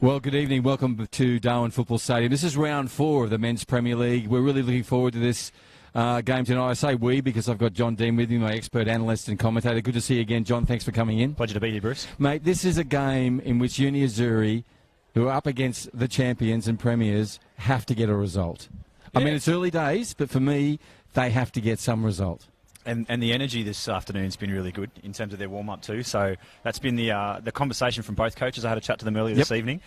Well, good evening. Welcome to Darwin Football Stadium. This is round 4 of the Men's Premier League. We're really looking forward to this game tonight. I say we because I've got John Dean with me, my expert analyst and commentator. Good to see you again, John. Thanks for coming in. Pleasure to be here, Bruce. Mate, this is a game in which Azzurri, who are up against the champions and premiers, have to get a result. Yeah. I mean, it's early days, but for me, they have to get some result. And the energy this afternoon's been really good in terms of their warm-up too. So that's been the conversation from both coaches. I had a chat to them earlier this evening.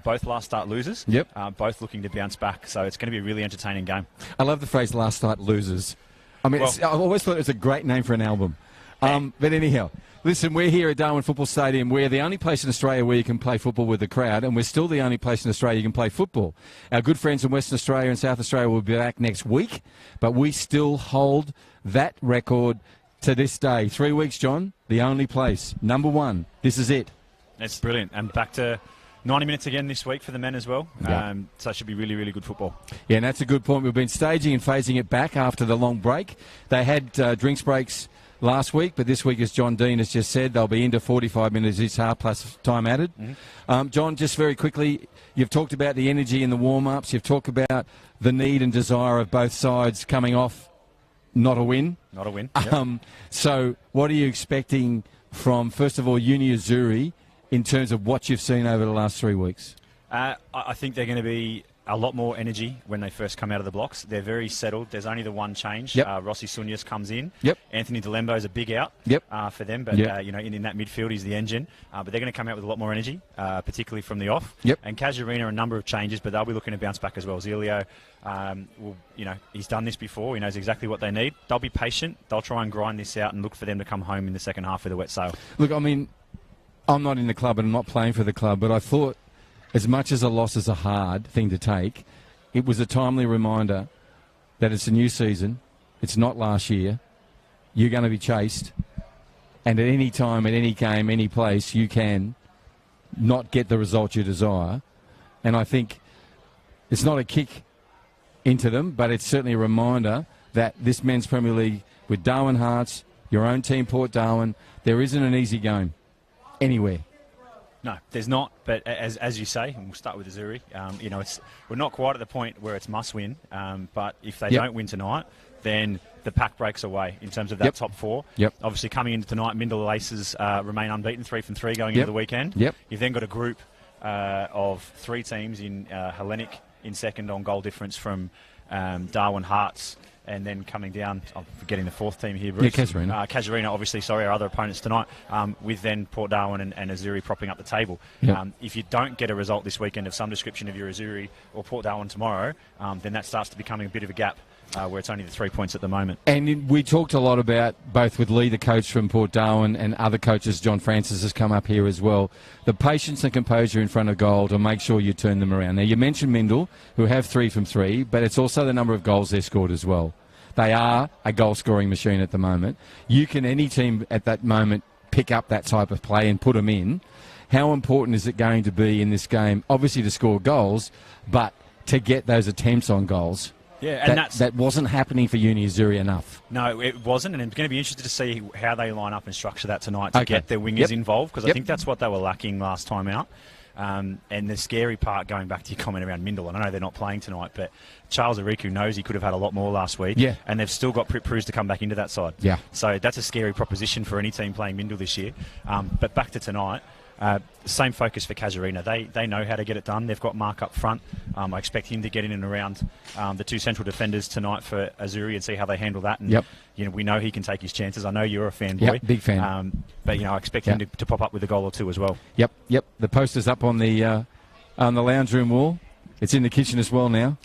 Both last start losers. Both looking to bounce back. So it's going to be a really entertaining game. I love the phrase "last start losers." I mean, I've always thought it was a great name for an album. But anyhow, listen, we're here at Darwin Football Stadium. We're the only place in Australia where you can play football with the crowd, and we're still the only place in Australia you can play football. Our good friends in Western Australia and South Australia will be back next week, but we still hold that record to this day. 3 weeks, John, the only place. Number 1. This is it. It's brilliant. And back to 90 minutes again this week for the men as well. So it should be really, really good football. Yeah, and that's a good point. We've been staging and phasing it back after the long break. They had drinks breaks last week, but this week, as John Dean has just said, they'll be into 45 minutes each half plus time added. John, just very quickly, you've talked about the energy in the warm-ups. You've talked about the need and desire of both sides coming off not a win. Not a win. So what are you expecting from, first of all, Azzurri in terms of what you've seen over the last 3 weeks? I think they're going to be a lot more energy when they first come out of the blocks. They're very settled. There's only the one change. Rossi Sunyas comes in. Anthony DeLembo's a big out for them, but in that midfield he's the engine. But they're going to come out with a lot more energy, particularly from the off. And Casuarina, a number of changes, but they'll be looking to bounce back as well. Zelio, he's done this before. He knows exactly what they need. They'll be patient. They'll try and grind this out and look for them to come home in the second half with a wet sail. Look, I mean, I'm not in the club and I'm not playing for the club, but I thought, as much as a loss is a hard thing to take, it was a timely reminder that it's a new season. It's not last year. You're going to be chased. And at any time, at any game, any place, you can not get the result you desire. And I think it's not a kick into them, but it's certainly a reminder that this Men's Premier League, with Darwin Hearts, your own team, Port Darwin, there isn't an easy game anywhere. No, there's not. But as you say, and we'll start with Azzurri, we're not quite at the point where it's must win. But if they don't win tonight, then the pack breaks away in terms of that top 4. Obviously, coming into tonight, Mindle Aces remain unbeaten, 3 from 3 going into the weekend. You've then got a group of 3 teams in Hellenic in second on goal difference from Darwin Hearts. And then coming down, I'm forgetting the 4th team here, Bruce. Casuarina. Casuarina, obviously, our other opponents tonight, with then Port Darwin and Azzurri propping up the table. If you don't get a result this weekend of some description of your Azzurri or Port Darwin tomorrow, then that starts to becoming a bit of a gap where it's only the 3 points at the moment. And we talked a lot about, both with Lee, the coach from Port Darwin, and other coaches, John Francis has come up here as well, the patience and composure in front of goal to make sure you turn them around. Now, you mentioned Mindle, who have 3 from 3, but it's also the number of goals they've scored as well. They are a goal-scoring machine at the moment. You can, any team at that moment, pick up that type of play and put them in. How important is it going to be in this game, obviously to score goals, but to get those attempts on goals? Yeah, and that wasn't happening for Azzurri enough. No, it wasn't, and I'm going to be interested to see how they line up and structure that tonight to get their wingers involved, because I think that's what they were lacking last time out. And the scary part, going back to your comment around Mindle, and I know they're not playing tonight, but Charles Ariku knows he could have had a lot more last week, and they've still got Prue to come back into that side. So that's a scary proposition for any team playing Mindle this year. But back to tonight, same focus for Casuarina. They know how to get it done. They've got Mark up front. I expect him to get in and around the 2 central defenders tonight for Azzurri and see how they handle that. And we know he can take his chances. I know you're a fanboy. Big fan. But I expect him to pop up with a goal or 2 as well. The poster's up on the lounge room wall. It's in the kitchen as well now,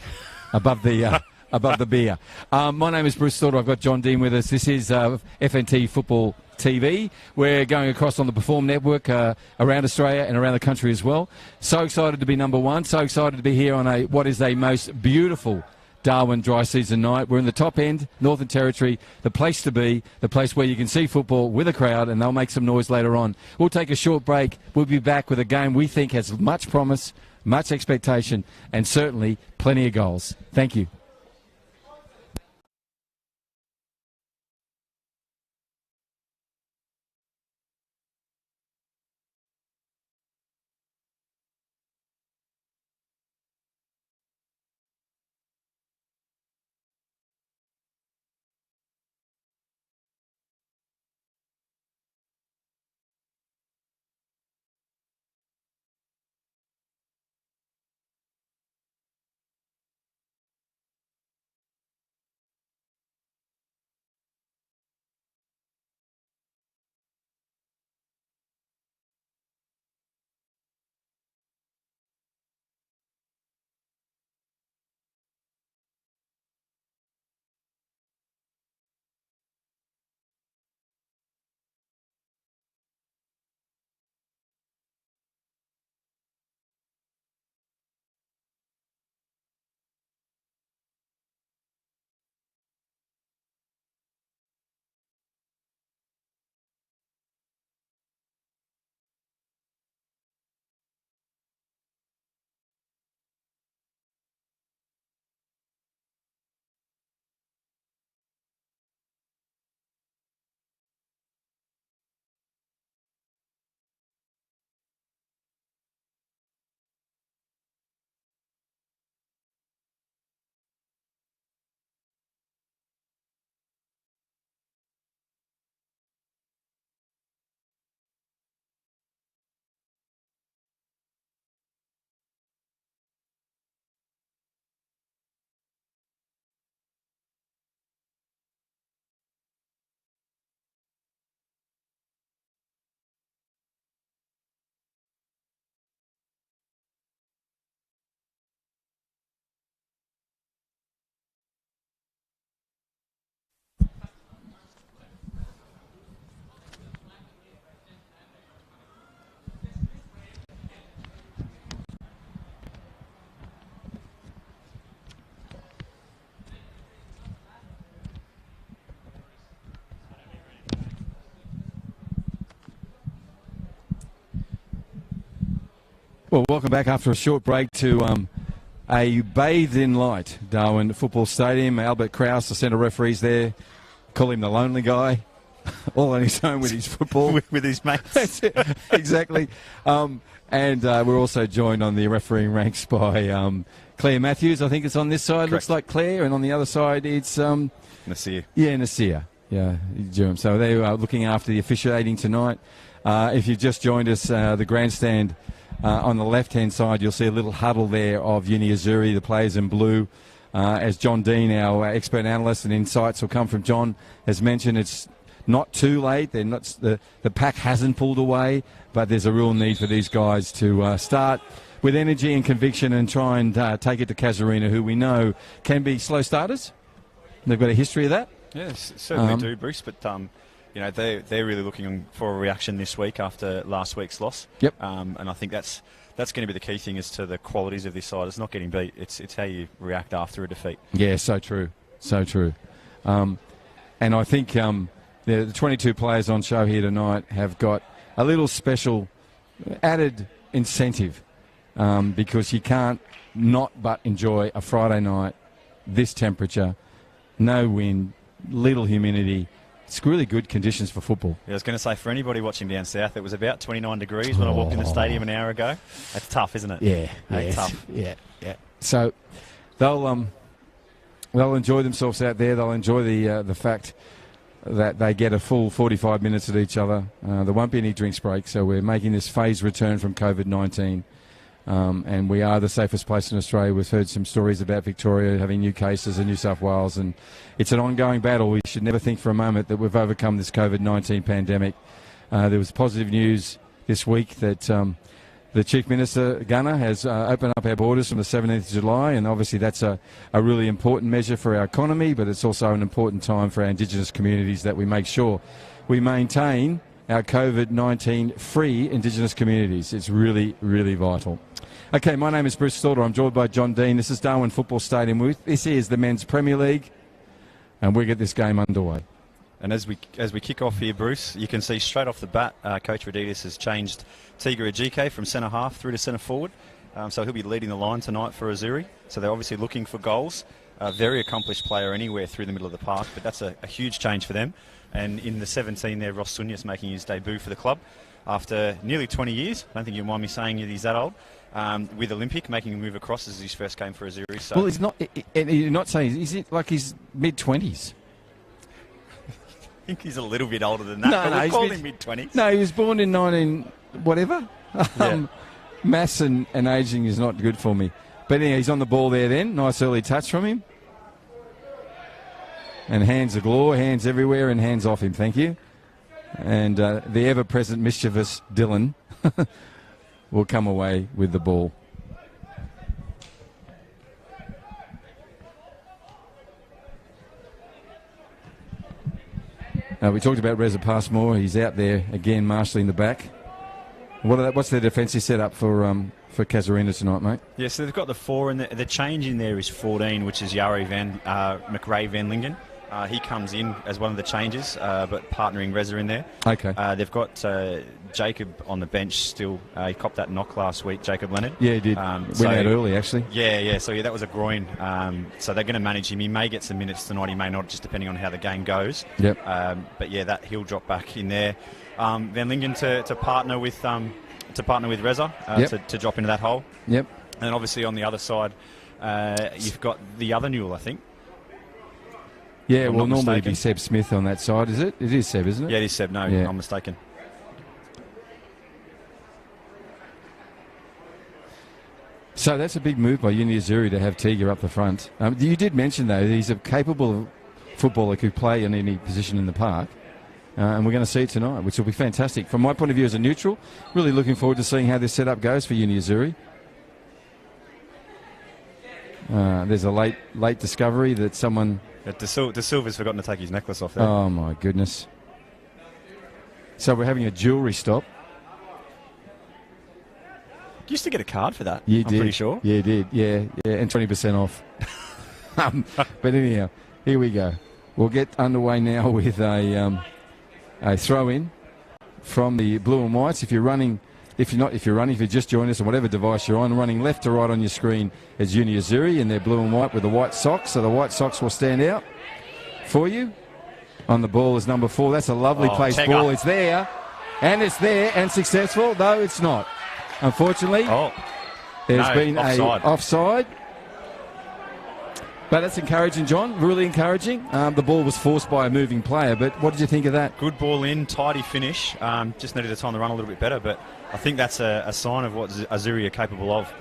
above the above the beer. My name is Bruce Thornton. I've got John Dean with us. This is FNT Football TV. We're going across on the Perform Network around Australia and around the country as well. So excited to be number 1. So excited to be here on what is a most beautiful Darwin dry season night. We're in the top end, Northern Territory, the place to be, the place where you can see football with a crowd, and they'll make some noise later on. We'll take a short break. We'll be back with a game we think has much promise, much expectation, and certainly plenty of goals. Thank you. Well, welcome back after a short break to a bathed in light Darwin Football Stadium. Albert Krause, the centre referee's there. Call him the lonely guy, all on his own with his football. with his mates. That's it. Exactly. And we're also joined on the refereeing ranks by Claire Matthews. I think it's on this side. Correct. Looks like Claire. And on the other side, it's... Nasir. Yeah, Nasir. Yeah, so they are looking after the officiating tonight. If you've just joined us, the grandstand on the left-hand side, you'll see a little huddle there of Uni Azzurri, the players in blue. As John Dean, our expert analyst, and insights will come from John, has mentioned, it's not too late. They're not, the pack hasn't pulled away, but there's a real need for these guys to start with energy and conviction and try and take it to Casuarina, who we know can be slow starters. They've got a history of that. Yes, certainly do, Bruce. But they're really looking for a reaction this week after last week's loss. Yep. And I think that's going to be the key thing as to the qualities of this side. It's not getting beat. It's how you react after a defeat. Yeah, so true. So true. And I think the 22 players on show here tonight have got a little special added incentive because you can't not but enjoy a Friday night, this temperature, no wind, little humidity. It's really good conditions for football. Yeah, I was going to say, for anybody watching down south, it was about 29 degrees when I walked in the stadium an hour ago. That's tough, isn't it? Yeah, That's tough. Yeah. So they'll enjoy themselves out there. They'll enjoy the fact that they get a full 45 minutes at each other. There won't be any drinks break, so we're making this phased return from COVID-19. And we are the safest place in Australia. We've heard some stories about Victoria having new cases in New South Wales, and it's an ongoing battle. We should never think for a moment that we've overcome this COVID-19 pandemic. There was positive news this week that the Chief Minister, Gunner, has opened up our borders from the 17th of July, and obviously that's a really important measure for our economy, but it's also an important time for our Indigenous communities that we make sure we maintain our COVID-19 free Indigenous communities. It's really, really vital. Okay, my name is Bruce Slaughter. I'm joined by John Dean. This is Darwin Football Stadium. This is the Men's Premier League, and we get this game underway. And as we kick off here, Bruce, you can see straight off the bat, Coach Rd4 has changed Tiga Ajike from centre half through to centre forward. So he'll be leading the line tonight for Azzurri. So they're obviously looking for goals. A very accomplished player anywhere through the middle of the park, but that's a huge change for them. And in the 17 there, Ross Sunyas making his debut for the club after nearly 20 years. I don't think you mind me saying he's that old. With Olympic making a move across, this is his first game for Azzurri. So. Well, he's not. You're not saying, is it like he's mid-20s? I think he's a little bit older than that. No, we called him mid-20s. No, he was born in 19 whatever. Maths and ageing is not good for me. But anyway, he's on the ball there then. Nice early touch from him. And hands galore, hands everywhere, and hands off him. Thank you. And the ever-present mischievous Dylan will come away with the ball. We talked about Reza Passmore. He's out there again, marshalling the back. What's their defensive setup for Casuarina tonight, mate? Yeah, so they've got the 4, and the change in there is 14, which is McRae Van Lingen. He comes in as one of the changes, but partnering Reza in there. Okay. They've got Jacob on the bench still. He copped that knock last week, Jacob Leonard. Yeah, he did. Went out early, actually. Yeah. So that was a groin. So they're going to manage him. He may get some minutes tonight. He may not, just depending on how the game goes. Yep. But yeah, that he'll drop back in there. Van Lingen to partner with Reza to drop into that hole. Yep. And obviously on the other side, you've got the other Newell, I think. Yeah, well, normally it'd be Seb Smith on that side, is it? It is Seb, isn't it? Yeah, it is Seb. No, yeah. I'm mistaken. So that's a big move by Uni Azzurri to have Tiga up the front. You did mention, though, that he's a capable footballer who could play in any position in the park. And we're going to see it tonight, which will be fantastic. From my point of view as a neutral, really looking forward to seeing how this setup goes for Uni Azzurri. There's a late discovery that someone... De Silva's forgotten to take his necklace off there. Oh, my goodness. So we're having a jewellery stop. You used to get a card for that, I'm pretty sure. Yeah, you did. Yeah, and 20% off. But anyhow, here we go. We'll get underway now with a throw-in from the Blue and Whites. If you're running if you're running, if you just joined us on whatever device you're on, running left to right on your screen is Uni Azzurri in their blue and white with the white socks. So the white socks will stand out for you. On the ball is number 4. That's a lovely placed ball. It's there, and successful. No, it's not. Unfortunately, there's been offside. a offside. But that's encouraging, John. Really encouraging. The ball was forced by a moving player, but what did you think of that? Good ball in, tidy finish. Just needed to time the run a little bit better, but I think that's a sign of what Azzurri are capable of.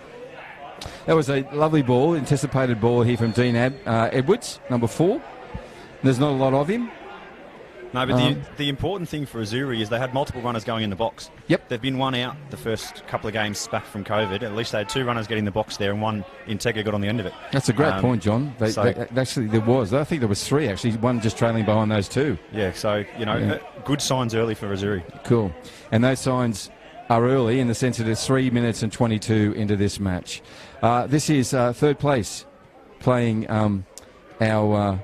That was a lovely ball, anticipated ball here from Dean Edwards, number 4. There's not a lot of him. No, but the important thing for Azzurri is they had multiple runners going in the box. Yep. They've been one out the first couple of games back from COVID. At least they had 2 runners getting in the box there, and one Intega got on the end of it. That's a great point, John. Actually, there was. I think there was 3, actually. One just trailing behind those 2. Yeah, so, good signs early for Azzurri. Cool. And those signs are early in the sense that it's 3 minutes and 22 into this match. This is third place playing our...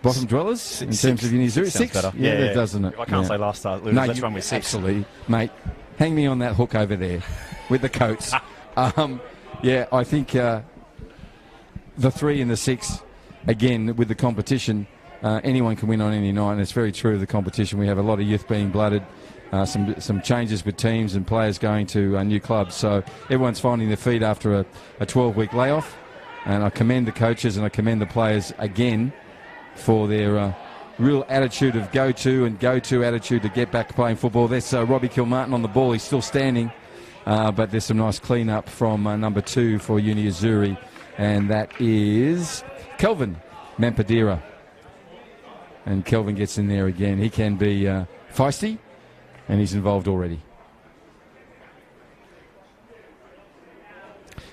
bottom dwellers in terms of Uni Azzurri. 6? Better. Yeah, it doesn't it? If I can't say last start, lose. Let's run with 6. Absolutely. Mate, hang me on that hook over there with the coats. I think the 3 and the 6, again, with the competition, anyone can win on any night, and it's very true of the competition. We have a lot of youth being blooded, some changes with teams and players going to new clubs. So everyone's finding their feet after a 12-week layoff, and I commend the coaches and I commend the players again for their real attitude of go-to attitude to get back playing football. There's Robbie Kilmartin on the ball. He's still standing, but there's some nice clean-up from number 2 for Uni Azzurri, and that is Kelvin Mampadira. And Kelvin gets in there again. He can be feisty, and he's involved already.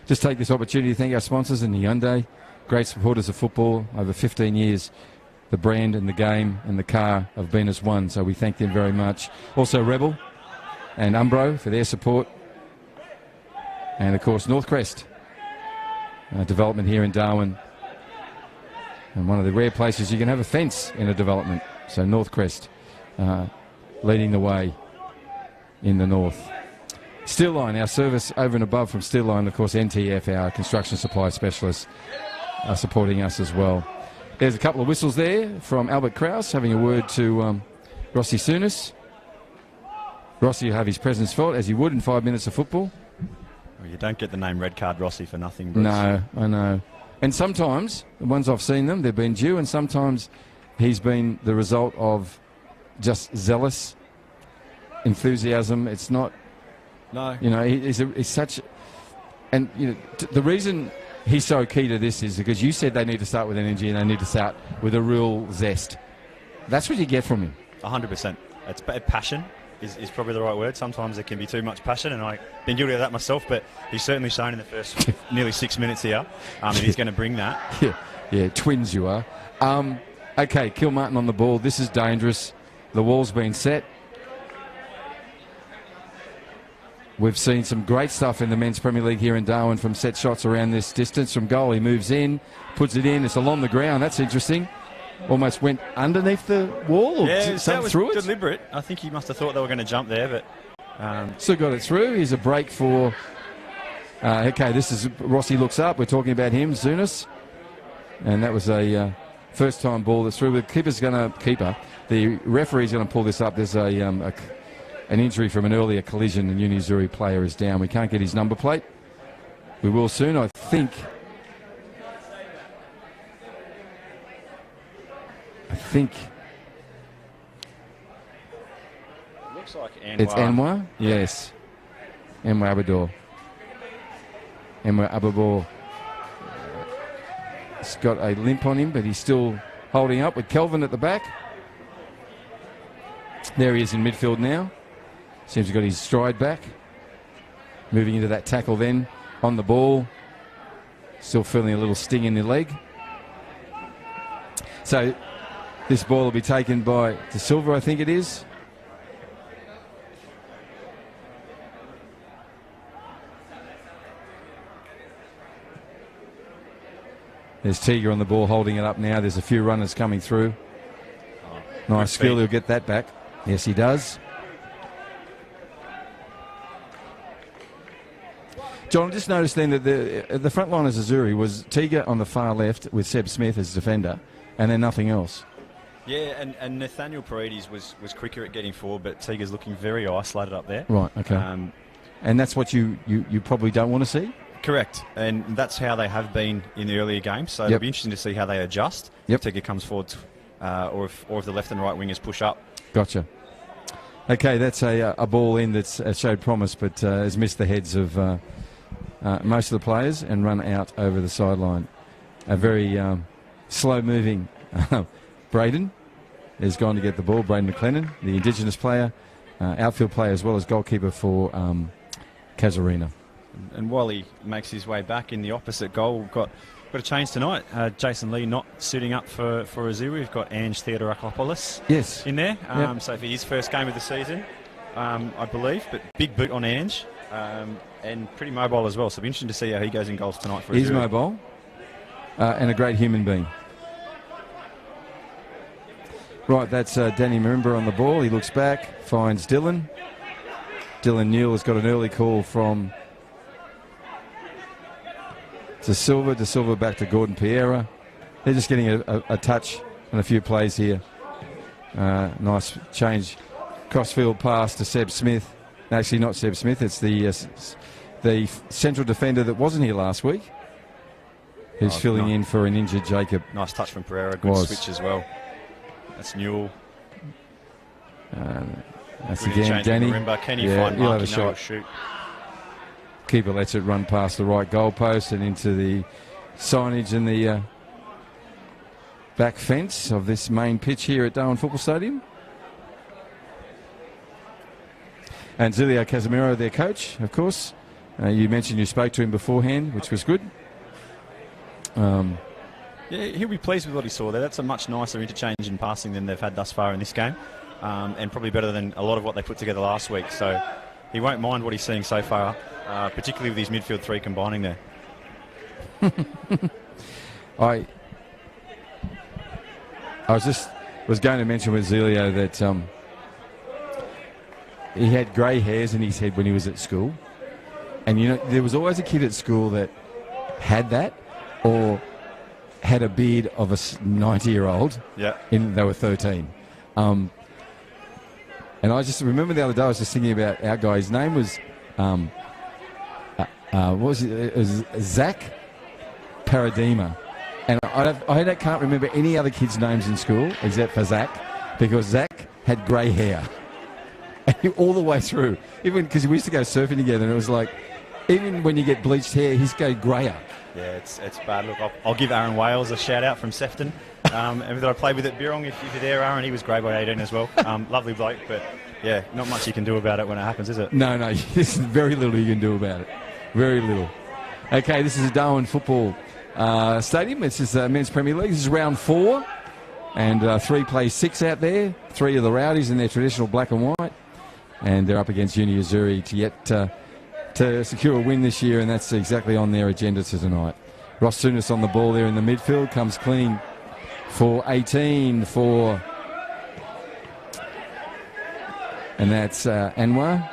Just take this opportunity to thank our sponsors in Hyundai. Great supporters of football. Over 15 years, the brand and the game and the car have been as one, so we thank them very much. Also Rebel and Umbro for their support. And, of course, Northcrest, development here in Darwin. And one of the rare places you can have a fence in a development. So Northcrest leading the way in the north. Steel Line, our service over and above from Steel Line, of course, NTF, our construction supply specialists, are supporting us as well. There's a couple of whistles there from Albert Krause having a word to Rossi Souness. Rossi will have his presence felt, as he would in 5 minutes of football. Well, you don't get the name Red Card Rossi for nothing, Bruce. No, I know. And sometimes, the ones I've seen them, they've been due, and sometimes he's been the result of just zealous enthusiasm. It's not... No. He's such... And, the reason... he's so key to this is because you said they need to start with energy and they need to start with a real zest. That's what you get from him. 100%. It's passion is probably the right word. Sometimes there can be too much passion, and I've been guilty of that myself, but he's certainly shown in the first nearly 6 minutes here that he's going to bring that. Yeah, twins you are. Okay, Kilmartin on the ball. This is dangerous. The wall's been set. We've seen some great stuff in the Men's Premier League here in Darwin from set shots around this distance. From goal, he moves in, puts it in. It's along the ground. That's interesting. Almost went underneath the wall or that was through it. Deliberate. I think he must have thought they were going to jump there, but... Still got it through. Here's a break for... okay, this is... Rossi looks up. We're talking about him, Souness. And that was a first-time ball that's through. The referee's going to pull this up. There's an injury from an earlier collision, and Uni Azzurri player is down. We can't get his number plate. We will soon, I think. Looks like Anwar. It's Anwar? Yes. Anwar Abador. Anwar Abador. He's got a limp on him, but he's still holding up with Kelvin at the back. There he is in midfield now. Seems he's got his stride back. Moving into that tackle then on the ball. Still feeling a little sting in the leg. So this ball will be taken by De Silva, I think it is. There's Tiger on the ball holding it up now. There's a few runners coming through. Nice skill. He'll get that back. Yes, he does. John, I just noticed then that the front line as Azzurri was Teague on the far left with Seb Smith as defender, and then nothing else. Yeah, and Nathaniel Paredes was quicker at getting forward, but Teague's looking very isolated up there. Right, okay. And that's what you probably don't want to see? Correct, and that's how they have been in the earlier games, so it'll be interesting to see how they adjust if Teague comes forward, or if the left and right wingers push up. Gotcha. Okay, that's a ball in that's showed promise, but has missed the heads of most of the players and run out over the sideline. A very slow-moving Braden has gone to get the ball. Braden McLennan, the Indigenous player, outfield player as well as goalkeeper for Casuarina. And while he makes his way back in the opposite goal, we've got a change tonight. Jason Lee not suiting up for Azzurri. We've got Ange Theodorakopoulos in there. So for his first game of the season, I believe, but big boot on Ange. And pretty mobile as well, so it'll be interesting to see how he goes in goals tonight for Azzurri. He's mobile and a great human being. Right, that's Danny Marimba on the ball. He looks back, finds Dylan. Dylan Neal has got an early call from De Silva. De Silva back to Gordon Piera. They're just getting a touch on a few plays here. Nice change. Crossfield pass to Seb Smith. Actually, not Seb Smith. It's the central defender that wasn't here last week, who's filling in for an injured Jacob. Nice touch from Pereira. Good switch as well. That's Newell. That's again Danny. Can he find he'll Mark? have a shot. Shoot. Keeper lets it run past the right goalpost and into the signage in the back fence of this main pitch here at Darwin Football Stadium. And Zilio Casemiro, their coach, of course. You mentioned you spoke to him beforehand, which was good. Yeah, he'll be pleased with what he saw there. That's a much nicer interchange in passing than they've had thus far in this game, and probably better than a lot of what they put together last week. So he won't mind what he's seeing so far, particularly with his midfield three combining there. I was going to mention with Zilio that he had grey hairs in his head when he was at school, and you know there was always a kid at school that had that or had a beard of a 90-year-old. Yeah. They were 13. And I just remember the other day I was just thinking about our guy. His name was what was it? It was Zach Paradima. And I can't remember any other kids' names in school except for Zach, because Zach had grey hair. All the way through. Even because we used to go surfing together, and it was like, even when you get bleached hair, he's go greyer. Yeah, it's bad. Look, I'll give Aaron Wales a shout-out from Sefton, and that I played with at Birrong. If you're there, Aaron, he was grey by 18 as well. Lovely bloke, but yeah, not much you can do about it when it happens, is it? No, there's very little you can do about it. Very little. Okay, this is a Darwin Football Stadium. This is Men's Premier League. This is round 4, and 3 plays 6 out there. 3 of the Rowdies in their traditional black and white, and they're up against Uni Azzurri to secure a win this year, and that's exactly on their agenda tonight. Ross Souness on the ball there in the midfield, comes clean for 18 for, and that's Anwar.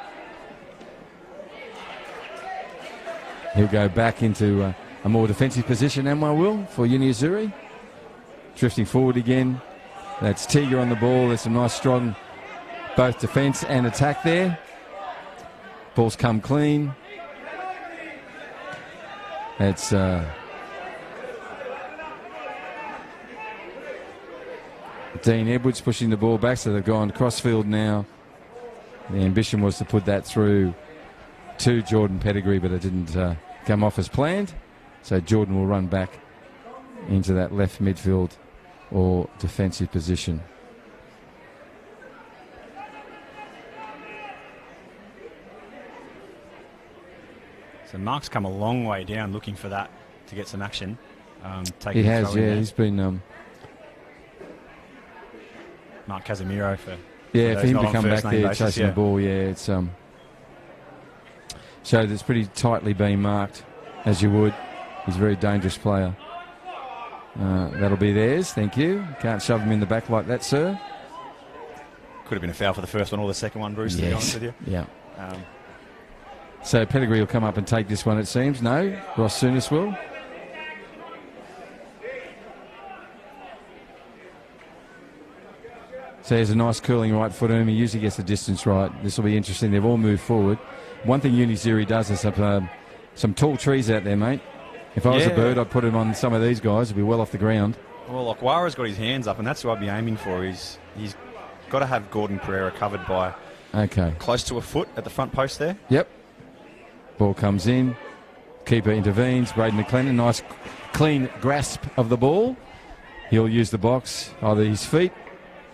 He'll go back into a more defensive position, Anwar will, for Uni Azzurri. Drifting forward again. That's Teague on the ball. There's some nice strong both defence and attack there. Ball's come clean. It's Dean Edwards pushing the ball back, so they've gone crossfield now. The ambition was to put that through to Jordan Pettigrew, but it didn't come off as planned. So Jordan will run back into that left midfield or defensive position. So Mark's come a long way down looking for that to get some action. He has, yeah. He's been... Mark Casemiro for him to come back there chasing the ball, it's so it's pretty tightly being marked, as you would. He's a very dangerous player. That'll be theirs, thank you. Can't shove him in the back like that, sir. Could have been a foul for the first one or the second one, Bruce, to be honest with you. Yeah. So Pedigree will come up and take this one, it seems. No, Ross Souness will. So there's a nice curling right foot on him. He usually gets the distance right. This will be interesting. They've all moved forward. One thing Azzurri does is some tall trees out there, mate. If I was a bird, I'd put him on some of these guys. It'd be well off the ground. Well, Okwara's got his hands up, and that's what I'd be aiming for. He's got to have Gordon Pereira covered by close to a foot at the front post there. Yep. Ball comes in. Keeper intervenes. Braden McLennan, nice clean grasp of the ball. He'll use the box, either his feet.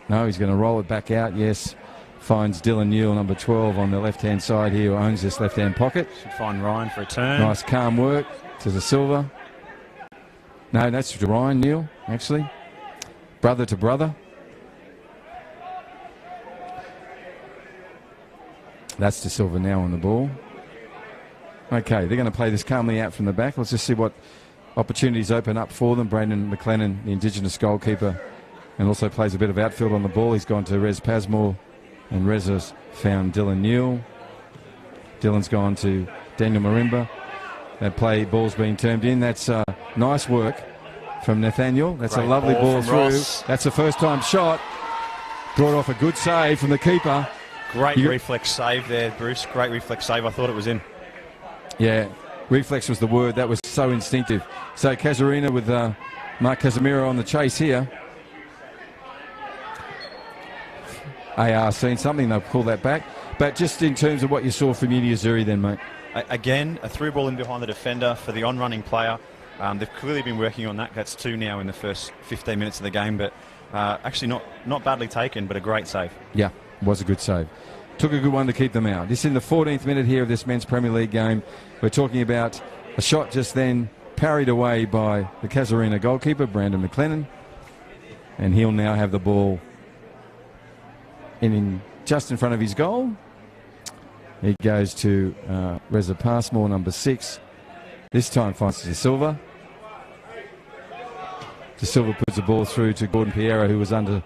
No, he's going to roll it back out, yes. Finds Dylan Newell, number 12, on the left-hand side here, who owns this left-hand pocket. Should find Ryan for a turn. Nice calm work to the silver. No, that's Ryan Newell, actually. Brother to brother. That's De Silva now on the ball. Okay, they're going to play this calmly out from the back. Let's just see what opportunities open up for them. Braden McLennan, the Indigenous goalkeeper, and also plays a bit of outfield on the ball. He's gone to Rez Pasmore, and Rez has found Dylan Newell. Dylan's gone to Daniel Marimba. That ball's being turned in. That's nice work from Nathaniel. That's a lovely ball through. Ross. That's a first-time shot. Brought off a good save from the keeper. Great reflex save there, Bruce. Great reflex save. I thought it was in. Yeah, reflex was the word. That was so instinctive. So Casuarina with Mark Casemiro on the chase here. AR seen something, they'll pull that back. But just in terms of what you saw from Azzurri then, mate. Again, a through ball in behind the defender for the on-running player. They've clearly been working on that. That's 2 now in the first 15 minutes of the game. But actually not badly taken, but a great save. Yeah, was a good save. Took a good one to keep them out. This is in the 14th minute here of this men's Premier League game. We're talking about a shot just then parried away by the Casuarina goalkeeper, Brandon McLennan. And he'll now have the ball just in front of his goal. He goes to Reza Passmore, number 6. This time finds De Silva. De Silva puts the ball through to Gordon Pereira, who was under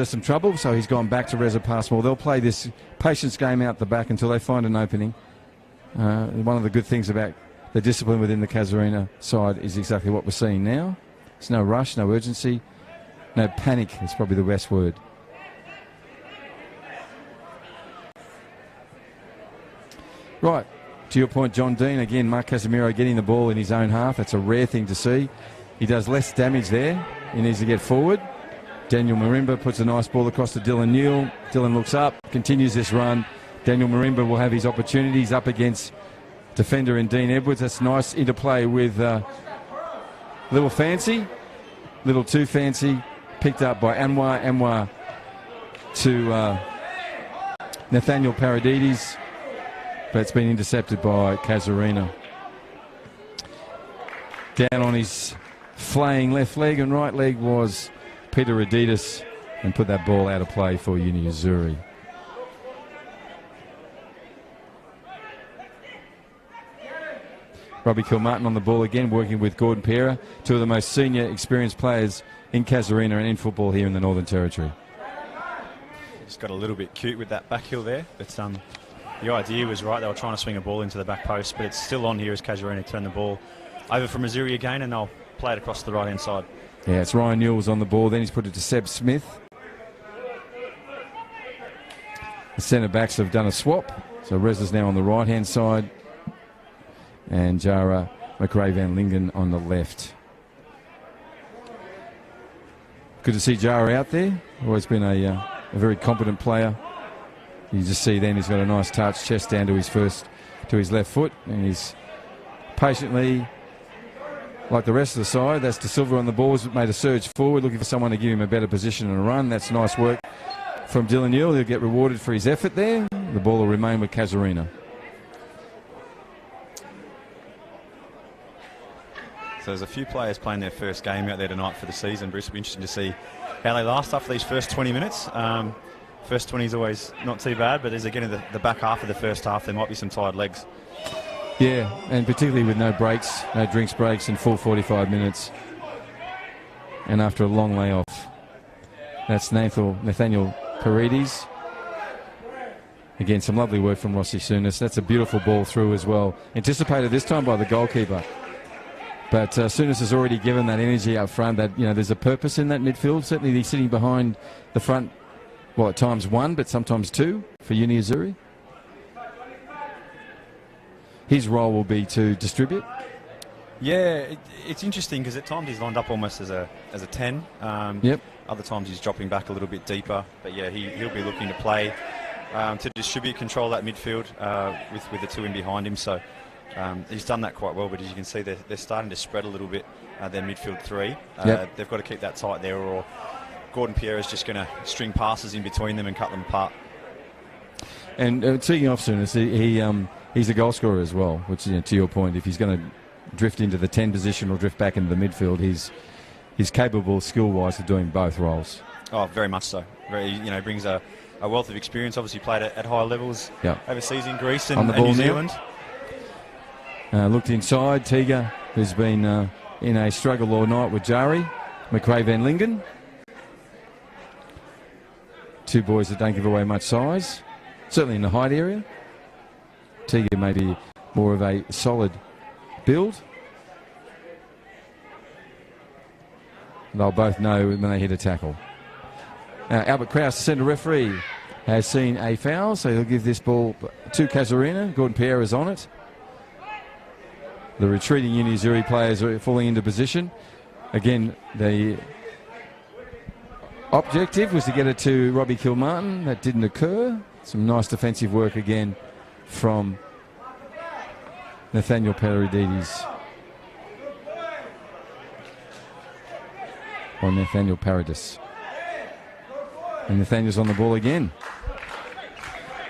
some trouble, so he's gone back to Reza Passmore. They'll play this patience game out the back until they find an opening. One of the good things about the discipline within the Casuarina side is exactly what we're seeing now. There's no rush, no urgency, no panic is probably the best word. Right, to your point, John Dean, again, Mark Casemiro getting the ball in his own half. That's a rare thing to see. He does less damage there. He needs to get forward. Daniel Marimba puts a nice ball across to Dylan Newell. Dylan looks up, continues this run. Daniel Marimba will have his opportunities up against defender in Dean Edwards. That's nice interplay with little fancy, little too fancy. Picked up by Anwar. Anwar to Nathaniel Paradides. But it's been intercepted by Casuarina. Down on his flaying left leg and right leg was Peter Adidas, and put that ball out of play for Azzurri. Robbie Kilmartin on the ball again, working with Gordon Pereira, two of the most senior, experienced players in Casuarina and in football here in the Northern Territory. Just got a little bit cute with that back heel there, but the idea was right. They were trying to swing a ball into the back post, but it's still on here as Casuarina turn the ball over from Azzurri again, and they'll play it across to the right-hand side. Yeah, it's Ryan Newell's on the ball. Then he's put it to Seb Smith. The centre-backs have done a swap. So Reza's now on the right-hand side. And Jara McRae Van Lingen on the left. Good to see Jara out there. Always been a very competent player. You just see then he's got a nice touch, chest down to his left foot. And he's patiently, like the rest of the side, that's De Silva on the ball, has made a surge forward, looking for someone to give him a better position and a run. That's nice work from Dylan Newell. He'll get rewarded for his effort there. The ball will remain with Casuarina. So there's a few players playing their first game out there tonight for the season. Bruce, will be interesting to see how they last after these first 20 minutes. First 20 is always not too bad, but as again in the back half of the first half, there might be some tired legs. Yeah, and particularly with no breaks, no drinks breaks in full 45 minutes. And after a long layoff. That's Nathaniel Paredes. Again, some lovely work from Rossi Souness. That's a beautiful ball through as well. Anticipated this time by the goalkeeper. But Souness has already given that energy up front that, there's a purpose in that midfield. Certainly he's sitting behind the front, well, at times one, but sometimes two for Uni Azzurri. His role will be to distribute. Yeah, it's interesting because at times he's lined up almost as a 10. Yep. Other times he's dropping back a little bit deeper. But yeah, he'll be looking to play, to distribute, control that midfield with the two in behind him. So he's done that quite well. But as you can see, they're starting to spread a little bit, their midfield three. Yep. They've got to keep that tight there, or Gordon Pierre is just going to string passes in between them and cut them apart. And speaking of Souness, he's a goal scorer as well, which, to your point, if he's going to drift into the 10 position or drift back into the midfield, he's capable skill-wise of doing both roles. Oh, very much so. Brings a wealth of experience. Obviously played at higher levels overseas in Greece and New Zealand. Looked inside. Tiga, who's been in a struggle all night with Jari. McRae Van Lingen. Two boys that don't give away much size. Certainly in the height area. Tiga may be more of a solid build. They'll both know when they hit a tackle. Albert Krause, the centre referee, has seen a foul, so he'll give this ball to Casuarina. Gordon Pierre is on it. The retreating Uni Azzurri players are falling into position. Again, the objective was to get it to Robbie Kilmartin. That didn't occur. Some nice defensive work again from Nathaniel Paradidis. Or Nathaniel Paradis. And Nathaniel's on the ball again.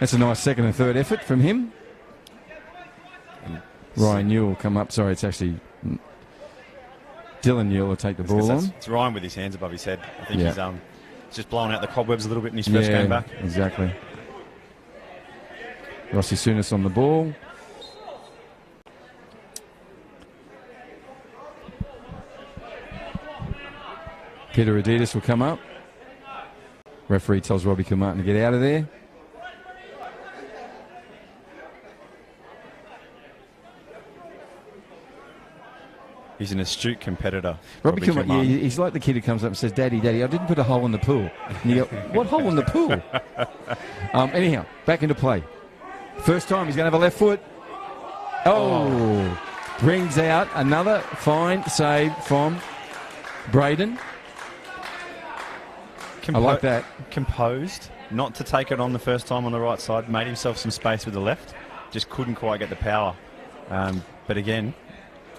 That's a nice second and third effort from him. Ryan Newell will come up. Sorry, it's actually Dylan Newell will take the ball on. It's Ryan with his hands above his head. I think he's just blowing out the cobwebs a little bit in his first game back. Exactly. Rossi Souness on the ball. Peter Adidas will come up. Referee tells Robbie Kilmartin to get out of there. He's an astute competitor. Robbie Kilmartin, he's like the kid who comes up and says, Daddy, I didn't put a hole in the pool. And you go, what hole in the pool? Anyhow, back into play. First time he's going to have a left foot. Brings out another fine save from Braden. I like that. Composed, not to take it on the first time on the right side, made himself some space with the left, just couldn't quite get the power. But again,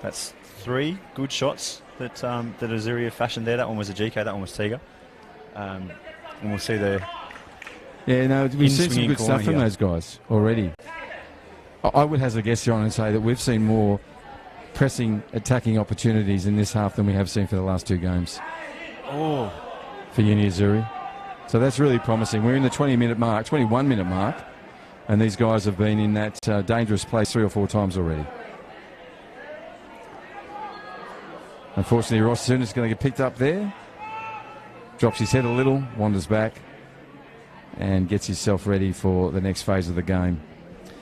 that's three good shots that Azzurri have fashioned there. That one was a GK, that one was Tiga. And we'll see the... Yeah, no, we've seen some good stuff from those guys already. I would hazard a guess, John, and say that we've seen more pressing, attacking opportunities in this half than we have seen for the last two games. For Uni Azzurri. So that's really promising. We're in the 21-minute mark, and these guys have been in that dangerous place 3 or 4 times already. Unfortunately, Ross Souness is going to get picked up there. Drops his head a little, wanders back, and gets himself ready for the next phase of the game.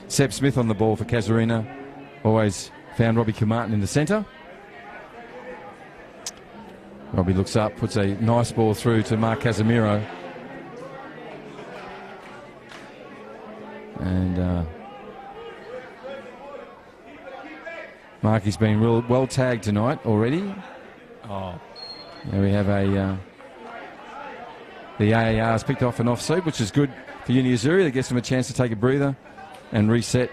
Seb Smith on the ball for Casuarina. Always found Robbie Kilmartin in the centre. Robbie looks up, puts a nice ball through to Mark Casemiro. And Marky's been well tagged tonight already. There we have the AAR's picked off an offside, which is good for Uni Azzurri. That gets them a chance to take a breather and reset.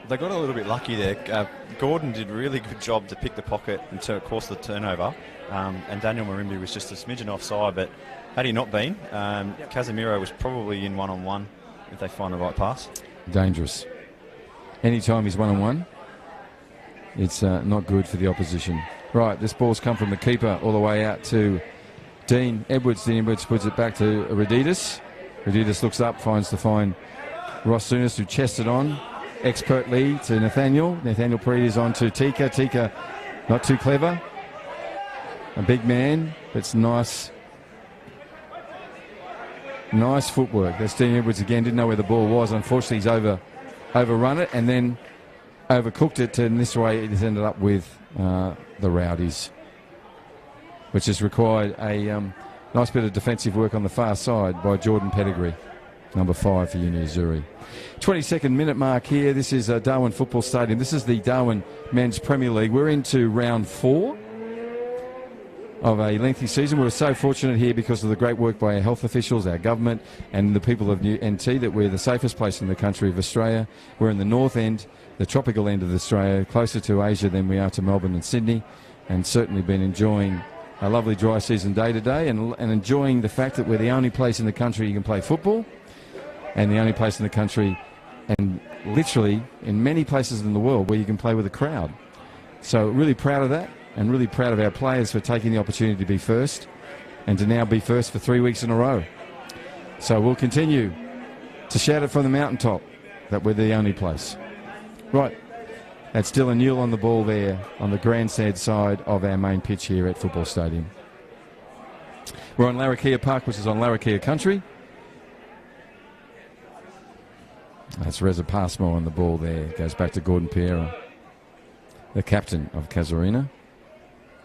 They got a little bit lucky there. Gordon did a really good job to pick the pocket and to course the turnover. And Daniel Marimbi was just a smidgen offside, but had he not been, Casemiro was probably in one-on-one if they find the right pass. Dangerous. Anytime he's one-on-one, it's not good for the opposition. Right, this ball's come from the keeper all the way out to Dean Edwards. Dean Edwards puts it back to Radidas. Radidas looks up, finds to find Ross Souness, who chests it on expertly to Nathaniel. Nathaniel Paredes on to Tika. Tika not too clever. A big man, but it's nice Nice footwork. That's Dean Edwards again. Didn't know where the ball was. Unfortunately, he's overrun it and then overcooked it. And this way, it has ended up with the Rowdies, which has required a nice bit of defensive work on the far side by Jordan Pettigrew, number 5 for Uni Azzurri. 22nd minute mark here. This is Darwin Football Stadium. This is the Darwin Men's Premier League. We're into round 4 of a lengthy season. We're so fortunate here because of the great work by our health officials, our government, and the people of NT that we're the safest place in the country of Australia. We're in the north end, the tropical end of Australia, closer to Asia than we are to Melbourne and Sydney, and certainly been enjoying a lovely dry season day to day and enjoying the fact that we're the only place in the country you can play football and the only place in the country and literally in many places in the world where you can play with a crowd. So really proud of that. And really proud of our players for taking the opportunity to be first and to now be first for 3 weeks in a row. So we'll continue to shout it from the mountaintop that we're the only place. Right, that's Dylan Newell on the ball there on the grandstand side of our main pitch here at Football Stadium. We're on Larrakia Park, which is on Larrakia country. That's Reza Passmo on the ball there. Goes back to Gordon Piera, the captain of Casuarina.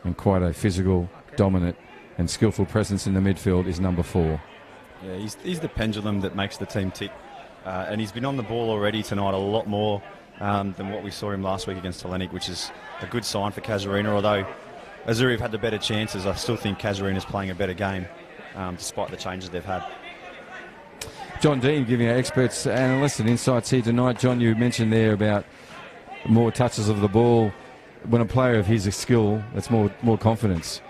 And quite a physical, dominant and skillful presence in the midfield is number 4. Yeah, he's the pendulum that makes the team tick. And he's been on the ball already tonight a lot more than what we saw him last week against Hellenic, which is a good sign for Casuarina. Although Azzurri have had the better chances, I still think Casuarina's playing a better game, despite the changes they've had. John Dean giving our experts, analysts and insights here tonight. John, you mentioned there about more touches of the ball. When a player of his skill, that's more confidence.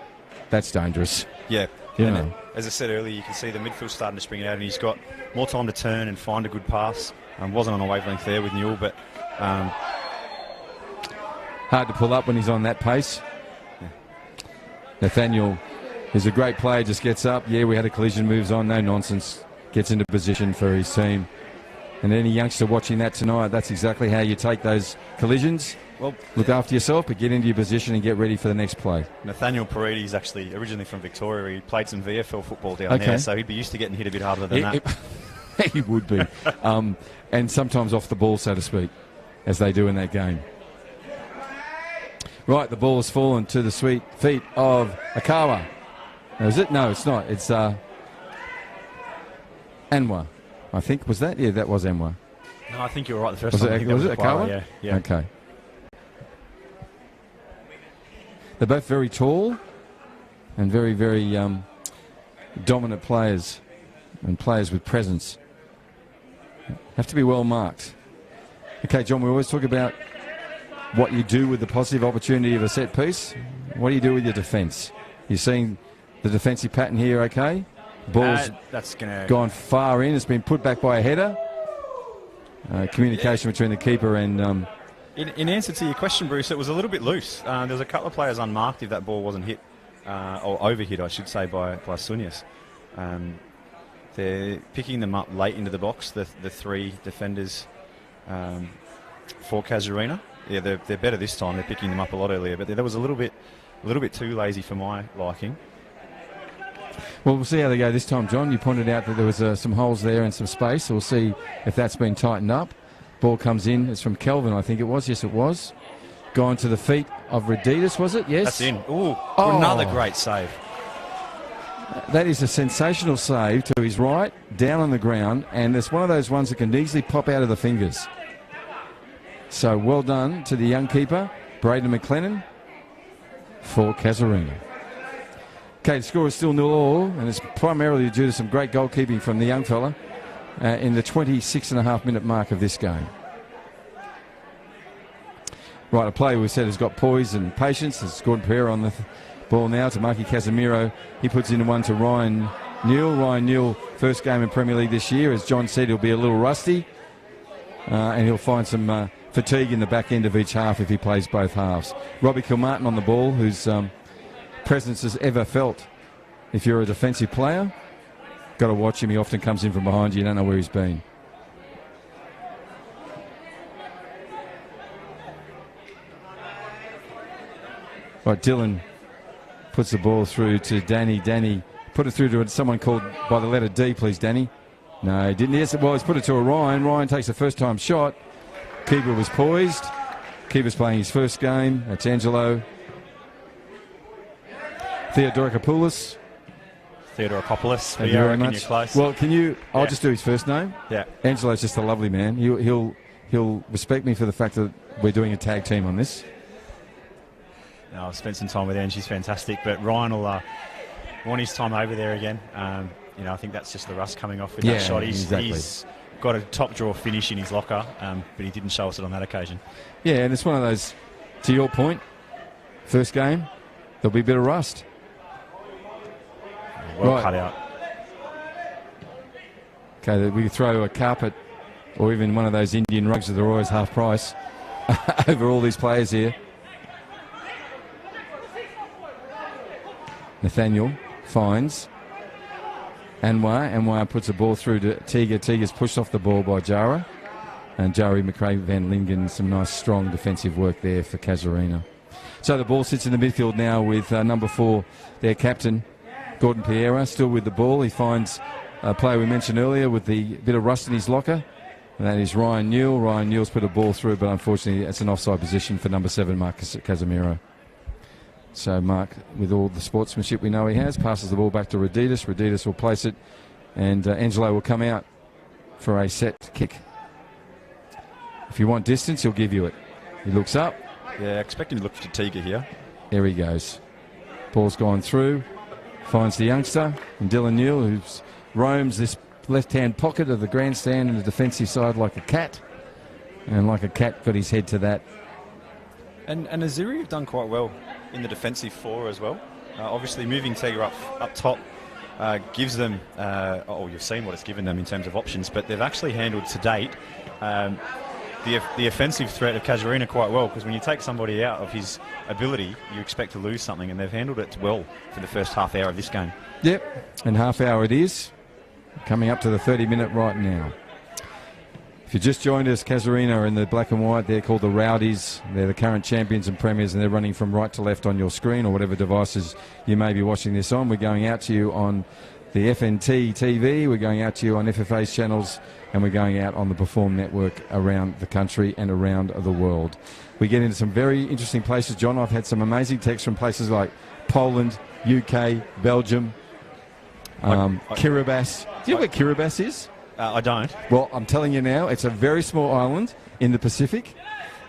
That's dangerous. Yeah. You know. As I said earlier, you can see the midfield starting to spring out, and he's got more time to turn and find a good pass. Wasn't on a wavelength there with Newell, but hard to pull up when he's on that pace. Yeah. Nathaniel is a great player, just gets up. Yeah, we had a collision, moves on, no nonsense. Gets into position for his team. And any youngster watching that tonight, that's exactly how you take those collisions. Well, look after yourself, but get into your position and get ready for the next play. Nathaniel Paridi is actually originally from Victoria. He played some VFL football down there, so he'd be used to getting hit a bit harder than that. He would be. And sometimes off the ball, so to speak, as they do in that game. Right, the ball has fallen to the sweet feet of Akawa. Is it? No, it's not. It's Anwar, I think. Was that? Yeah, that was Anwar. No, I think you were right the first time. Was it Akawa? Yeah. Okay. They're both very tall and very, very dominant players and players with presence. Have to be well marked. Okay, John, we always talk about what you do with the positive opportunity of a set piece. What do you do with your defence? You're seeing the defensive pattern here, okay? Ball's gone far in. It's been put back by a header. Communication between the keeper and... In answer to your question, Bruce, it was a little bit loose. There was a couple of players unmarked if that ball wasn't hit, or overhit, I should say, by Sunyas. They're picking them up late into the box, the 3 defenders for Casuarina. Yeah, they're better this time. They're picking them up a lot earlier, but that was a little bit too lazy for my liking. Well, we'll see how they go this time, John. You pointed out that there was some holes there and some space, so we'll see if that's been tightened up. Ball comes in. It's from Kelvin, I think it was. Yes, it was. Gone to the feet of Reditas, was it? Yes. That's in. Ooh, another great save. That is a sensational save to his right, down on the ground, and it's one of those ones that can easily pop out of the fingers. So well done to the young keeper, Braden McLennan, for Casuarina. Okay, the score is still 0-0, and it's primarily due to some great goalkeeping from the young fella in the 26.5-minute mark of this game. Right, a player we said has got poise and patience. Has scored Pereira on the ball now to Marky Casemiro. He puts in one to Ryan Newell. Ryan Newell, first game in Premier League this year. As John said, he'll be a little rusty, and he'll find some fatigue in the back end of each half if he plays both halves. Robbie Kilmartin on the ball, whose presence is ever felt. If you're a defensive player, got to watch him. He often comes in from behind you. You don't know where he's been. Right, Dylan puts the ball through to Danny. Danny Put it through to someone called by the letter D, please, Danny. No, he didn't. Yes, well, he's put it to a Ryan. Ryan takes the first-time shot. Keeper was poised. Keeper's playing his first game. That's Angelo. Theodorikopoulos. Theodorikopoulos. Thank you very much. You're close. Well, can you... I'll just do his first name. Yeah. Angelo's just a lovely man. He'll respect me for the fact that we're doing a tag team on this. No, I've spent some time with Ange. She's fantastic. But Ryan will want his time over there again. I think that's just the rust coming off with that shot. He's got a top drawer finish in his locker, but he didn't show us it on that occasion. Yeah, and it's one of those, to your point, first game, there'll be a bit of rust. Well cut out. Okay, we throw a carpet or even one of those Indian rugs that are always half price over all these players here. Nathaniel finds Anwar puts a ball through to Tiga. Tiga's pushed off the ball by Jara. And Joey McRae Van Lingen, some nice strong defensive work there for Casuarina. So the ball sits in the midfield now with number 4, their captain, Gordon Piera, still with the ball. He finds a player we mentioned earlier with the bit of rust in his locker. And that is Ryan Newell. Ryan Newell's put a ball through, but unfortunately it's an offside position for number 7, Marcus Casemiro. So Mark, with all the sportsmanship we know he has, passes the ball back to Radidas. Radidas will place it, and Angelo will come out for a set kick. If you want distance, he'll give you it. He looks up. Yeah, expecting to look for Tiga here. There he goes. Ball's gone through. Finds the youngster, and Dylan Newell, who roams this left-hand pocket of the grandstand in the defensive side like a cat. And like a cat, got his head to that. And Azzurri have done quite well in the defensive 4 as well. Obviously, moving Tiga up top gives them, you've seen what it's given them in terms of options, but they've actually handled to date the offensive threat of Casuarina quite well, because when you take somebody out of his ability, you expect to lose something, and they've handled it well for the first half hour of this game. Yep, and half hour it is. Coming up to the 30-minute right now. If you just joined us, Casuarina are in the black and white. They're called the Rowdies. They're the current champions and premiers, and they're running from right to left on your screen or whatever devices you may be watching this on. We're going out to you on the FNT TV. We're going out to you on FFA's channels, and we're going out on the Perform Network around the country and around the world. We get into some very interesting places, John. I've had some amazing texts from places like Poland, UK, Belgium, Kiribati. Do you know where Kiribati is? I don't. Well, I'm telling you now, it's a very small island in the Pacific,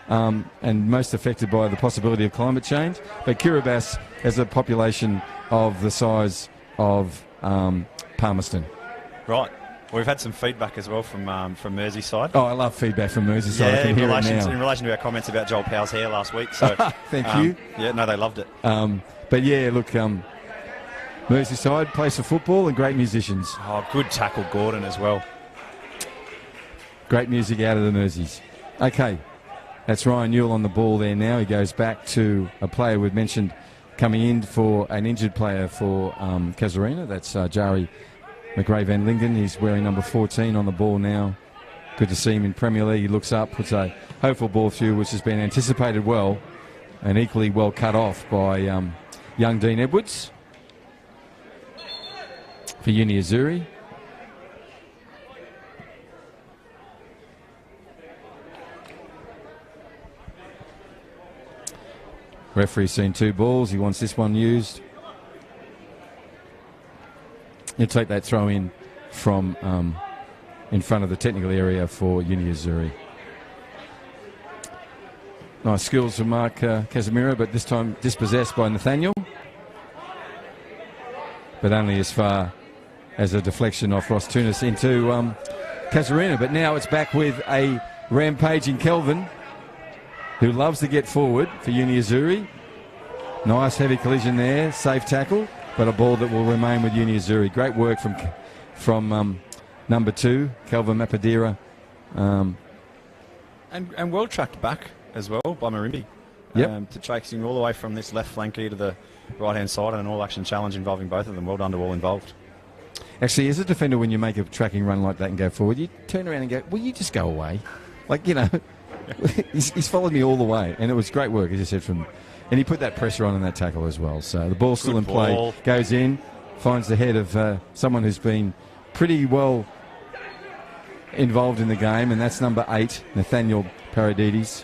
and most affected by the possibility of climate change. But Kiribati has a population of the size of Palmerston. Right. Well, we've had some feedback as well from Merseyside. Oh, I love feedback from Merseyside. Yeah, I can hear it now. In relation to our comments about Joel Powell's hair last week. So thank you. Yeah, no, they loved it. But yeah, look, Merseyside, place of football and great musicians. Oh, good tackle, Gordon, as well. Great music out of the Merseys. Okay, that's Ryan Newell on the ball there now. He goes back to a player we've mentioned coming in for an injured player for Casuarina. That's Jari McRae Van Lingen. He's wearing number 14 on the ball now. Good to see him in Premier League. He looks up, puts a hopeful ball through, which has been anticipated well and equally well cut off by young Dean Edwards for Uni Azzurri. Referee's seen 2 balls. He wants this one used. He'll take that throw in from in front of the technical area for Uni Azzurri. Nice skills from Mark Casemiro, but this time dispossessed by Nathaniel. But only as far as a deflection off Ross Tunis into Casuarina. But now it's back with a rampaging Kelvin, who loves to get forward for Uni Azzurri. Nice heavy collision there, safe tackle, but a ball that will remain with Uni Azzurri. Great work from number 2, Kelvin Mapadira. And well tracked back as well by Marimbi. Yep. To chasing all the way from this left flanker to the right-hand side, and an all-action challenge involving both of them. Well done to all involved. Actually, as a defender, when you make a tracking run like that and go forward, you turn around and go, will you just go away? Like, you know, he's followed me all the way, and it was great work, as you said, and he put that pressure on in that tackle as well. So the ball's still in play, goes in, finds the head of someone who's been pretty well involved in the game, and that's number 8, Nathaniel Paradides.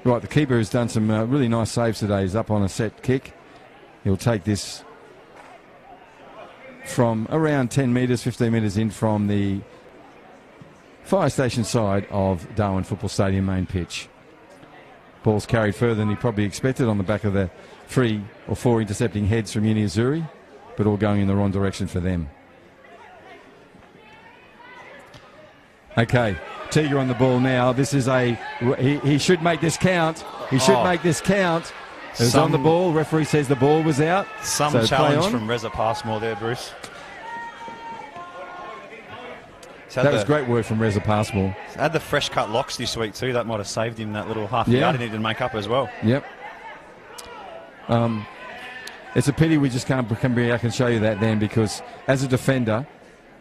Right, the keeper has done some really nice saves today. He's up on a set kick. He'll take this from around 10 metres, 15 metres in from the fire station side of Darwin Football Stadium main pitch. Ball's carried further than he probably expected on the back of the 3 or 4 intercepting heads from Uni Azzurri, but all going in the wrong direction for them. Okay, Tiger on the ball now. This is he should make this count. He should make this count. It was on the ball. Referee says the ball was out. Some challenge from Reza Passmore there, Bruce. That was great work from Reza Passmore. Had the fresh cut locks this week too. That might have saved him that little half yard he needed to make up as well. Yep. It's a pity we just can't come back and show you that then, because as a defender,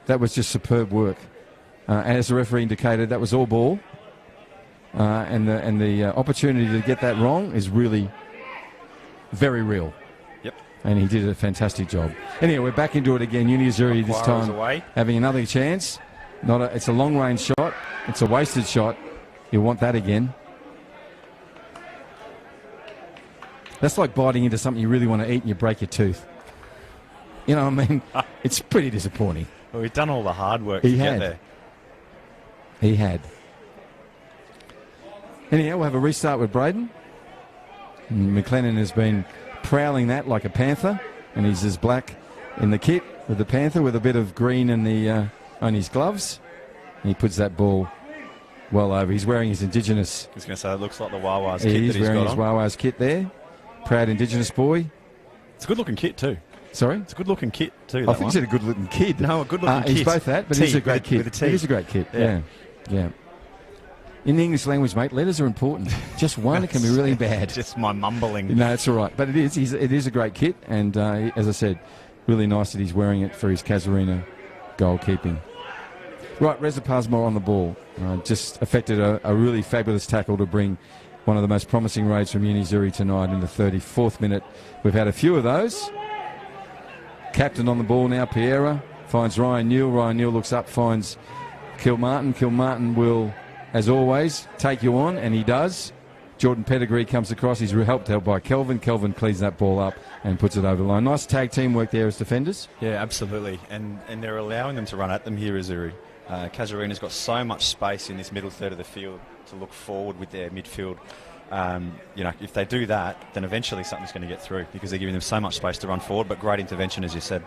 that was just superb work. As the referee indicated, that was all ball, and the opportunity to get that wrong is really very real. Yep. And he did a fantastic job. Anyway, we're back into it again. Uni Azzurri this time having another chance. It's a long range shot. It's a wasted shot. You want that again. That's like biting into something you really want to eat and you break your tooth. You know what I mean? It's pretty disappointing. Well, we've done all the hard work to get there. He had. Anyhow, we'll have a restart with Braden. McLennan has been prowling that like a panther, and he's as black in the kit with the panther with a bit of green in the on his gloves. And he puts that ball well over. He's wearing his Indigenous. I was going to say, it looks like the Wawa's kit that he's wearing got his on. Wawa's kit there. Proud Indigenous boy. It's a good-looking kit too. Sorry? It's a good-looking kit too. I think he said a good-looking kid. No, a good-looking kit. He's both that, but he's a great kid. It is a great kid. Yeah. In the English language, mate, letters are important. Just one, it can be really bad. Just my mumbling. No, it's all right. But it is a great kit, and as I said, really nice that he's wearing it for his Casuarina goalkeeping. Right, Reza Passmore on the ball. Just effected a really fabulous tackle to bring one of the most promising raids from Uni Azzurri tonight in the 34th minute. We've had a few of those. Captain on the ball now, Piera, finds Ryan Newell. Ryan Newell looks up, finds Kilmartin. Kilmartin will, as always, take you on, and he does. Jordan Pettigrew comes across. He's helped out by Kelvin. Kelvin cleans that ball up and puts it over the line. Nice tag team work there as defenders. Yeah, absolutely. And they're allowing them to run at them here, Azzurri. Casuarina's got so much space in this middle third of the field to look forward with their midfield. If they do that, then eventually something's going to get through because they're giving them so much space to run forward, but great intervention, as you said.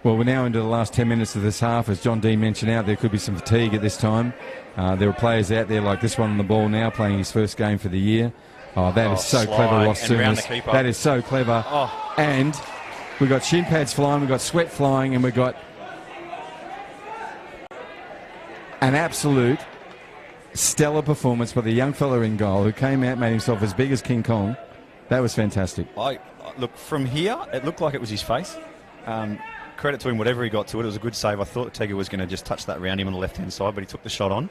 Well, we're now into the last 10 minutes of this half. As John Dean mentioned out, there could be some fatigue at this time. There are players out there like this one on the ball now playing his first game for the year. Oh, that is so clever, Ross Souness. That is so clever. Oh. And we've got shin pads flying, we've got sweat flying, and we've got an absolute stellar performance by the young fella in goal who came out, made himself as big as King Kong. That was fantastic. Look, from here, it looked like it was his face. Credit to him, whatever he got to it. It was a good save. I thought Tegger was going to just touch that round him on the left-hand side, but he took the shot on.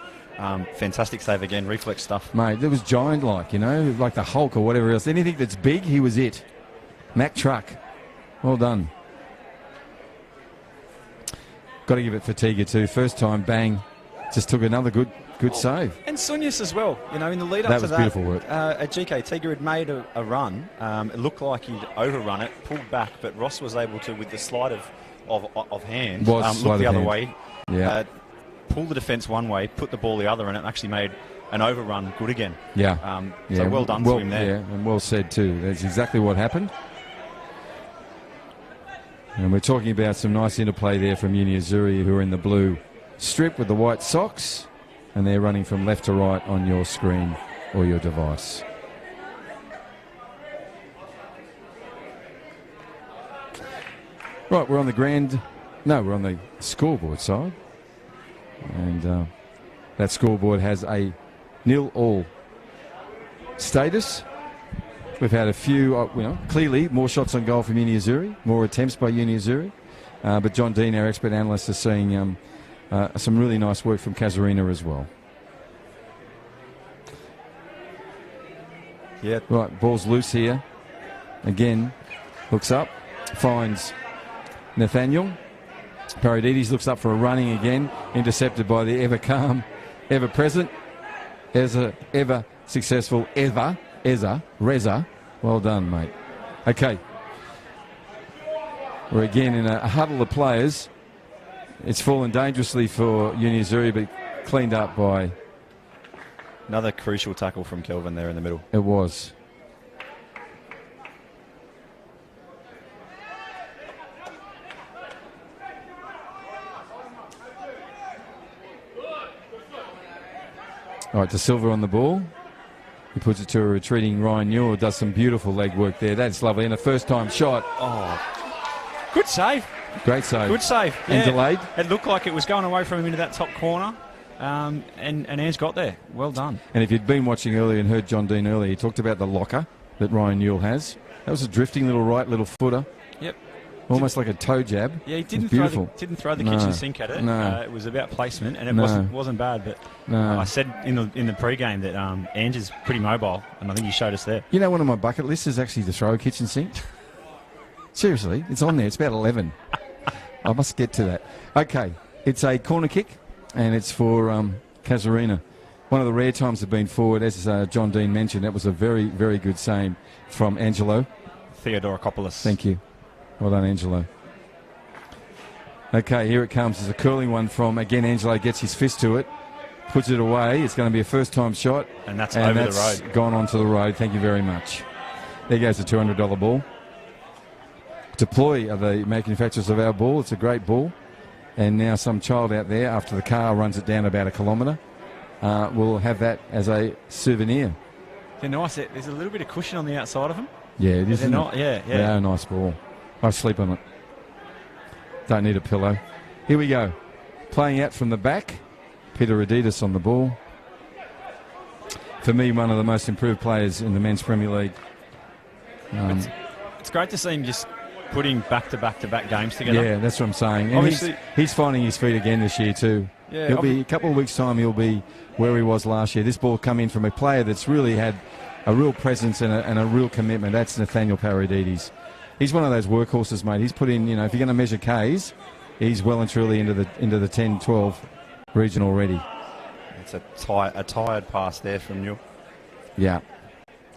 Fantastic save again, reflex stuff. Mate, it was giant-like, like the Hulk or whatever else. Anything that's big, he was it. Mack Truck. Well done. Got to give it for Tiga too. First time, bang. Just took another good save. And Sunyas as well. In the lead up that to was that, beautiful work. At GK, Tiga had made a run. It looked like he'd overrun it, pulled back, but Ross was able to, with the sleight of hand, look the other way. Yeah. Pull the defence one way, put the ball the other, and it actually made an overrun good again. Yeah. So well done to him there. Yeah, and well said too. That's exactly what happened. And we're talking about some nice interplay there from Uni Azzurri, who are in the blue strip with the white socks, and they're running from left to right on your screen or your device. Right, we're on the scoreboard side. And that scoreboard has a 0-0 status. We've had a few, clearly more shots on goal from Uni Azzurri, more attempts by Uni Azzurri. But John Dean, our expert analyst, is seeing some really nice work from Casuarina as well. Yeah. Right, ball's loose here. Again, looks up, finds Nathaniel. Paradides looks up for a running again, intercepted by the ever calm, ever present, ever successful, Reza. Well done, mate. Okay. We're again in a huddle of players. It's fallen dangerously for Uni Azzurri, but cleaned up by... Another crucial tackle from Kelvin there in the middle. It was. All right, De Silva on the ball. He puts it to a retreating Ryan Newell, does some beautiful leg work there. That's lovely. And a first-time shot. Oh, good save. Great save. Good save. And delayed. It looked like it was going away from him into that top corner. And Anne's got there. Well done. And if you'd been watching earlier and heard John Dean earlier, he talked about the locker that Ryan Newell has. That was a drifting little right little footer. Yep. Almost like a toe jab. Yeah, he didn't throw the No. kitchen sink at it. No. It was about placement, and it No. wasn't bad. But No. I said in the pre-game that Ange is pretty mobile, and I think he showed us there. You know, one of my bucket lists is actually to throw a kitchen sink. Seriously, it's on there. It's about 11. I must get to that. Okay, it's a corner kick, and it's for Casuarina. One of the rare times they've been forward, as John Dean mentioned. That was a very, very good save from Angelo. Theodorakopoulos. Thank you. Well done, Angelo. Okay, here it comes. It's a curling one from, again, Angelo gets his fist to it, puts it away. It's going to be a first-time shot. And that's over the road. Gone onto the road. Thank you very much. There goes the $200 ball. Deploy are the manufacturers of our ball. It's a great ball. And now some child out there, after the car runs it down about a kilometre, will have that as a souvenir. They're nice. There's a little bit of cushion on the outside of them. Yeah, it is. They're not. Yeah. They are a nice ball. I sleep on it. Don't need a pillow. Here we go. Playing out from the back. Peter Adidas on the ball. For me, one of the most improved players in the Men's Premier League. It's great to see him just putting back-to-back games together. Yeah, that's what I'm saying. And Obviously, he's finding his feet again this year too. Yeah, He'll be a couple of weeks' time. He'll be where he was last year. This ball come in from a player that's really had a real presence and a real commitment. That's Nathaniel Paradides. He's one of those workhorses, mate. He's put in, you know, if you're going to measure Ks, he's well and truly into the 10-12 region already. It's a tired pass there from Newell. Yeah,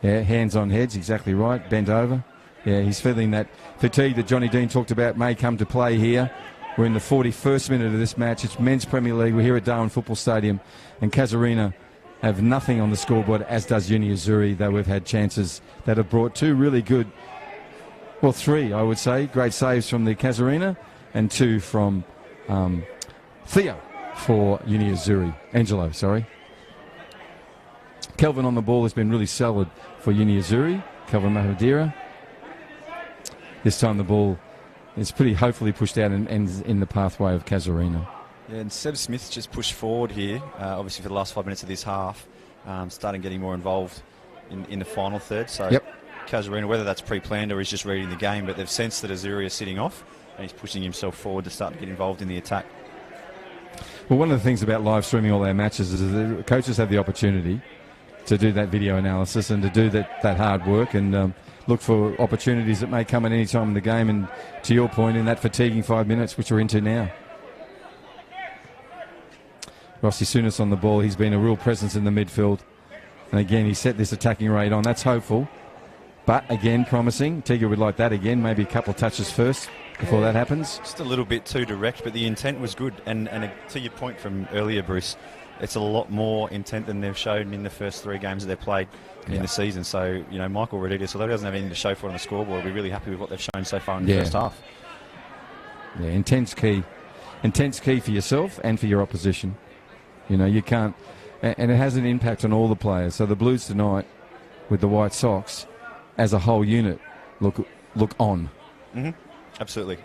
hands on heads, exactly right. Bent over. Yeah, he's feeling that fatigue that Johnny Dean talked about may come to play here. We're in the 41st minute of this match. It's Men's Premier League. We're here at Darwin Football Stadium, and Casuarina have nothing on the scoreboard, as does Uni Azzurri, though we've had chances that have brought two really good, well, three, I would say, great saves from the Casuarina and two from Theo for Uni Azzurri. Angelo, sorry. Kelvin on the ball has been really solid for Uni Azzurri. Kelvin Mahadira. This time the ball is pretty hopefully pushed out and ends in the pathway of Casuarina. Yeah, and Seb Smith's just pushed forward here, obviously for the last 5 minutes of this half, starting getting more involved in the final third. So yep. Casuarina, whether that's pre-planned or he's just reading the game, but they've sensed that Azzurri is sitting off and he's pushing himself forward to start to get involved in the attack. Well, one of the things about live streaming all our matches is that the coaches have the opportunity to do that video analysis and to do that hard work and look for opportunities that may come at any time in the game, and to your point, in that fatiguing 5 minutes which we're into now. Rossi Sunas on the ball. He's been a real presence in the midfield, and again he set this attacking rate on. That's hopeful, but again promising. Tiga would like that again, maybe a couple of touches first before that happens. Just a little bit too direct, but the intent was good, and to your point from earlier, Bruce, it's a lot more intent than they've shown in the first 3 games that they've played in the season. So, you know, Michael Rodriguez, although he doesn't have anything to show for on the scoreboard, we're really happy with what they've shown so far in the first half. Yeah, intense key for yourself and for your opposition. You know, you can't, and it has an impact on all the players. So the Blues tonight, with the White Sox, as a whole unit, look on. Mm-hmm. Absolutely.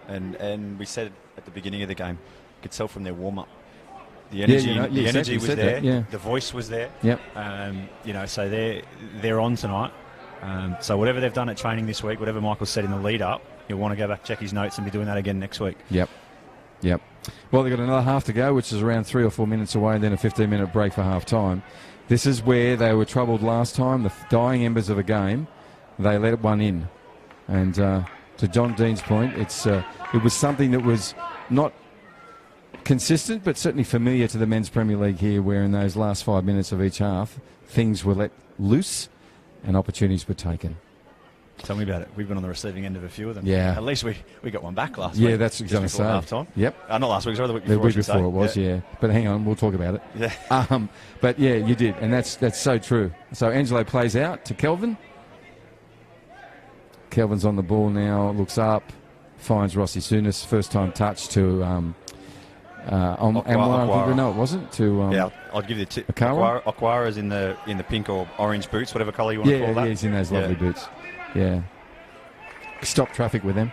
And we said at the beginning of the game, you could tell from their warm-up. The energy, the energy was there. Yeah. The voice was there. Yep. You know, so they're on tonight. So whatever they've done at training this week, whatever Michael said in the lead-up, he'll want to go back, check his notes, and be doing that again next week. Yep. Well, they've got another half to go, which is around 3 or 4 minutes away, and then a 15-minute break for half-time. This is where they were troubled last time, the dying embers of a game. They let one in. And to John Dean's point, it was something that was not consistent, but certainly familiar to the Men's Premier League here, where in those last 5 minutes of each half, things were let loose and opportunities were taken. Tell me about it. We've been on the receiving end of a few of them. Yeah. At least we got one back last week. Yeah, that's what I was going to say. Half-time. Yep. Not last week, sorry, the week before. The week before it was, yeah. But hang on, we'll talk about it. Yeah. But yeah, you did, and that's so true. So Angelo plays out to Kelvin. Kelvin's on the ball now, looks up, finds Rossi Souness, first time touch to Amwar. No, it wasn't. To I'll give you the tip. Aquara's in the pink or orange boots, whatever colour you want to call that. Yeah, he's in those lovely boots. Yeah. Stop traffic with him.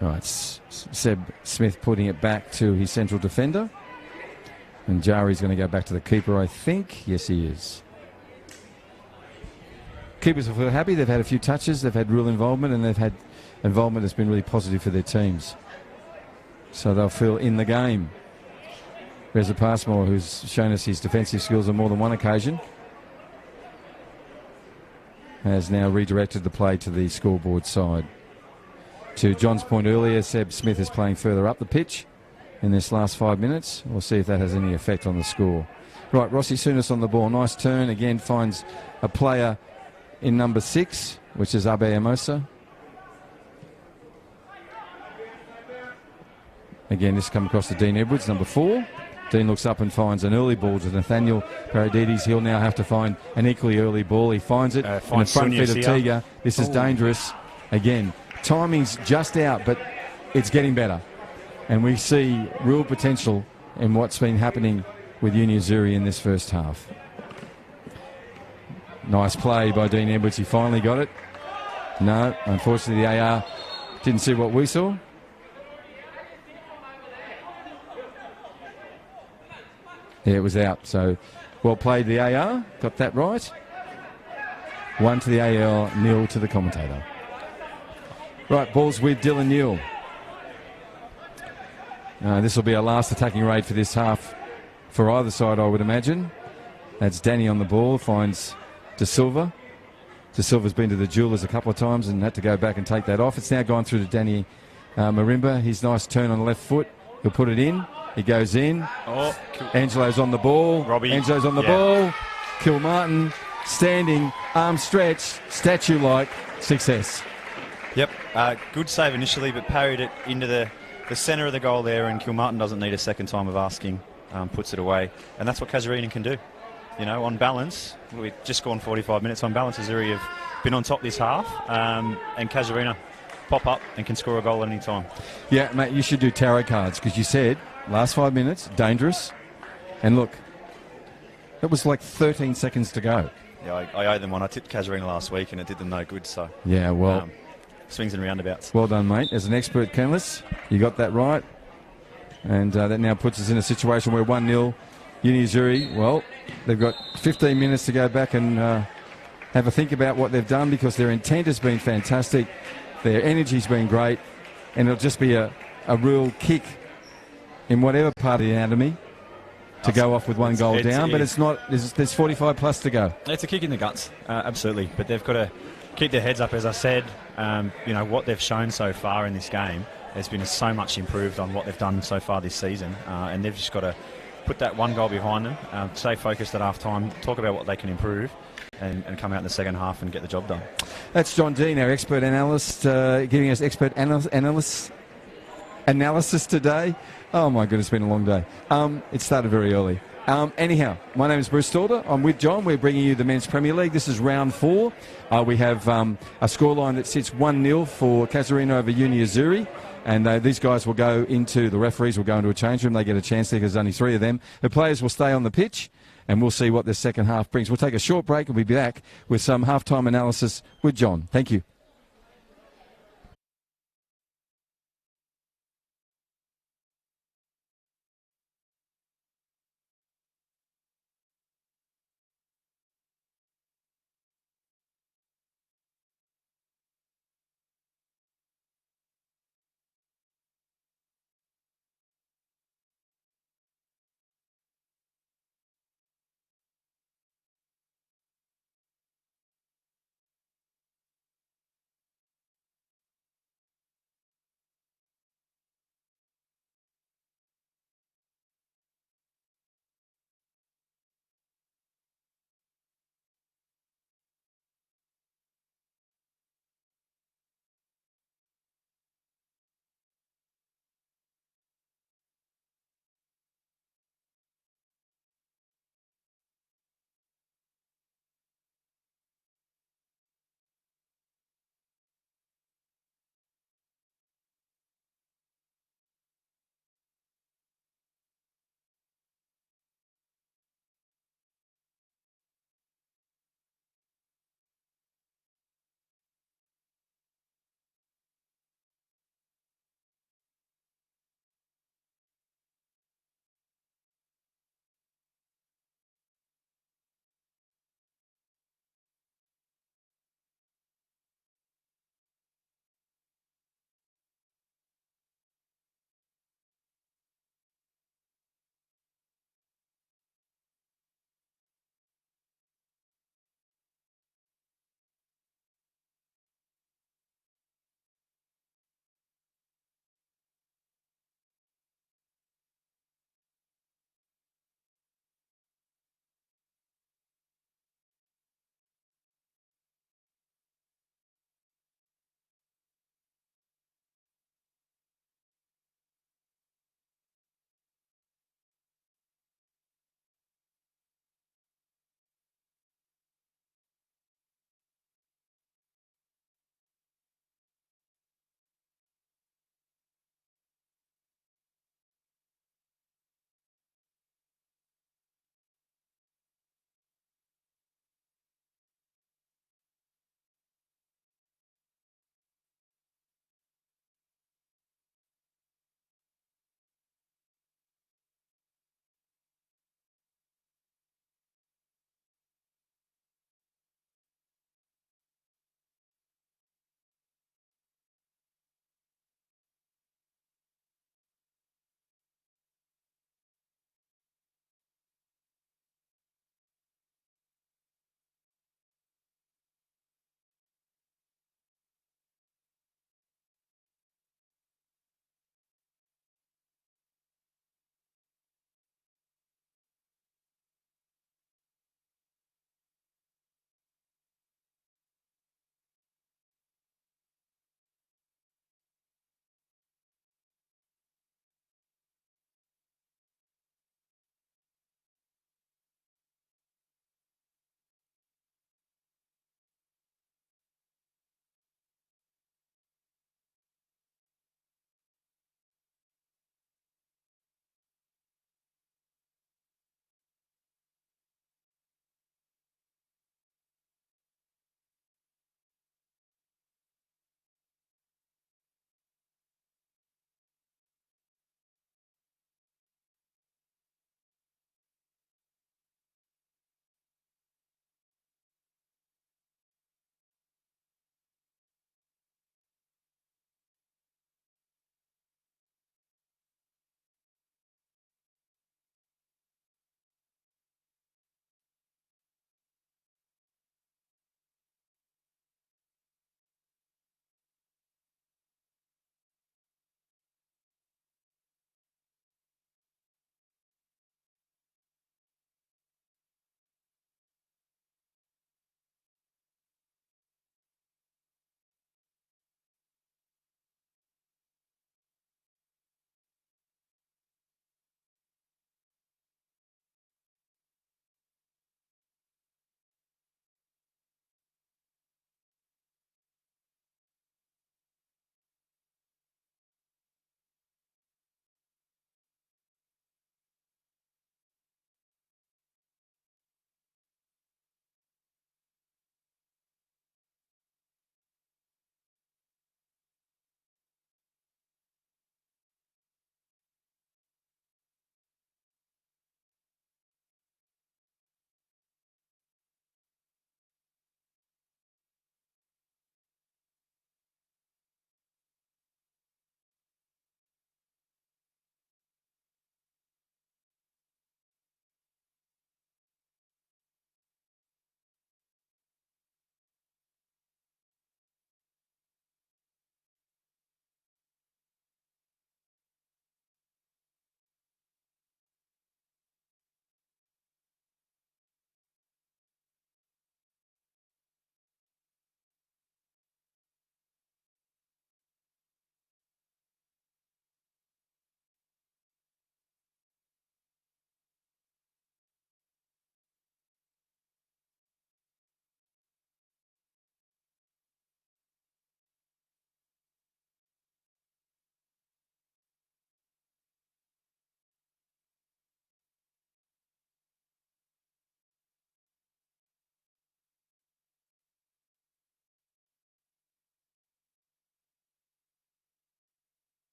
Right, Seb Smith putting it back to his central defender. And Jari's going to go back to the keeper, I think. Yes, he is. Keepers will feel happy. They've had a few touches. They've had real involvement, and they've had involvement that's been really positive for their teams. So they'll feel in the game. Reza Passmore, who's shown us his defensive skills on more than one occasion, has now redirected the play to the scoreboard side. To John's point earlier, Seb Smith is playing further up the pitch in this last 5 minutes. We'll see if that has any effect on the score. Right, Rossi Souness on the ball. Nice turn. Again, finds a player in number 6, which is Abe Amosa. Again, this come across to Dean Edwards, number 4. Dean looks up and finds an early ball to Nathaniel Paradides. He'll now have to find an equally early ball. He finds it in the front feet of Tiga. This is dangerous. Again, timing's just out, but it's getting better. And we see real potential in what's been happening with Uni Azzurri in this first half. Nice play by Dean Edwards. He finally got it. No, unfortunately the AR didn't see what we saw. Yeah, it was out. So well played the AR. Got that right. 1 to the AR, 0 to the commentator. Right, ball's with Dylan Newell. This will be our last attacking raid for this half for either side, I would imagine. That's Danny on the ball, finds De Silva. De Silva's been to the Jewelers a couple of times and had to go back and take that off. It's now gone through to Danny Marimba. His nice turn on the left foot. He'll put it in. He goes in. Oh, Angelo's on the ball. Robbie. Angelo's on the ball. Kilmartin standing, arms stretched, statue-like success. Yep, good save initially, but parried it into the centre of the goal there, and Kilmartin doesn't need a second time of asking, puts it away. And that's what Casuarina can do. You know, on balance, we've just gone 45 minutes. On balance, Azzurri have been on top this half, and Casuarina pop up and can score a goal at any time. Yeah, mate, you should do tarot cards, because you said last 5 minutes, dangerous. And look, it was like 13 seconds to go. Yeah, I owe them one. I tipped Casuarina last week, and it did them no good. So yeah, well, swings and roundabouts. Well done, mate. As an expert kennelist, you got that right. And that now puts us in a situation where 1-0, Uni Azzurri, well, they've got 15 minutes to go back and have a think about what they've done, because their intent has been fantastic. Their energy's been great. And it'll just be a real kick in whatever part of the anatomy to go off with one goal down. But it's not, there's 45 plus to go. It's a kick in the guts, absolutely. But they've got to keep their heads up, as I said. You know, what they've shown so far in this game has been so much improved on what they've done so far this season. And they've just got to put that one goal behind them, stay focused at half-time, talk about what they can improve, and come out in the second half and get the job done. That's John Dean, our expert analyst, giving us expert analysis today. Oh, my goodness, it's been a long day. It started very early. Anyhow, my name is Bruce Stalder. I'm with John. We're bringing you the Men's Premier League. This is round 4. We have a scoreline that sits 1-0 for Casuarina over Uni Azzurri. And these guys will go into, the referees will go into a change room. They get a chance there because there's only 3 of them. The players will stay on the pitch, and we'll see what the second half brings. We'll take a short break and we'll be back with some halftime analysis with John. Thank you.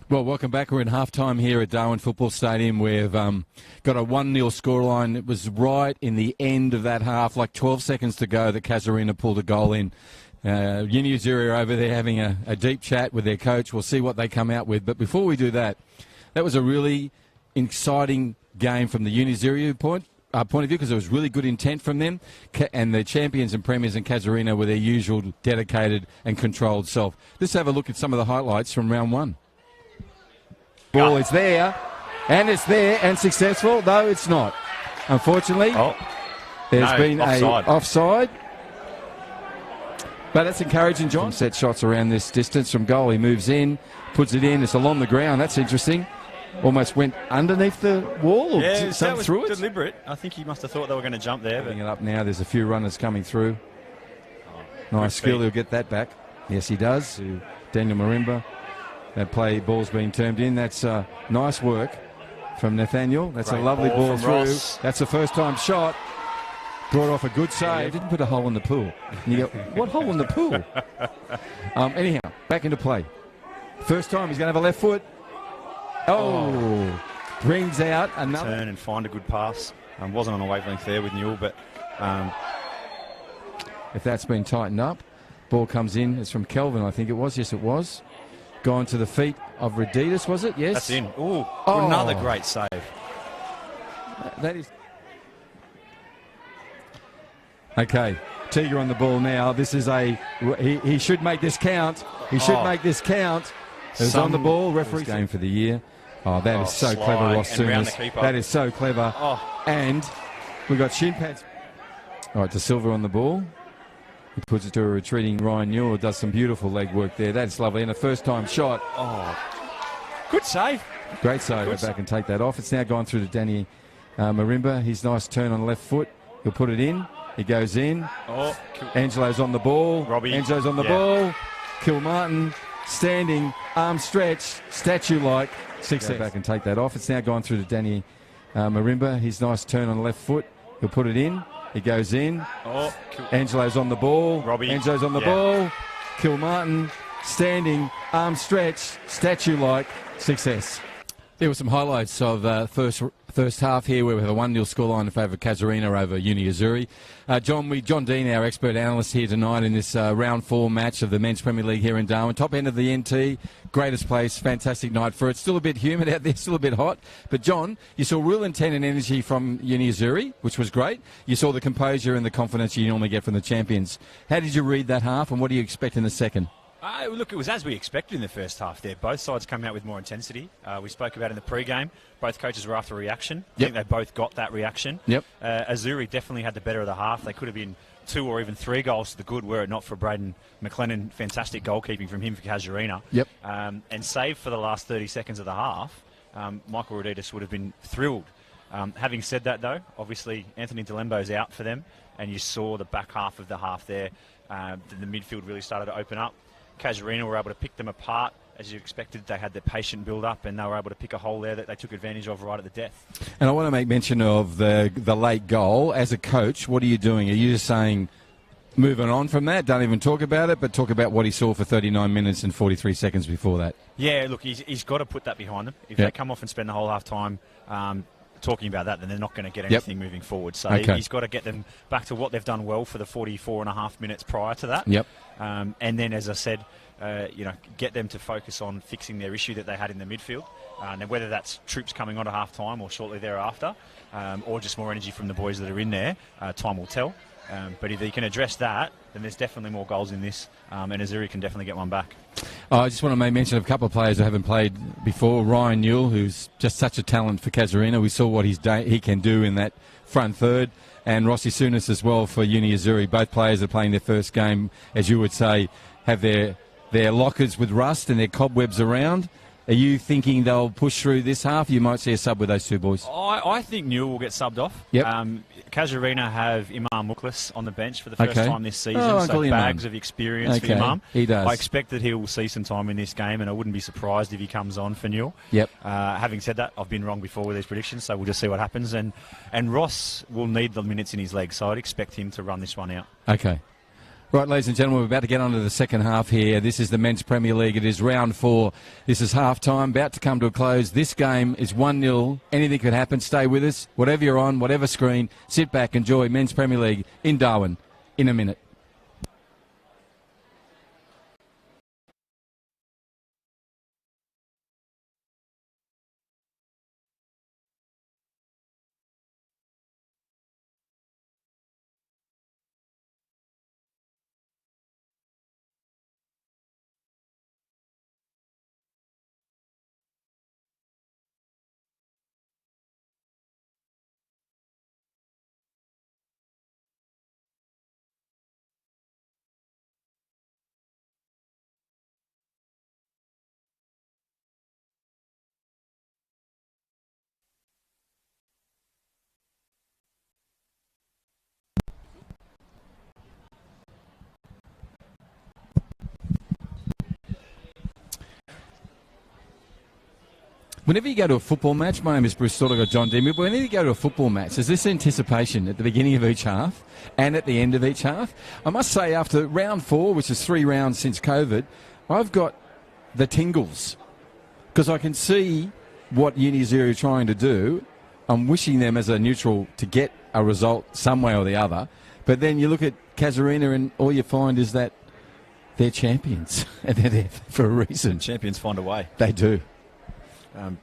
Well, welcome back. We're in half-time here at Darwin Football Stadium. We've got a 1-0 scoreline. It was right in the end of that half, like 12 seconds to go, that Casuarina pulled a goal in. Uni Azzurri are over there having a deep chat with their coach. We'll see what they come out with. But before we do that, that was a really exciting game from the Uni Azzurri point of view, because there was really good intent from them, and the champions and premiers in Casuarina were their usual dedicated and controlled self. Let's have a look at some of the highlights from round one. Ball is there, and it's there, and successful, though it's not. Unfortunately, there's been offside. A offside. But that's encouraging, John. Set shots around this distance from goal. He moves in, puts it in. It's along the ground. That's interesting. Almost went underneath the wall, or that was through it. Deliberate. I think he must have thought they were going to jump there. Putting it up now. There's a few runners coming through. Nice skill. He'll get that back. Yes, he does. To Daniel Marimba. That ball's been turned in. That's nice work from Nathaniel. That's Great a lovely ball through. Ross. That's a first-time shot. Brought off a good save. Didn't put a hole in the pool. And you go, what hole in the pool? Anyhow, back into play. First time he's going to have a left foot. Brings out another. Turn and find a good pass. Wasn't on a wavelength there with Newell, but if that's been tightened up, ball comes in. It's from Kelvin, I think it was. Yes, it was. Gone to the feet of Rd4, was it? Yes. That's in. Another great save. That is. Okay, Tiger on the ball now. This is he should make this count. He should make this count. It's on the ball. Referee game for the year. That is so clever, Ross Sooners. That is so clever. And we've got shin pads. All right, De Silva on the ball. He puts it to a retreating Ryan Newell. Does some beautiful leg work there. That's lovely. And a first-time shot. Good save. Great save. Go back and take that off. It's now gone through to Danny Marimba. His nice turn on the left foot. He'll put it in. He goes in. Angelo's on the ball. Robbie. Angelo's on the ball. Kilmartin standing, arm stretched, statue-like. Success. Go back and take that off. It's now gone through to Danny Marimba. His nice turn on the left foot. He'll put it in. He goes in. Angelo's on the ball. Robbie. Angelo's on the ball. Kilmartin standing, arm stretched, statue-like. Success. There were some highlights of first half here, where we have a 1-0 scoreline in favour of Casuarina over Uni Azzurri. John Dean, our expert analyst here tonight in this round 4 match of the Men's Premier League here in Darwin. Top end of the NT, greatest place, fantastic night for it. Still a bit humid out there, still a bit hot. But John, you saw real intent and energy from Uni Azzurri, which was great. You saw the composure and the confidence you normally get from the champions. How did you read that half, and what do you expect in the second? Look, it was as we expected in the first half there. Both sides came out with more intensity. We spoke about in the pre-game. Both coaches were after a reaction. I think they both got that reaction. Azzurri definitely had the better of the half. They could have been 2 or even 3 goals to the good were it not for Braden McLennan. Fantastic goalkeeping from him for Casuarina. And save for the last 30 seconds of the half, Michael Rd4 would have been thrilled. Having said that, though, obviously Anthony Delembo's out for them, and you saw the back half of the half there. The midfield really started to open up. Casuarina were able to pick them apart as you expected. They had their patient build-up, and they were able to pick a hole there that they took advantage of right at the death. And I want to make mention of the late goal. As a coach, what are you doing? Are you just saying, moving on from that, don't even talk about it, but talk about what he saw for 39 minutes and 43 seconds before that? Yeah, look, he's got to put that behind them. If they come off and spend the whole half-time talking about that, then they're not going to get anything moving forward. So he's got to get them back to what they've done well for the 44.5 minutes prior to that. And then, as I said, get them to focus on fixing their issue that they had in the midfield. And whether that's troops coming on at half-time or shortly thereafter, or just more energy from the boys that are in there, time will tell. But if he can address that, then there's definitely more goals in this, and Azzurri can definitely get one back. I just want to make mention of a couple of players who haven't played before. Ryan Newell, who's just such a talent for Casuarina. We saw what he can do in that front third. And Rossi Souness as well for Uni Azzurri. Both players are playing their first game, as you would say, have their lockers with rust and their cobwebs around. Are you thinking they'll push through this half? You might see a sub with those two boys. I think Newell will get subbed off. Casuarina have Imam Muklas on the bench for the first time this season, so bags of experience for Imam. He does. I expect that he will see some time in this game, and I wouldn't be surprised if he comes on for Newell. Having said that, I've been wrong before with these predictions, so we'll just see what happens. And Ross will need the minutes in his legs, so I'd expect him to run this one out. Right, ladies and gentlemen, we're about to get on to the second half here. This is the Men's Premier League. It is round 4. This is half-time, about to come to a close. This game is 1-0. Anything could happen. Stay with us. Whatever you're on, whatever screen, sit back, enjoy Men's Premier League in Darwin in a minute. Whenever you go to a football match, my name is Bruce Stewart, I've got John Dean, but whenever you go to a football match, there's this anticipation at the beginning of each half and at the end of each half. I must say, after round 4, which is 3 rounds since COVID, I've got the tingles because I can see what Uni Azzurri are trying to do. I'm wishing them as a neutral to get a result some way or the other, but then you look at Casuarina and all you find is that they're champions and they're there for a reason. Champions find a way. They do.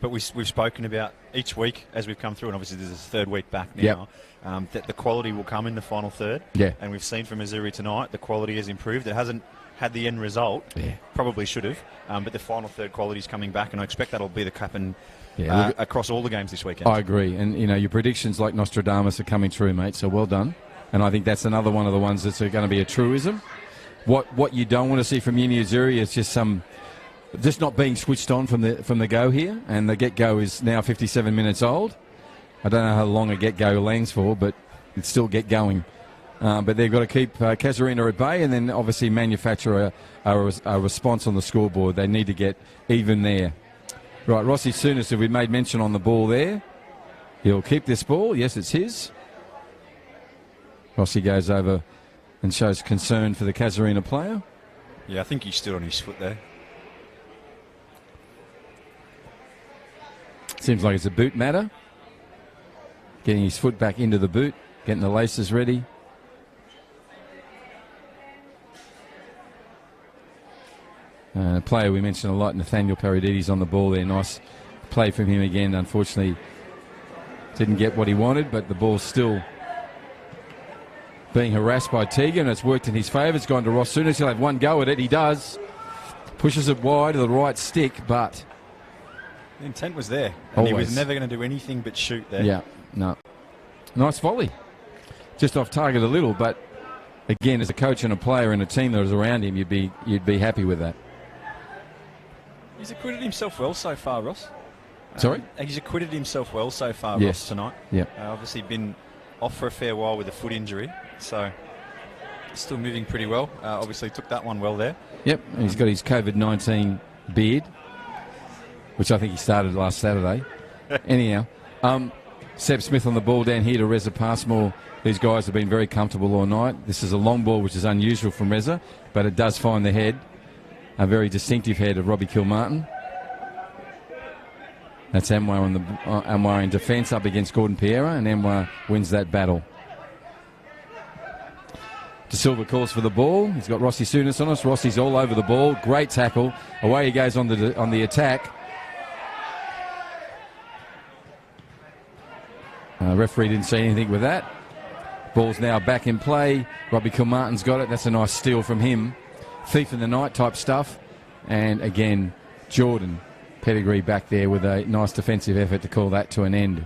But we've spoken about each week as we've come through, and obviously this is the third week back now, that the quality will come in the final third. Yeah. And we've seen from Azzurri tonight the quality has improved. It hasn't had the end result. Yeah. Probably should have. But the final third quality is coming back, and I expect that'll be the captain across all the games this weekend. I agree. And, you know, your predictions like Nostradamus are coming true, mate, so well done. And I think that's another one of the ones that's going to be a truism. What you don't want to see from Uni Azzurri is just not being switched on from the go here, and the get-go is now 57 minutes old. I don't know how long a get-go langs for, but it's still get going. But they've got to keep Casuarina at bay and then obviously manufacture a response on the scoreboard. They need to get even there. Right, Rossi Souness, if we made mention on the ball there, he'll keep this ball. Yes, it's his. Rossi goes over and shows concern for the Casuarina player. Yeah, I think he stood on his foot there. Seems like it's a boot matter. Getting his foot back into the boot, getting the laces ready. A player we mentioned a lot, Nathaniel Paradides on the ball there. Nice play from him again. Unfortunately, didn't get what he wanted, but the ball's still being harassed by Tegan. It's worked in his favour. It's gone to Ross Souness. He'll have one go at it. He does. Pushes it wide to the right stick, but the intent was there. And always. He was never going to do anything but shoot there. Yeah, no. Nice volley. Just off target a little, but again, as a coach and a player and a team that was around him, you'd be happy with that. He's acquitted himself well so far, Ross. Sorry? He's acquitted himself well so far, Yes. Ross, tonight. Yeah. Obviously been off for a fair while with a foot injury, so still moving pretty well. Obviously took that one well there. Yep, and he's got his COVID-19 beard, which I think he started last Saturday. Anyhow, Seb Smith on the ball down here to Reza Passmore. These guys have been very comfortable all night. This is a long ball, which is unusual from Reza, but it does find the head, a very distinctive head of Robbie Kilmartin. That's Anwar in defence up against Gordon Piera, and Anwar wins that battle. De Silva calls for the ball. He's got Rossi Souness on us. Rossi's all over the ball. Great tackle. Away he goes on the attack. Referee didn't see anything with that. Ball's now back in play. Robbie Kilmartin's got it. That's a nice steal from him. Thief in the night type stuff. And again, Jordan Pedigree back there with a nice defensive effort to call that to an end.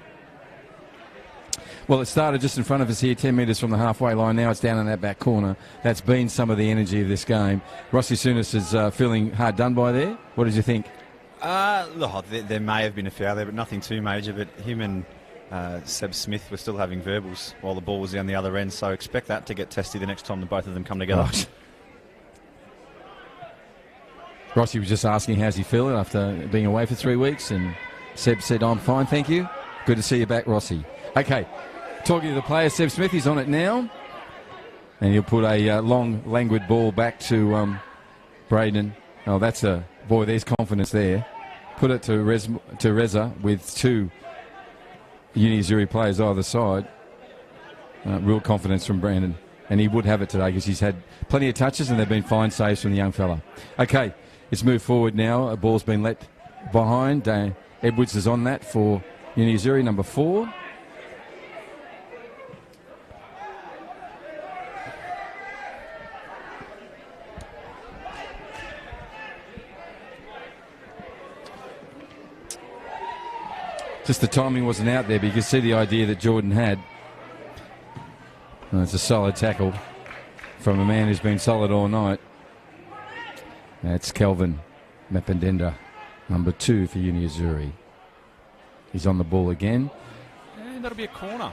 Well, it started just in front of us here, 10 metres from the halfway line. Now it's down in that back corner. That's been some of the energy of this game. Rossi Souness is feeling hard done by there. What did you think? There may have been a foul there, but nothing too major. But him and Seb Smith were still having verbals while the ball was down the other end, so expect that to get testy the next time the both of them come together. Right. Rossi was just asking how's he feeling after being away for 3 weeks, and Seb said, I'm fine, thank you. Good to see you back, Rossi. Okay, talking to the player, Seb Smith, he's on it now. And he'll put a long, languid ball back to Braden. Oh, that's a... Boy, there's confidence there. Put it to Reza with two Uni Azzurri players either side. Real confidence from Brandon. And he would have it today because he's had plenty of touches and they've been fine saves from the young fella. Okay, it's moved forward now. A ball's been let behind. Edwards is on that for Uni Azzurri, number 4. Just the timing wasn't out there, but you can see the idea that Jordan had. It's a solid tackle from a man who's been solid all night. That's Kelvin Mapendenda, number 2 for Uni Azzurri. He's on the ball again. And that'll be a corner.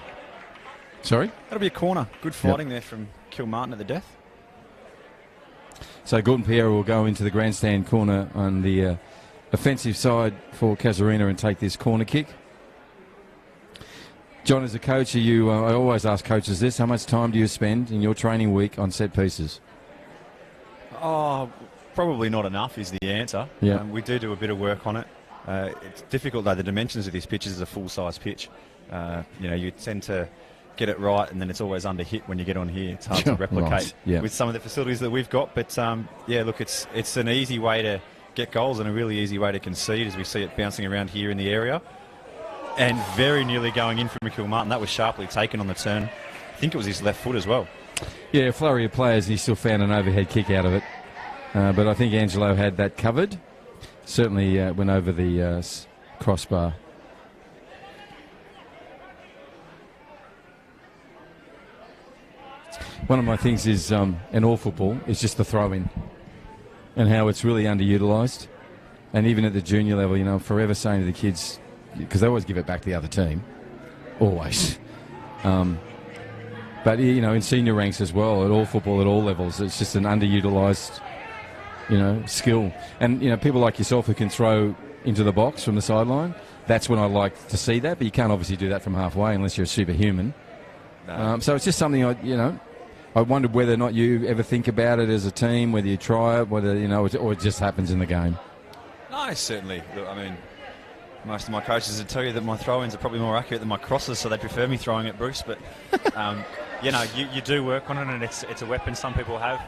Sorry? That'll be a corner. Good fighting there from Kilmartin at the death. So Gordon Pierre will go into the grandstand corner on the offensive side for Casuarina and take this corner kick. John, as a coach, I always ask coaches this, how much time do you spend in your training week on set pieces? Oh, probably not enough is the answer. Yeah. We do a bit of work on it. It's difficult, though. The dimensions of this pitch is a full-size pitch. You tend to get it right, and then it's always under hit when you get on here. It's hard to replicate with some of the facilities that we've got. But, look, it's an easy way to get goals and a really easy way to concede as we see it bouncing around here in the area. And very nearly going in from Kilmartin. That was sharply taken on the turn. I think it was his left foot as well. Yeah, flurry of players, and he still found an overhead kick out of it. But I think Angelo had that covered. Certainly went over the crossbar. One of my things is, in all football, is just the throw-in and how it's really underutilised. And even at the junior level, I'm forever saying to the kids, because they always give it back to the other team, always. But, in senior ranks as well, at all football, at all levels, it's just an underutilised, skill. And, people like yourself who can throw into the box from the sideline, that's when I like to see that, but you can't obviously do that from halfway unless you're a superhuman. No. So it's just something, I wondered whether or not you ever think about it as a team, whether you try it, whether, or it just happens in the game. No, certainly. Look, most of my coaches would tell you that my throw-ins are probably more accurate than my crosses, so they prefer me throwing it, Bruce. But, you do work on it, and it's a weapon some people have.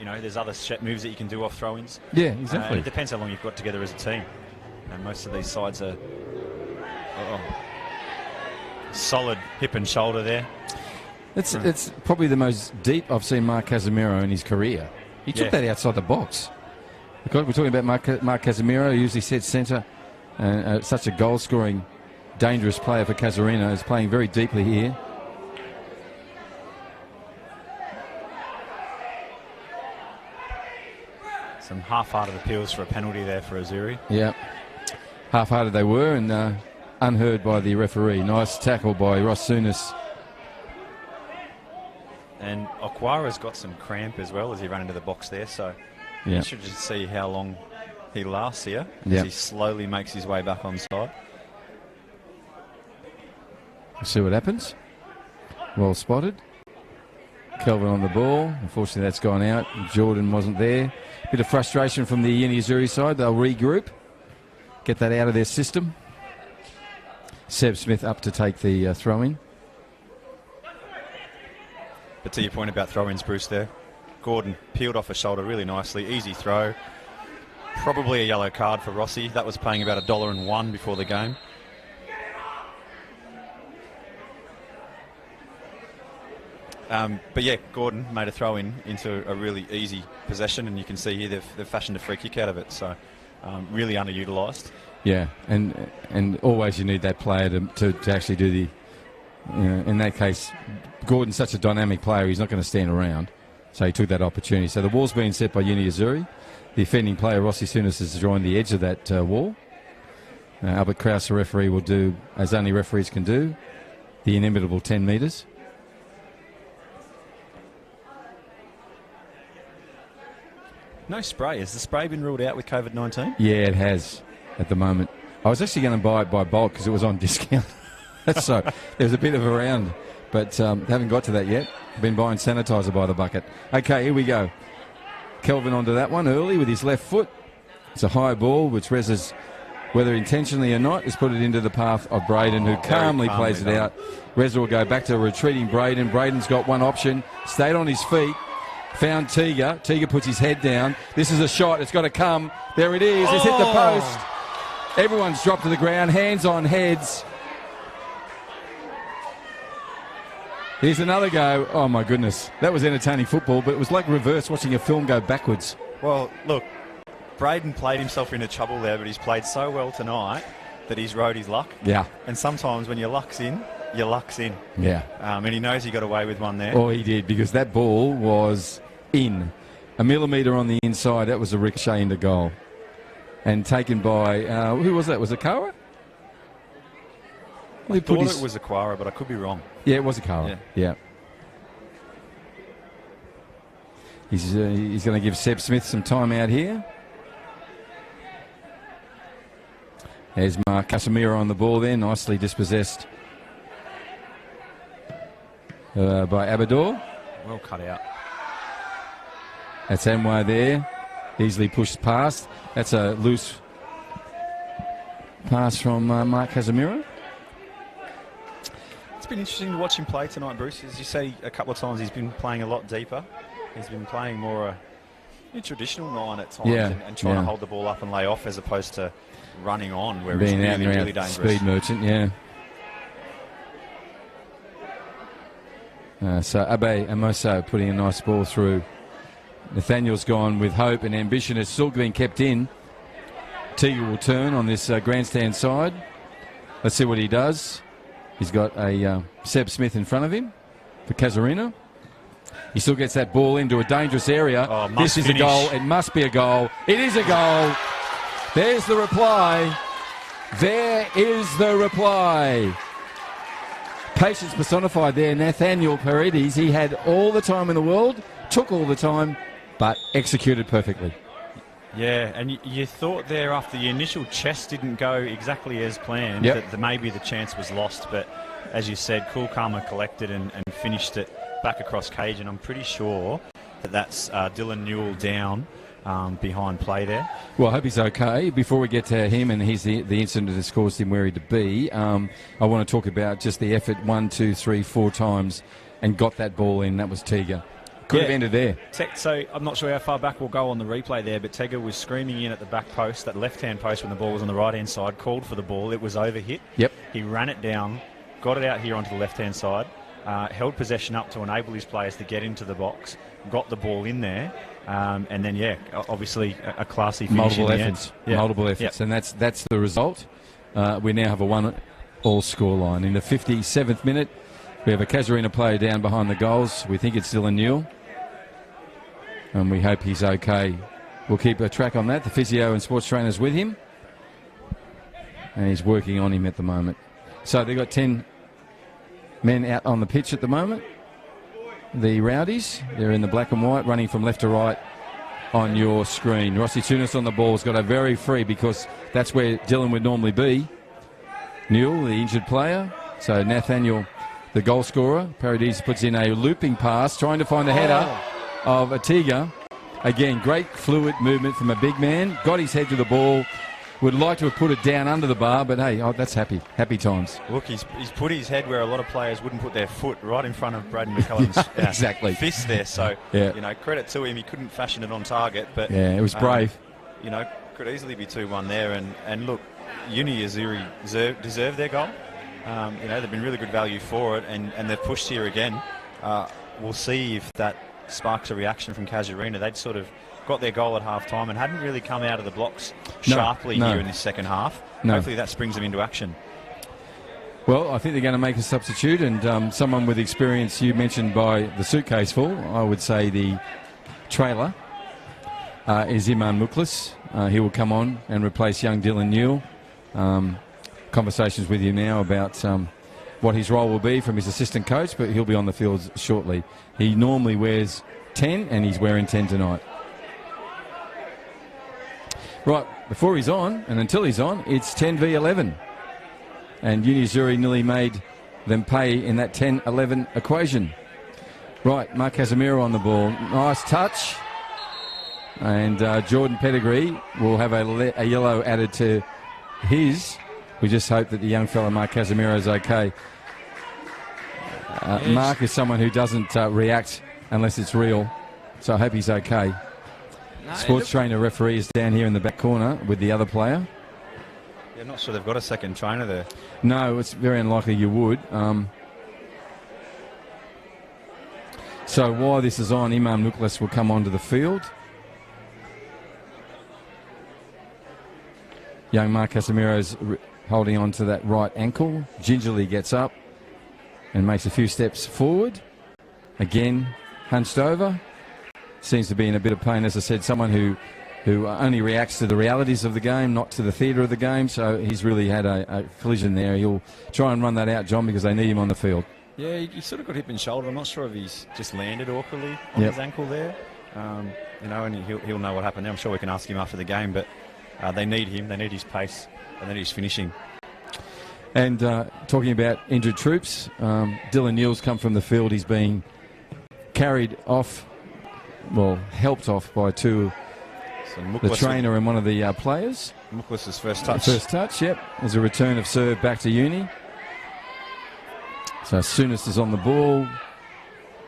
There's other moves that you can do off throw-ins. Yeah, exactly. It depends how long you've got together as a team. And most of these sides are solid hip and shoulder there. It's probably the most deep I've seen Mark Casemiro in his career. He took that outside the box. We're talking about Mark Casemiro, who usually sets centre. Such a goal-scoring, dangerous player for Casuarina, is playing very deeply here. Some half-hearted appeals for a penalty there for Azzurri. Yeah, half-hearted they were, and unheard by the referee. Nice tackle by Ross Souness. And Okwara's got some cramp as well as he ran into the box there, so you should just see how long he lasts here as he slowly makes his way back on side. We'll see what happens. Well spotted. Kelvin on the ball. Unfortunately, that's gone out. Jordan wasn't there. Bit of frustration from the Uni Azzurri side. They'll regroup, get that out of their system. Seb Smith up to take the throw-in. But to your point about throw-ins, Bruce, there, Gordon peeled off a shoulder really nicely. Easy throw. Probably a yellow card for Rossi. That was paying about $1.01 before the game. But Gordon made a throw into a really easy possession, and you can see here they've fashioned a free kick out of it. So really underutilised. Yeah, and always you need that player to actually do the. In that case, Gordon's such a dynamic player; he's not going to stand around. So he took that opportunity. So the wall's being set by Uni Azzurri. The offending player, Rossi Souness, has joined the edge of that wall. Albert Krause, the referee, will do, as only referees can do, the inimitable 10 metres. No spray. Has the spray been ruled out with COVID-19? Yeah, it has at the moment. I was actually going to buy it by bulk because it was on discount. So there was a bit of a round but haven't got to that yet. Been buying sanitizer by the bucket. Okay, here we go. Kelvin onto that one early with his left foot. It's a high ball, which Rez has, whether intentionally or not, has put it into the path of Braden, who calmly plays it out. Rez will go back to retreating Braden. Braden's got one option. Stayed on his feet. Found Tiga. Tiga puts his head down. This is a shot. It's got to come. There it is. It's hit the post. Everyone's dropped to the ground. Hands on heads. Here's another go. Oh, my goodness. That was entertaining football, but it was like reverse watching a film go backwards. Well, look, Braden played himself into trouble there, but he's played so well tonight that he's rode his luck. Yeah. And sometimes when your luck's in, your luck's in. Yeah. And he knows he got away with one there. Oh, he did, because that ball was in. A millimetre on the inside. That was a ricochet into goal. And taken by, who was that? Was it Kara? I thought it was Aquara, but I could be wrong. Yeah, it was Akara. Yeah. He's going to give Seb Smith some time out here. There's Mark Casemiro on the ball there, nicely dispossessed by Abador. Well cut out. That's Amway there, easily pushed past. That's a loose pass from Mark Casemiro. It's been interesting to watch him play tonight, Bruce. As you say a couple of times, he's been playing a lot deeper. He's been playing more a traditional 9 at times and trying to hold the ball up and lay off, as opposed to running on, where being he's out really, and really dangerous. Speed merchant, yeah. So Abe Amoso putting a nice ball through. Nathaniel's gone with hope and ambition. It's still being kept in. Tiga will turn on this grandstand side. Let's see what he does. He's got a Seb Smith in front of him for Casuarina. He still gets that ball into a dangerous area. This is a goal. It must be a goal. It is a goal. There's the reply. There is the reply. Patience personified there. Nathaniel Paredes. He had all the time in the world, took all the time, but executed perfectly. Yeah, and you thought there after the initial chest didn't go exactly as planned that maybe the chance was lost, but as you said, cool, calm and collected and finished it back across cage, and I'm pretty sure that's Dylan Newell down behind play there. Well, I hope he's okay. Before we get to him and the incident that has caused him where he to be, I want to talk about just the effort 1, 2, 3, 4 times and got that ball in. That was Tiga. Could have ended there. So I'm not sure how far back we'll go on the replay there, but Tega was screaming in at the back post, that left-hand post when the ball was on the right-hand side, called for the ball. It was overhit. Yep. He ran it down, got it out here onto the left-hand side, held possession up to enable his players to get into the box, got the ball in there, and then, obviously a classy finish multiple in the efforts. end. Multiple efforts. And that's the result. We now have a 1-all scoreline. In the 57th minute, we have a Casuarina player down behind the goals. We think it's Dylan Newell. And we hope he's okay. We'll keep a track on that. The physio and sports trainer's with him. And he's working on him at the moment. So they've got 10 men out on the pitch at the moment. The Rowdies, they're in the black and white, running from left to right on your screen. Rossi Tunis on the ball has got a very free, because that's where Dylan would normally be. Newell, the injured player. So Nathaniel, the goal scorer. Paradis puts in a looping pass, trying to find the header of Atiga. Again, great fluid movement from a big man. Got his head to the ball. Would like to have put it down under the bar, but hey, that's happy times. Look, he's put his head where a lot of players wouldn't put their foot, right in front of Braden McCullum's fist there. So, credit to him. He couldn't fashion it on target, but it was brave. Could easily be 2-1 there. And look, Azzurri deserve their goal. They've been really good value for it, and they've pushed here again. We'll see if that sparks a reaction from Casuarina. They'd sort of got their goal at half-time and hadn't really come out of the blocks sharply here in this second half. Hopefully that springs them into action. Well, I think they're going to make a substitute, and someone with experience you mentioned by the suitcase full, I would say the trailer, is Iman Muklis. He will come on and replace young Dylan Newell. Conversations with you now about what his role will be from his assistant coach, but he'll be on the field shortly. He normally wears 10, and he's wearing 10 tonight. Right, before he's on, and until he's on, it's 10 v 11. And Azzurri nearly made than pay in that 10-11 equation. Right, Mark Casemiro on the ball. Nice touch. And Jordan Pettigrew will have a yellow added to his. We just hope that the young fella Mark Casemiro is okay. Yes. Mark is someone who doesn't react unless it's real, so I hope he's okay. No, Sports trainer referee is down here in the back corner with the other player. Yeah, I'm not sure they've got a second trainer there. No, it's very unlikely you would. So while this is on, Imam Nucleus will come onto the field. Young Mark Casemiro's holding on to that right ankle. Gingerly gets up and makes a few steps forward. Again, hunched over. Seems to be in a bit of pain, as I said, someone who only reacts to the realities of the game, not to the theatre of the game. So he's really had a collision there. He'll try and run that out, John, because they need him on the field. Yeah, he sort of got hip and shoulder. I'm not sure if he's just landed awkwardly on his ankle there. And he'll know what happened there. I'm sure we can ask him after the game, but they need him. They need his pace. They need his finishing. And talking about injured troops, Dylan Neal's come from the field. He's being carried off, helped off by two, the trainer and one of the players. Muklas's first touch. First touch, yep. There's a return of serve back to Uni. So Souness is on the ball,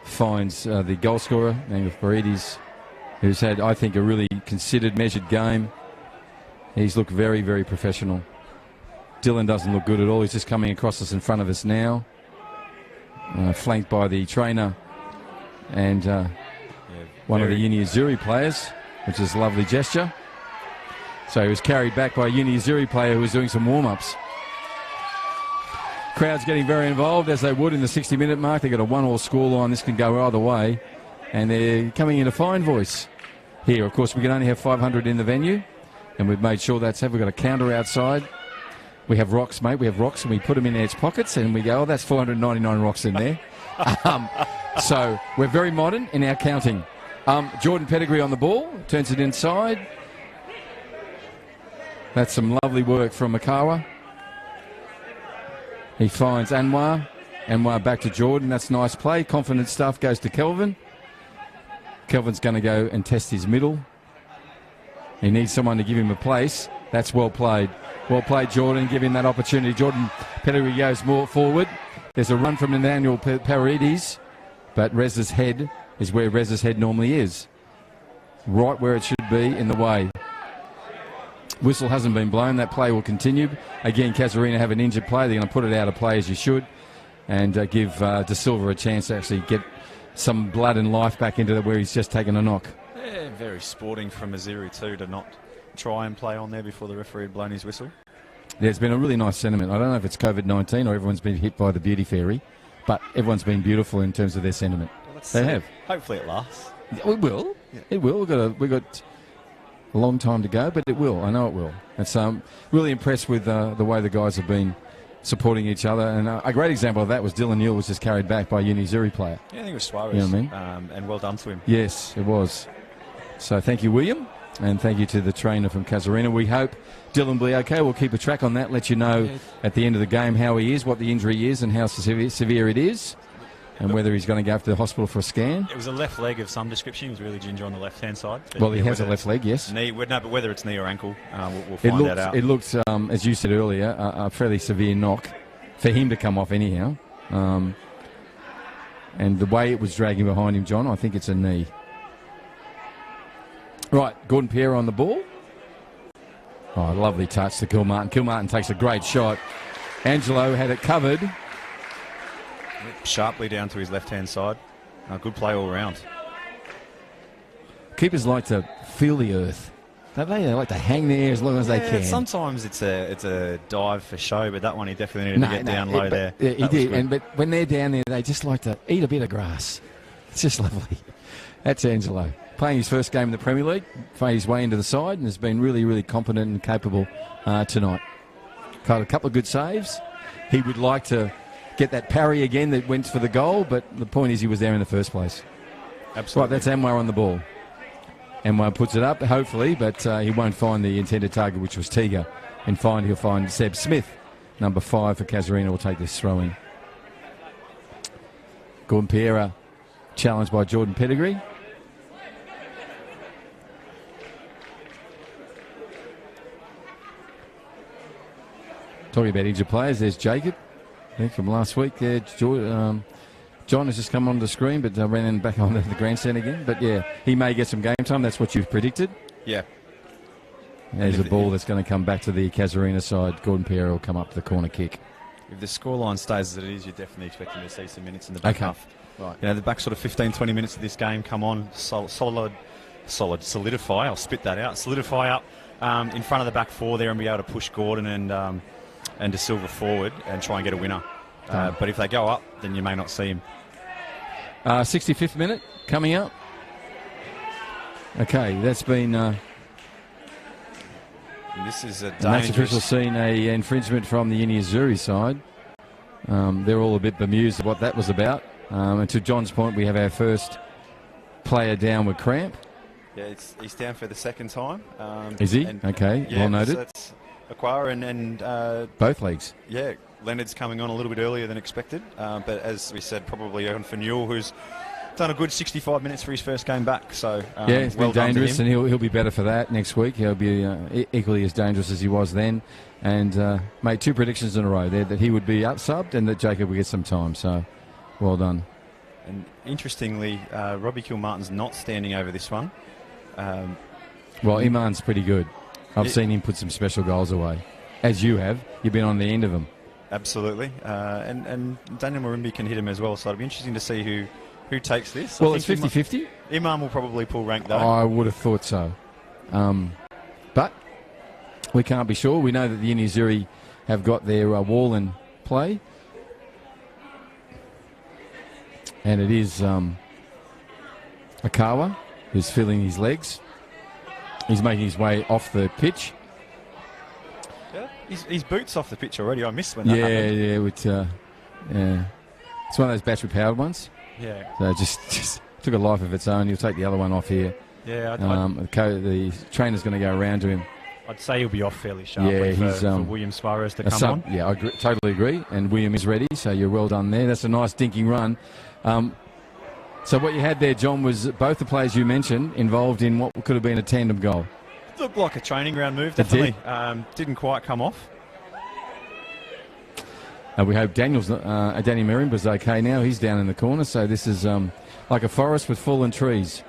finds the goal scorer, named Paredes, who's had, I think, a really considered, measured game. He's looked very, very professional. Dylan doesn't look good at all. He's just coming across us in front of us now, flanked by the trainer and one of the Uni Azzurri players, which is a lovely gesture. So he was carried back by a Uni Azzurri player who was doing some warm-ups. Crowd's getting very involved, as they would in the 60-minute mark. They've got a 1-1 scoreline. This can go either way. And they're coming in a fine voice here. Of course, we can only have 500 in the venue, and we've made sure that's we've got a counter outside. We have rocks, mate. We have rocks, and we put them in its pockets, and we go, oh, that's 499 rocks in there. So we're very modern in our counting. Jordan Pettigrew on the ball, turns it inside. That's some lovely work from Makawa. He finds Anwar. Anwar back to Jordan. That's nice play. Confident stuff goes to Kelvin. Kelvin's going to go and test his middle. He needs someone to give him a place. That's well played. Well played, Jordan. Give him that opportunity. Jordan Pettigrew goes more forward. There's a run from Nathaniel Paredes, but Rez's head is where Rez's head normally is. Right where it should be, in the way. Whistle hasn't been blown. That play will continue. Again, Casuarina have an injured player. They're going to put it out of play as you should and give De Silva a chance to actually get some blood and life back into where he's just taken a knock. Yeah, very sporting from Azzurri too to not try and play on there before the referee had blown his whistle. There's been a really nice sentiment. I don't know if it's COVID-19 or everyone's been hit by the beauty fairy, but everyone's been beautiful in terms of their sentiment. Well, they have. Hopefully it lasts. It will. Yeah. It will. We've got a long time to go, but it will. I know it will. It's really impressed with the way the guys have been supporting each other. And a great example of that was Dylan Neal was just carried back by a Uni Azzurri player. Yeah, I think it was Suarez. You know what I mean? And well done to him. Yes, it was. So thank you, William, and thank you to the trainer from Casuarina. We hope Dylan will be okay. We'll keep a track on that, let you know at the end of the game how he is, what the injury is and how severe it is, and whether he's going to go up to the hospital for a scan. It was a left leg of some description. He was really ginger on the left-hand side. Well, he has a left leg, yes. Knee, but whether it's knee or ankle, we'll find that out. It looks, as you said earlier, a fairly severe knock for him to come off anyhow. And the way it was dragging behind him, John, I think it's a knee. Right, Gordon Pierre on the ball. Oh, lovely touch to Kilmartin. Kilmartin takes a great shot. Angelo had it covered. Sharply down to his left-hand side. Good play all round. Keepers like to feel the earth. Don't they? They like to hang there as long as they can. Sometimes it's a dive for show, but that one he definitely needed to get down low there. Yeah, he did. But when they're down there, they just like to eat a bit of grass. It's just lovely. That's Angelo. Playing his first game in the Premier League, played his way into the side and has been really, really competent and capable tonight. Got a couple of good saves. He would like to get that parry again that went for the goal, but the point is he was there in the first place. Absolutely. Right, that's Anwar on the ball. Anwar puts it up, hopefully, but he won't find the intended target, which was Tiga. And he'll find Seb Smith, number 5 for Casuarina, will take this throw in. Gordon Piera challenged by Jordan Pettigrew. Talking about injured players, there's Jacob, I think from last week there. John has just come on the screen, but ran in back onto the grandstand again. But yeah, he may get some game time. That's what you've predicted. Yeah. There's a ball that's going to come back to the Casuarina side. Gordon Piera will come up to the corner kick. If the scoreline stays as it is, you're definitely expecting to see some minutes in the back half. Right. You know, the back sort of 15, 20 minutes of this game come on, solidify. I'll spit that out. Solidify up in front of the back four there and be able to push Gordon and De Silva forward and try and get a winner. But if they go up, then you may not see him. 65th minute coming up. Okay, that's been... And this is a dangerous... Match official seen a infringement from the Azzurri side. They're all a bit bemused at what that was about. And to John's point, we have our first player down with cramp. Yeah, he's down for the second time. Is he? Okay, yeah, well noted. So it's Aquara and both legs. Yeah, Leonard's coming on a little bit earlier than expected. But as we said, probably on for Newell, who's done a good 65 minutes for his first game back. So yeah, it's well been dangerous, and he'll be better for that next week. He'll be equally as dangerous as he was then. And made 2 predictions in a row there, that he would be up-subbed and that Jacob would get some time. So well done. And interestingly, Robbie Kilmartin's not standing over this one. Well, Iman's pretty good. I've seen him put some special goals away, as you have. You've been on the end of them. Absolutely. And Daniel Marimbi can hit him as well, so it'll be interesting to see who takes this. Well, it's 50-50. Iman will probably pull rank, though. I would have thought so. But we can't be sure. We know that the Azzurri have got their wall in play. And it is Akawa who's feeling his legs. He's making his way off the pitch. Yeah, his boots off the pitch already. I missed when that happened. Yeah. It's one of those battery-powered ones. Yeah. So it just took a life of its own. You'll take the other one off here. Yeah. The trainer's going to go around to him. I'd say he'll be off fairly sharply for William Suarez to come on. Yeah, I totally agree. And William is ready, so you're well done there. That's a nice dinking run. So what you had there, John, was both the players you mentioned involved in what could have been a tandem goal. Looked like a training ground move, definitely. Didn't quite come off. We hope Danny Merimba's okay now. He's down in the corner, so this is like a forest with fallen trees.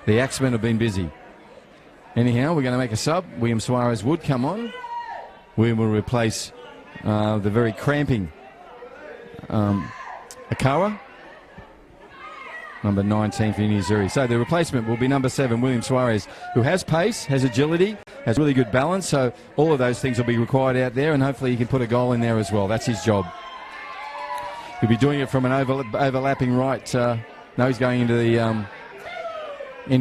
The Axemen have been busy. Anyhow, we're going to make a sub. William Suarez would come on. William will replace the very cramping Akawa, number 19 for Azzurri. So the replacement will be number 7, William Suarez, who has pace, has agility, has really good balance. So all of those things will be required out there, and hopefully he can put a goal in there as well. That's his job. He'll be doing it from an overlapping right. No, he's going into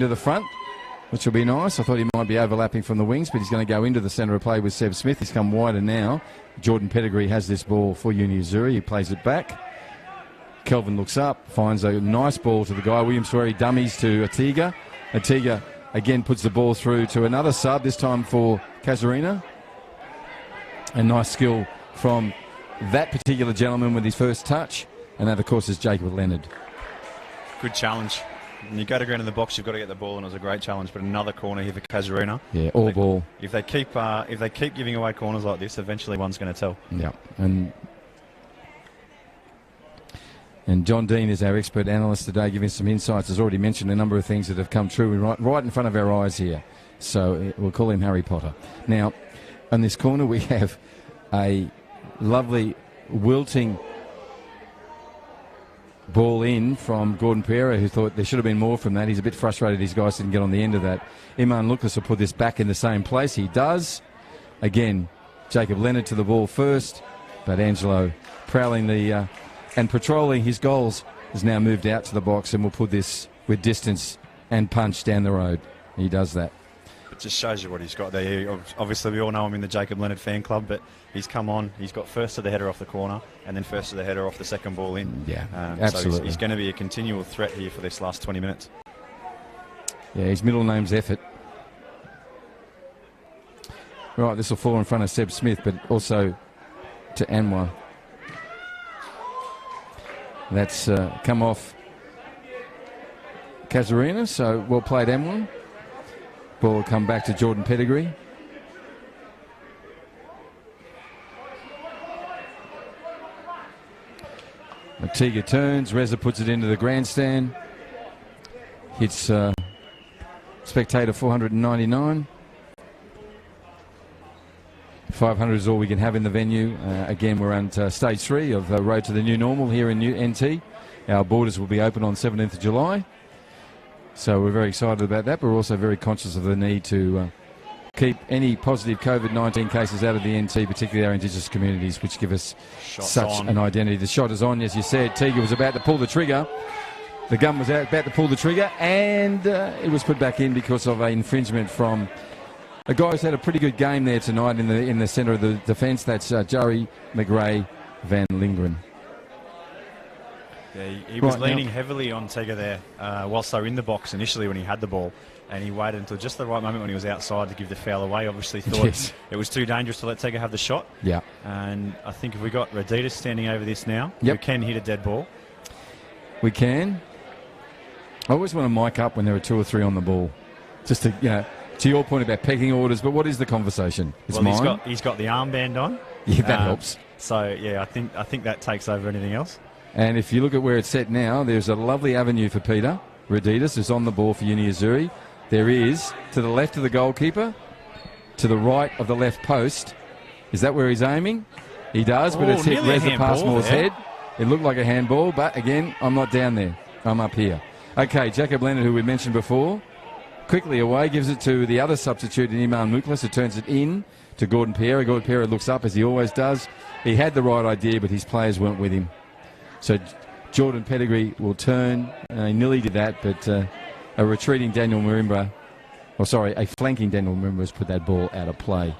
the front, which will be nice. I thought he might be overlapping from the wings, but he's going to go into the centre of play with Seb Smith. He's come wider now. Jordan Pettigrew has this ball for Azzurri. He plays it back. Kelvin looks up, finds a nice ball to the guy. William Suarez dummies to Atiga. Atiga again puts the ball through to another sub, this time for Casuarina. A nice skill from that particular gentleman with his first touch. And that, of course, is Jacob Leonard. Good challenge. When you go to ground in the box, you've got to get the ball, and it was a great challenge. But another corner here for Casuarina. Yeah, all ball. If they keep giving away corners like this, eventually one's going to tell. Yeah, and John Dean is our expert analyst today, giving some insights. Has already mentioned a number of things that have come true right in front of our eyes here. So we'll call him Harry Potter. Now, on this corner we have a lovely wilting ball in from Gordon Piera, who thought there should have been more from that. He's a bit frustrated his guys didn't get on the end of that. Iman Lucas will put this back in the same place. He does. Again, Jacob Leonard to the ball first, but Angelo prowling and patrolling his goals has now moved out to the box and will put this with distance and punch down the road. He does that. It just shows you what he's got there. Obviously, we all know him in the Jacob Leonard fan club, but he's come on. He's got first to the header off the corner and then first to the header off the second ball in. Yeah, absolutely. So he's going to be a continual threat here for this last 20 minutes. Yeah, his middle name's Effort. Right, this will fall in front of Seb Smith, but also to Anwar. That's come off Casuarina, so well played, Emlyn. Ball will come back to Jordan Pettigrew. Matiga turns, Reza puts it into the grandstand. Hits spectator 499. 500 is all we can have in the venue. Again, we're on stage 3 of Road to the New Normal here in NT. Our borders will be open on 17th of July. So we're very excited about that, but we're also very conscious of the need to keep any positive COVID-19 cases out of the NT, particularly our Indigenous communities, which give us an identity. The shot is on, as you said. Tiga was about to pull the trigger. The gun was about to pull the trigger, and it was put back in because of an infringement from a guy who's had a pretty good game there tonight in the centre of the defence. That's Jari McRae van Lingren. Yeah, he was leaning heavily on Tiga there whilst they were in the box initially when he had the ball, and he waited until just the right moment when he was outside to give the foul away. Obviously thought it was too dangerous to let Tiga have the shot. Yeah. And I think if we got Rd4 standing over this now, we can hit a dead ball. We can. I always want to mic up when there are 2 or 3 on the ball, just to, you know, to your point about pecking orders. But what is the conversation? It's mine. He's got the armband on. Yeah, that helps. So yeah, I think that takes over anything else. And if you look at where it's set now, there's a lovely avenue for Peter. Rd4 is on the ball for Uni Azzurri. There is, to the left of the goalkeeper, to the right of the left post. Is that where he's aiming? He does, but it's hit Reza Passmore's head. It looked like a handball, but again, I'm not down there. I'm up here. Okay, Jacob Leonard, who we mentioned before, quickly away, gives it to the other substitute in Iman Muklas, who turns it in to Gordon Piera. Gordon Piera looks up, as he always does. He had the right idea, but his players weren't with him. So Jordan Pettigrew will turn. He nearly did that, but a retreating Daniel Marimba, a flanking Daniel Marimba has put that ball out of play.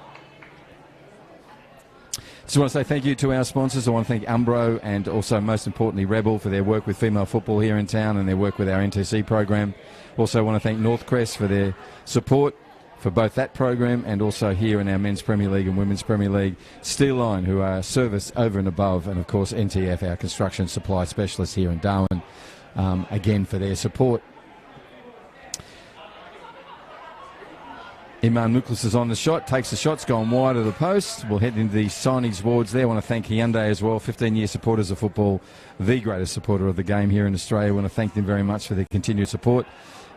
Just want to say thank you to our sponsors. I want to thank Umbro and also, most importantly, Rebel for their work with female football here in town and their work with our NTC program. Also want to thank Northcrest for their support for both that program and also here in our Men's Premier League and Women's Premier League. Steel Line, who are service over and above, and of course NTF, our construction supply specialist here in Darwin, again for their support. Iman Muklas is on the shot, takes the shot, it's gone wide of the post. We'll head into the signage wards there. I want to thank Hyundai as well, 15-year supporters of football, the greatest supporter of the game here in Australia. I want to thank them very much for their continued support.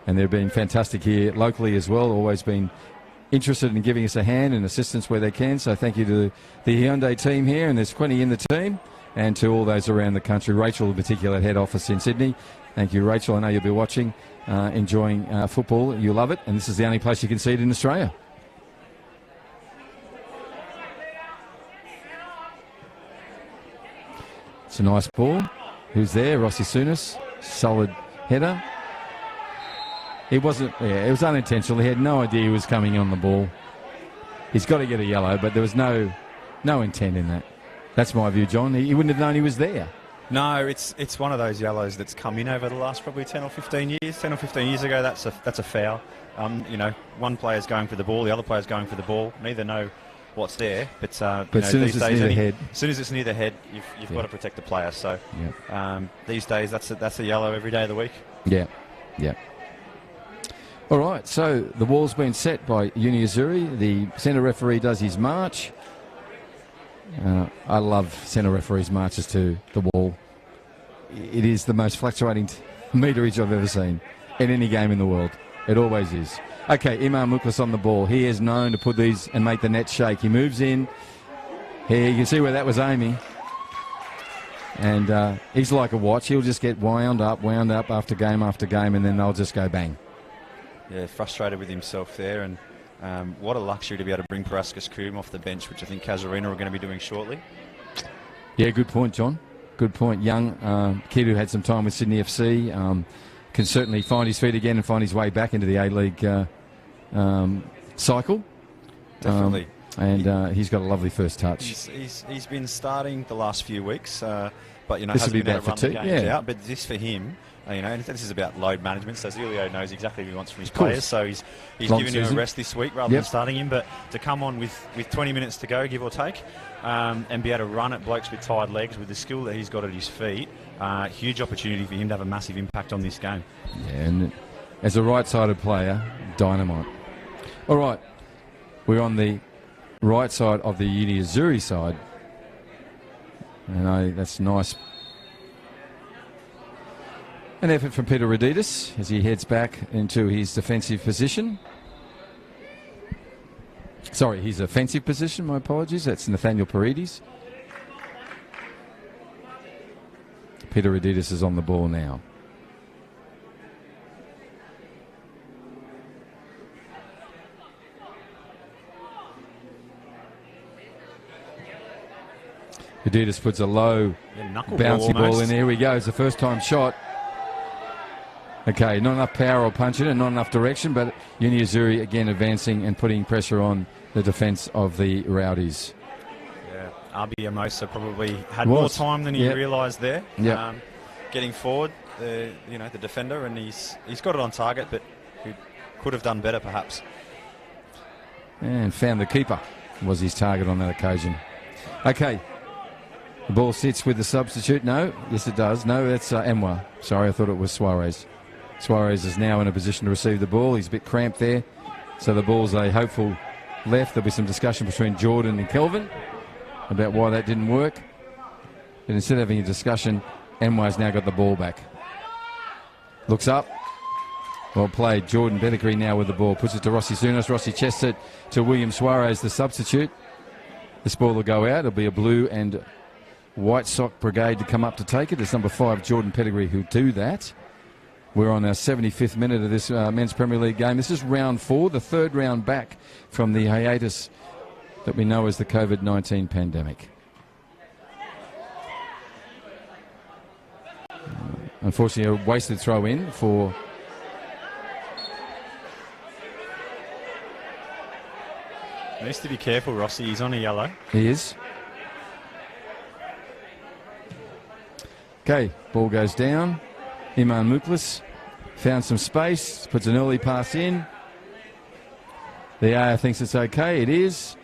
And they've been fantastic here locally as well, always been interested in giving us a hand and assistance where they can. So thank you to the Hyundai team here, and there's 20 in the team, and to all those around the country. Rachel in particular at head office in Sydney. Thank you, Rachel. I know you'll be watching, enjoying football. You love it, and this is the only place you can see it in Australia. It's a nice ball. Who's there? Rossi Souness. Solid header. It wasn't, it was unintentional. He had no idea he was coming on the ball. He's got to get a yellow, but there was no intent in that. That's my view, John. He wouldn't have known he was there. No, it's one of those yellows that's come in over the last probably 10 or 15 years. 10 or 15 years ago, that's a foul. You know, one player's going for the ball, the other player's going for the ball. Neither know what's there, but as soon as it's near the head, as soon as it's near the head, you've got to protect the player. So these days, that's a yellow every day of the week. Yeah. All right, so the wall's been set by Uni Azzurri. The centre referee does his march. I love centre referees' marches to the wall. It is the most fluctuating meterage I've ever seen in any game in the world. It always is. Okay, Iman Muklas on the ball. He is known to put these and make the net shake. He moves in. Here, you can see where that was aiming. And he's like a watch. He'll just get wound up after game, and then they'll just go bang. Yeah, frustrated with himself there, and what a luxury to be able to bring Parascus Coombe off the bench, which I think Casuarina are going to be doing shortly. Yeah, good point, John. Good point. Young kid who had some time with Sydney FC can certainly find his feet again and find his way back into the A-League cycle. Definitely. And he's got a lovely first touch. He's been starting the last few weeks, but you know, this hasn't will be been able about to run the games out. But this for him, And this is about load management. So Zilio knows exactly what he wants from his players. So he's giving him a rest this week rather than starting him. But to come on with 20 minutes to go, give or take, and be able to run at blokes with tired legs with the skill that he's got at his feet, huge opportunity for him to have a massive impact on this game. Yeah, and as a right-sided player, dynamite. All right, we're on the right side of the Uni Azzurri side. And that's nice. An effort from Peter Raditis as he heads back into his defensive position. Sorry, his offensive position, my apologies. That's Nathaniel Paredes. Peter Raditis is on the ball now. Raditis puts a low bouncy ball in there. Here we go. It's the first time shot. Okay, not enough power or punch in it, not enough direction, but Uni Azzurri again advancing and putting pressure on the defence of the Rowdies. Yeah, Arbi Amosa probably had more time than he realised there. Yeah. Getting forward, the defender, and he's got it on target, but he could have done better perhaps. And found the keeper was his target on that occasion. Okay. The ball sits with the substitute. No. Yes, it does. No, that's Anwar. Sorry, I thought it was Suarez. Suarez is now in a position to receive the ball. He's a bit cramped there. So the ball's a hopeful left. There'll be some discussion between Jordan and Kelvin about why that didn't work. But instead of having a discussion, Anwar's now got the ball back. Looks up. Well played. Jordan Pettigrew now with the ball. Puts it to Rossi Sunas. Rossi chests it to William Suarez, the substitute. This ball will go out. It'll be a blue and white sock brigade to come up to take it. It's number 5, Jordan Pettigrew, who do that. We're on our 75th minute of this Men's Premier League game. This is round 4, the third round back from the hiatus that we know as the COVID-19 pandemic. Unfortunately, a wasted throw in for... Needs to be careful, Rossi. He's on a yellow. He is. Okay, ball goes down. Iman Muklis found some space, puts an early pass in. The AR thinks it's okay. It is.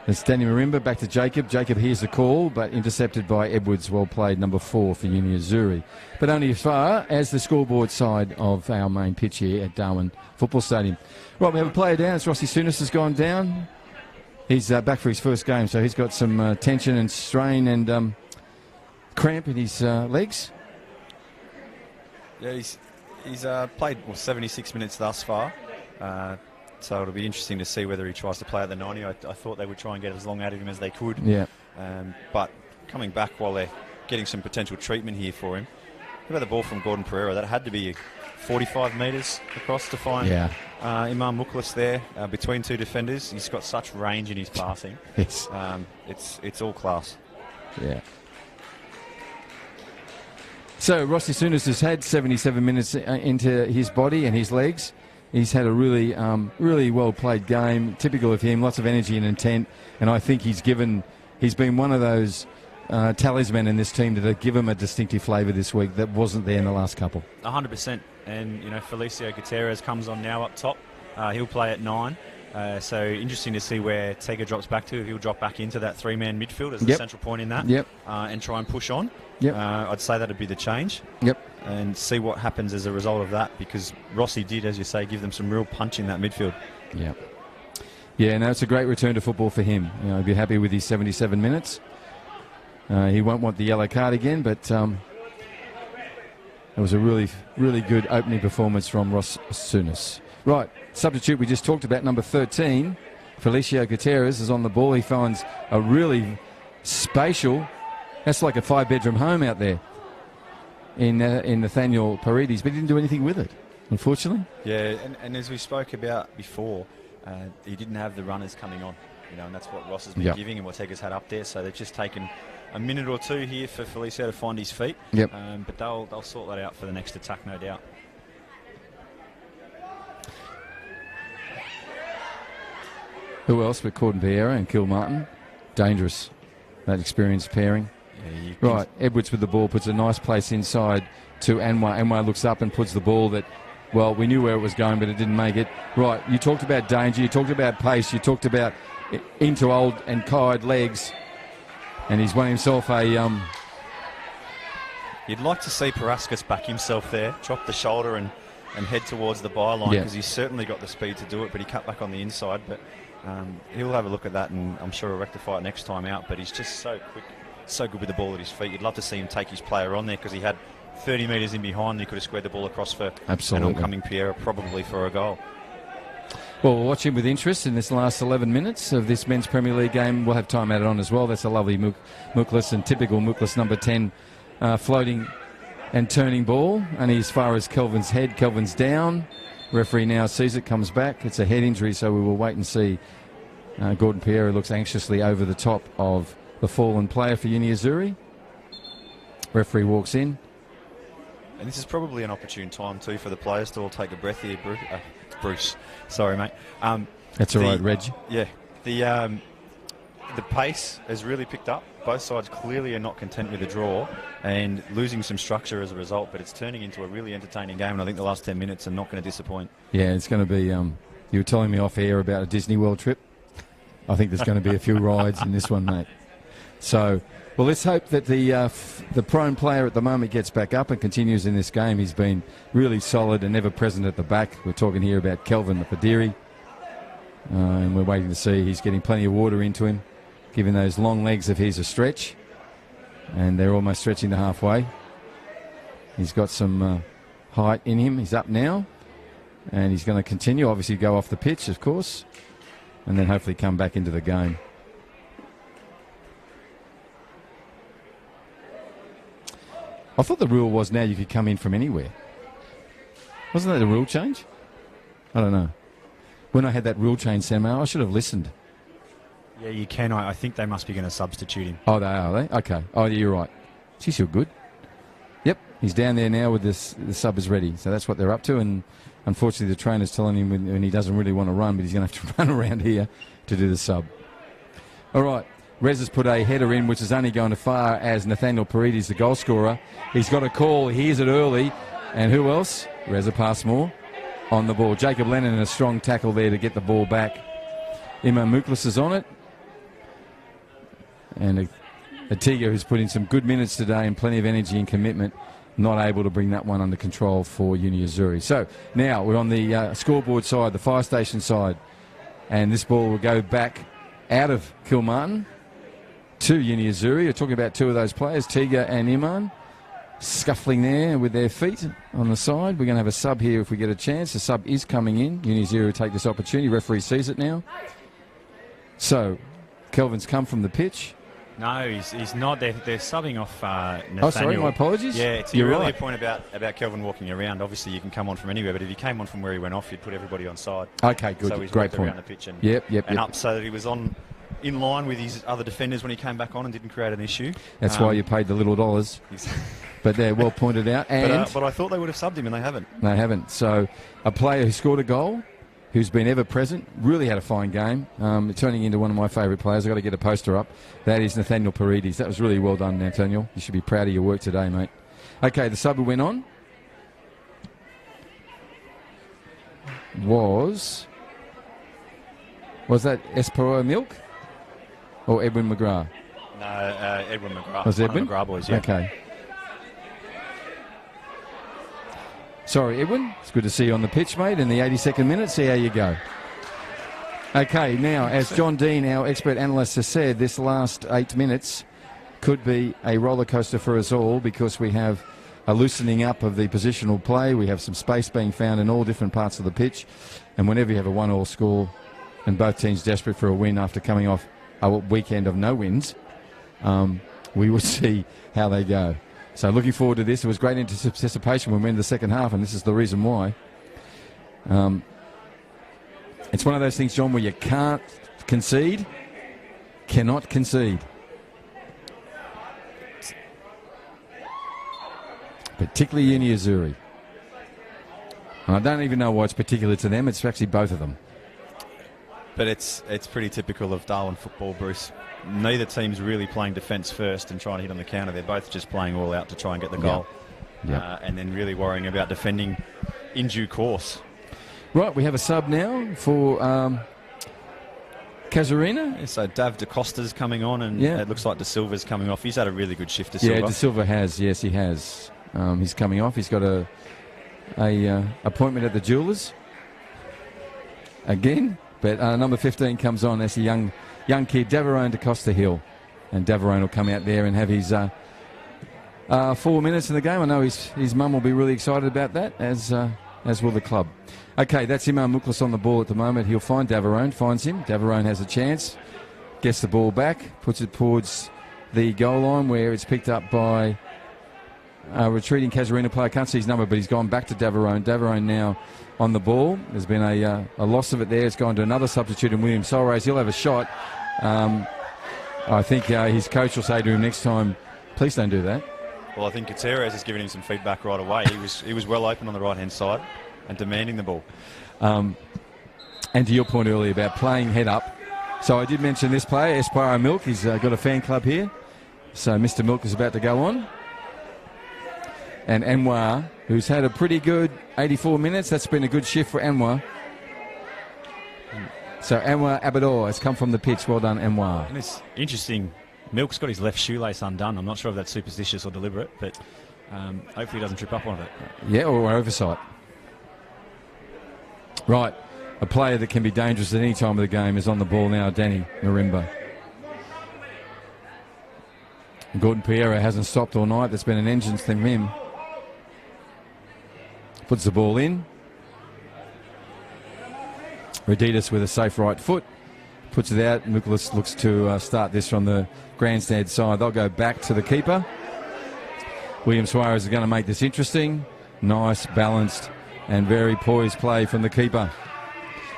It's Danny Marimba back to Jacob. Jacob hears the call, but intercepted by Edwards. Well played, number 4 for Uni Azzurri. But only as far as the scoreboard side of our main pitch here at Darwin Football Stadium. Right, we have a player down. It's Rossi Sunas has gone down. He's back for his first game, so he's got some tension and strain and cramp in his legs. Yeah, he's played 76 minutes thus far, so it'll be interesting to see whether he tries to play at the 90. I thought they would try and get as long out of him as they could. Yeah. But coming back while they're getting some potential treatment here for him. What about the ball from Gordon Pereira? That had to be 45 metres across to find Imam Muklis there between two defenders. He's got such range in his passing. Yes. It's all class. Yeah. So Rossi Sunas has had 77 minutes into his body and his legs. He's had a really, really well played game. Typical of him, lots of energy and intent. And I think he's been one of those talisman in this team that give him a distinctive flavour this week that wasn't there in the last couple. 100%. And Felicio Gutierrez comes on now up top. He'll play at 9. So interesting to see where Tega drops back to. If he'll drop back into that 3-man midfield as the central point in that, and try and push on. I'd say that'd be the change. And see what happens as a result of that, because Rossi did, as you say, give them some real punch in that midfield. Yeah, no, it's a great return to football for him. He'll be happy with his 77 minutes. He won't want the yellow card again, but it was a really, really good opening performance from Ross Sunas. Right, substitute we just talked about, number 13, Felicio Gutierrez is on the ball. He finds a really spatial, that's like a 5-bedroom home out there in Nathaniel Paredes, but he didn't do anything with it, unfortunately. Yeah, and as we spoke about before, he didn't have the runners coming on, and that's what Ross has been giving and what Tega's had up there. So they've just taken a minute or two here for Felicio to find his feet. But they'll sort that out for the next attack, no doubt. Who else but Cordon Vieira and Kilmartin? Dangerous, that experienced pairing. Right, Edwards with the ball puts a nice place inside to Anwar. Anwar looks up and puts the ball that, well, we knew where it was going, but it didn't make it. Right, you talked about danger, you talked about pace, you talked about into old and tired legs, and he's won himself a... You'd like to see Paraskis back himself there, drop the shoulder and head towards the byline, because he's certainly got the speed to do it, but he cut back on the inside. But he'll have a look at that, and I'm sure he'll rectify it next time out. But he's just so quick, so good with the ball at his feet. You'd love to see him take his player on there, because he had 30 metres in behind, and he could have squared the ball across for an oncoming Pierre, probably for a goal. Well, we'll watch him with interest in this last 11 minutes of this men's Premier League game. We'll have time added on as well. That's a lovely Muklas and typical Muklas number 10 floating and turning ball, only as far as Kelvin's head. Kelvin's down. Referee now sees it, comes back. It's a head injury, so we will wait and see. Gordon Pierre looks anxiously over the top of the fallen player for Uni Azzurri. Referee walks in. And this is probably an opportune time too for the players to all take a breath here, Bruce. Sorry, mate. That's all right, Reg. Yeah, the pace has really picked up. Both sides clearly are not content with the draw and losing some structure as a result, but it's turning into a really entertaining game, and I think the last 10 minutes are not going to disappoint. Yeah, it's going to be... you were telling me off air about a Disney World trip. I think there's going to be a few rides in this one, mate. So, well, let's hope that the prone player at the moment gets back up and continues in this game. He's been really solid and never present at the back. We're talking here about Kelvin Fadiri, and we're waiting to see. He's getting plenty of water into him, giving those long legs of his a stretch, and they're almost stretching to halfway. He's got some height in him. He's up now, and he's going to continue, obviously go off the pitch, of course, and then hopefully come back into the game. I thought the rule was now you could come in from anywhere. Wasn't that a rule change? I don't know. When I had that rule change, Sam, I should have listened. Yeah, you can. I think they must be going to substitute him. Oh, are they? Okay. Oh, you're right. Geez, you're good. Yep, he's down there now with this. The sub is ready. So that's what they're up to. And unfortunately, the trainer's telling him when he doesn't really want to run, but he's going to have to run around here to do the sub. All right. Rez has put a header in, which is only going as far as Nathaniel Paredes, the goal scorer. He's got a call. He hears it early. And who else? Reza Passmore on the ball. Jacob Lennon in a strong tackle there to get the ball back. Imam Muklas is on it. And Atiga, who's put in some good minutes today and plenty of energy and commitment, not able to bring that one under control for Uni Azzurri. So now we're on the scoreboard side, the fire station side. And this ball will go back out of Kilmartin to Uni Azzurri. We're talking about two of those players, Tiga and Iman, scuffling there with their feet on the side. We're going to have a sub here if we get a chance. The sub is coming in. Uni Azzurri will take this opportunity. Referee sees it now. So Kelvin's come from the pitch. No, he's not. They're subbing off Nathaniel. Oh, sorry, my apologies. Yeah, it's You're really right. a point about Kelvin walking around. Obviously, you can come on from anywhere, but if he came on from where he went off, you'd put everybody on side. Okay, good. So he's Great walked point. around the pitch and, Yep. up so that he was in line with his other defenders when he came back on and didn't create an issue. That's why you paid the little dollars. But they're well pointed out. And but I thought they would have subbed him, and they haven't. They haven't. So a player who scored a goal, who's been ever present, really had a fine game, turning into one of my favourite players. I've got to get a poster up. That is Nathaniel Paredes. That was really well done, Nathaniel. You should be proud of your work today, mate. Okay, the sub who went on was that Esperoa Milk or Edwin McGrath? No, Edwin McGrath. Was Edwin? McGrath boys, yeah. Okay. Sorry, Edwin. It's good to see you on the pitch, mate, in the 82nd minute. See how you go. Okay, now, as John Dean, our expert analyst, has said, this last 8 minutes could be a roller coaster for us all because we have a loosening up of the positional play. We have some space being found in all different parts of the pitch. And whenever you have a 1-1 score and both teams desperate for a win after coming off a weekend of no wins, we will see how they go. So looking forward to this. It was great anticipation when we went in the second half, and this is the reason why. It's one of those things, John, where you can't concede, cannot concede. Particularly Uni Azzurri. And I don't even know why it's particular to them. It's actually both of them. But it's pretty typical of Darwin football, Bruce. neither team's really playing defence first and trying to hit on the counter. They're both just playing all out to try and get the goal. And then really worrying about defending in due course. Right, we have a sub now for Casuarina. So Dav DeCosta's coming on, and it looks like De Silva's coming off. He's had a really good shift, De Silva. Yeah, De Silva has. Yes, he has. He's coming off. He's got a appointment at the jewellers again. But number 15 comes on. That's a young kid, Davarone DeCosta Hill. And Davarone will come out there and have his 4 minutes in the game. I know his mum will be really excited about that, as will the club. Okay, that's Imam Muklas on the ball at the moment. He'll find Davarone, finds him. Davarone has a chance, gets the ball back, puts it towards the goal line where it's picked up by a retreating Casuarina player. Can't see his number, but he's gone back to Davarone. Davarone now on the ball. There's been a loss of it there. It's gone to another substitute in William Solrays. He'll have a shot. I think his coach will say to him next time, please don't do that. Well, I think Gutierrez has given him some feedback right away. He was well open on the right-hand side and demanding the ball. And to your point earlier about playing head up, so I did mention this player, Esquire Milk. He's got a fan club here. So Mr. Milk is about to go on. And Anwar, who's had a pretty good 84 minutes. That's been a good shift for Anwar. So Anwar Abador has come from the pitch. Well done, Anwar. And it's interesting. Milk's got his left shoelace undone. I'm not sure if that's superstitious or deliberate, but hopefully he doesn't trip up on it. Yeah, or oversight. Right. A player that can be dangerous at any time of the game is on the ball now, Danny Marimba. Gordon Piera hasn't stopped all night. There's been an engine from him. Puts the ball in. Reditas with a safe right foot. Puts it out. Muklas looks to start this from the grandstand side. They'll go back to the keeper. William Suarez is going to make this interesting. Nice, balanced, and very poised play from the keeper.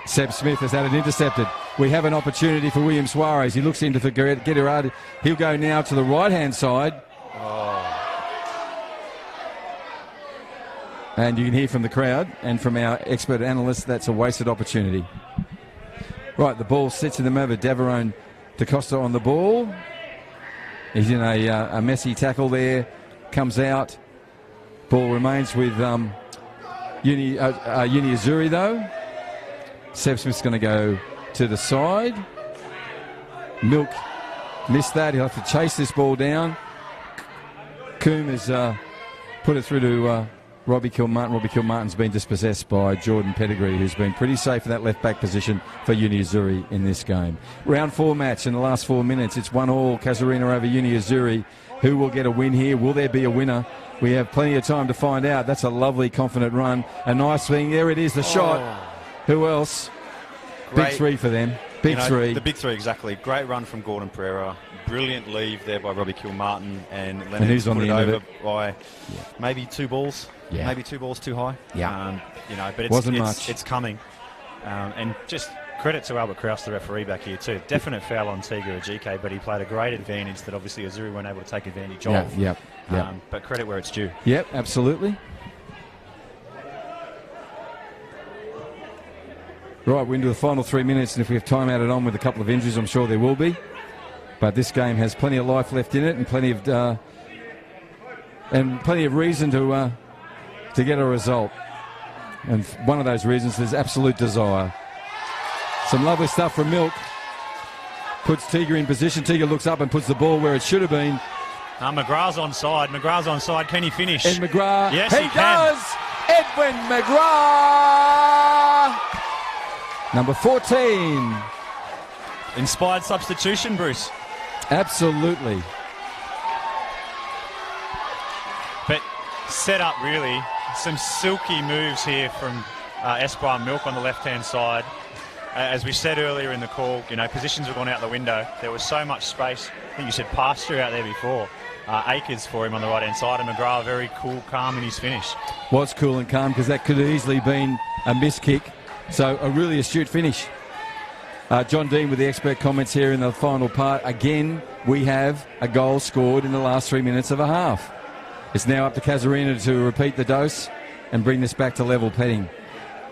Seb Smith has had it intercepted. We have an opportunity for William Suarez. He looks into for Gerard. He'll go now to the right-hand side. And you can hear from the crowd and from our expert analysts that's a wasted opportunity. Right, the ball sits in the middle. Davarone DeCosta on the ball. He's in a messy tackle there. Comes out. Ball remains with Uni Azzurri though. Seb Smith's going to go to the side. Milk missed that. He'll have to chase this ball down. Coombe has put it through to Robbie Kilmartin. Robbie Kilmartin's been dispossessed by Jordan Pettigrew, who's been pretty safe in that left-back position for Uni Azzurri in this game. Round 4 match in the last 4 minutes. It's 1-1, Casuarina over Uni Azzurri. Who will get a win here? Will there be a winner? We have plenty of time to find out. That's a lovely, confident run. A nice thing. There it is, the shot. Who else? Great. Big three for them. Big three. The big three, exactly. Great run from Gordon Pereira. Brilliant leave there by Robbie Kilmartin. And Leonard's put it over by maybe 2 balls. Yeah. Maybe 2 balls too high. Yeah. But it's coming. And just credit to Albert Krause, the referee back here too. Definite foul on Tiga Ajike, but he played a great advantage that obviously Azzurri weren't able to take advantage of. Yep. But credit where it's due. Yep, absolutely. Right, we're into the final 3 minutes, and if we have time added on with a couple of injuries, I'm sure there will be. But this game has plenty of life left in it, and plenty of reason to get a result. And one of those reasons is absolute desire. Some lovely stuff from Milk. Puts Tiga in position. Tiga looks up and puts the ball where it should have been. McGrath's onside. McGrath's onside. Can he finish? And McGrath. Yes, he does. Edwin McGrath. Number 14. Inspired substitution, Bruce. Absolutely. But set up really some silky moves here from Esquire Milk on the left-hand side. As we said earlier in the call, positions have gone out the window. There was so much space. I think you said pasture out there before. Acres for him on the right-hand side, and McGrath very cool, calm in his finish. Was cool and calm because that could have easily been a miss kick. So a really astute finish. John Dean with the expert comments here in the final part. Again, we have a goal scored in the last 3 minutes of a half. It's now up to Casuarina to repeat the dose and bring this back to level petting.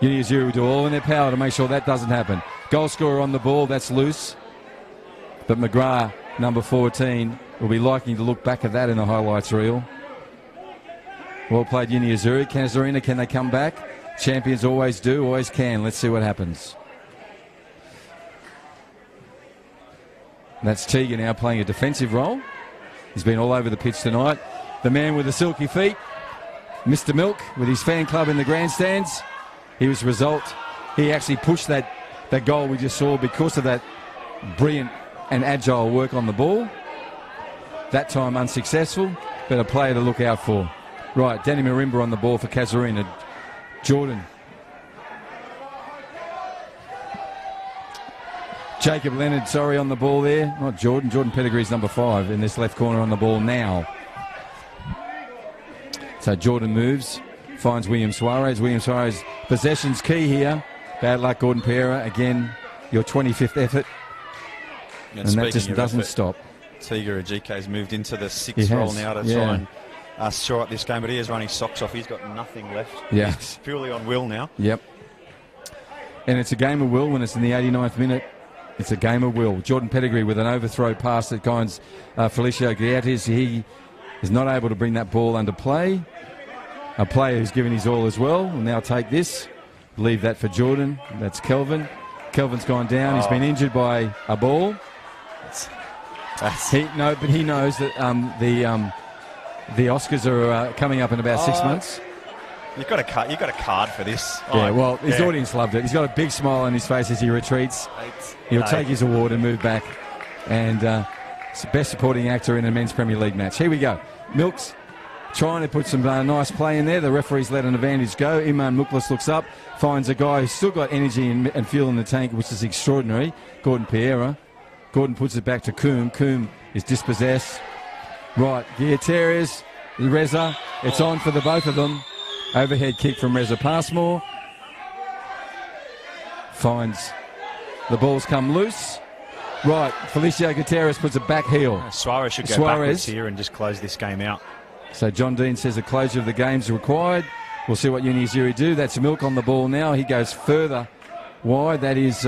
Uni Azzurri will do all in their power to make sure that doesn't happen. Goal scorer on the ball, that's loose. But McGrath number 14, will be liking to look back at that in the highlights reel. Well played, Uni Azzurri. Casuarina, can they come back? Champions always do, always can. Let's see what happens. That's Teague now playing a defensive role. He's been all over the pitch tonight. The man with the silky feet, Mr. Milk, with his fan club in the grandstands. He was the result. He actually pushed that goal we just saw because of that brilliant and agile work on the ball. That time unsuccessful, but a player to look out for. Right, Danny Marimba on the ball for Casuarina. Jordan. Jacob Leonard, on the ball there. Not Jordan. Jordan Pettigrew's number 5 in this left corner on the ball now. So Jordan moves, finds William Suarez. William Suarez, possession's key here. Bad luck, Gordon Pereira. Again, your 25th effort. And that just doesn't stop. Tiga Ajike's moved into the 6th role now to try and shore up this game, but he is running socks off. He's got nothing left. Yeah. He's purely on will now. Yep. And it's a game of will when it's in the 89th minute. It's a game of will. Jordan Pettigrew with an overthrow pass that guides Felicio Guiates. He is not able to bring that ball under play. A player who's given his all as well will now take this. Leave that for Jordan. That's Kelvin. Kelvin's gone down. He's been injured by a ball. He knows that the Oscars are coming up in about 6 months. You've got a card for this. Yeah, well, his audience loved it. He's got a big smile on his face as he retreats. He'll take his award and move back. And it's the best supporting actor in a men's Premier League match. Here we go. Milks trying to put some nice play in there. The referee's let an advantage go. Iman Muklas looks up, finds a guy who's still got energy and fuel in the tank, which is extraordinary. Gordon Pereira. Gordon puts it back to Coombe. Coombe is dispossessed. Right, Guiateres, Reza. It's on for the both of them. Overhead kick from Reza Passmore. Finds the ball's come loose. Right, Felicio Guterres puts a back heel. Suarez should go backwards here and just close this game out. So John Dean says a closure of the game's required. We'll see what Uni Azzurri do. That's Milk on the ball now. He goes further wide. That is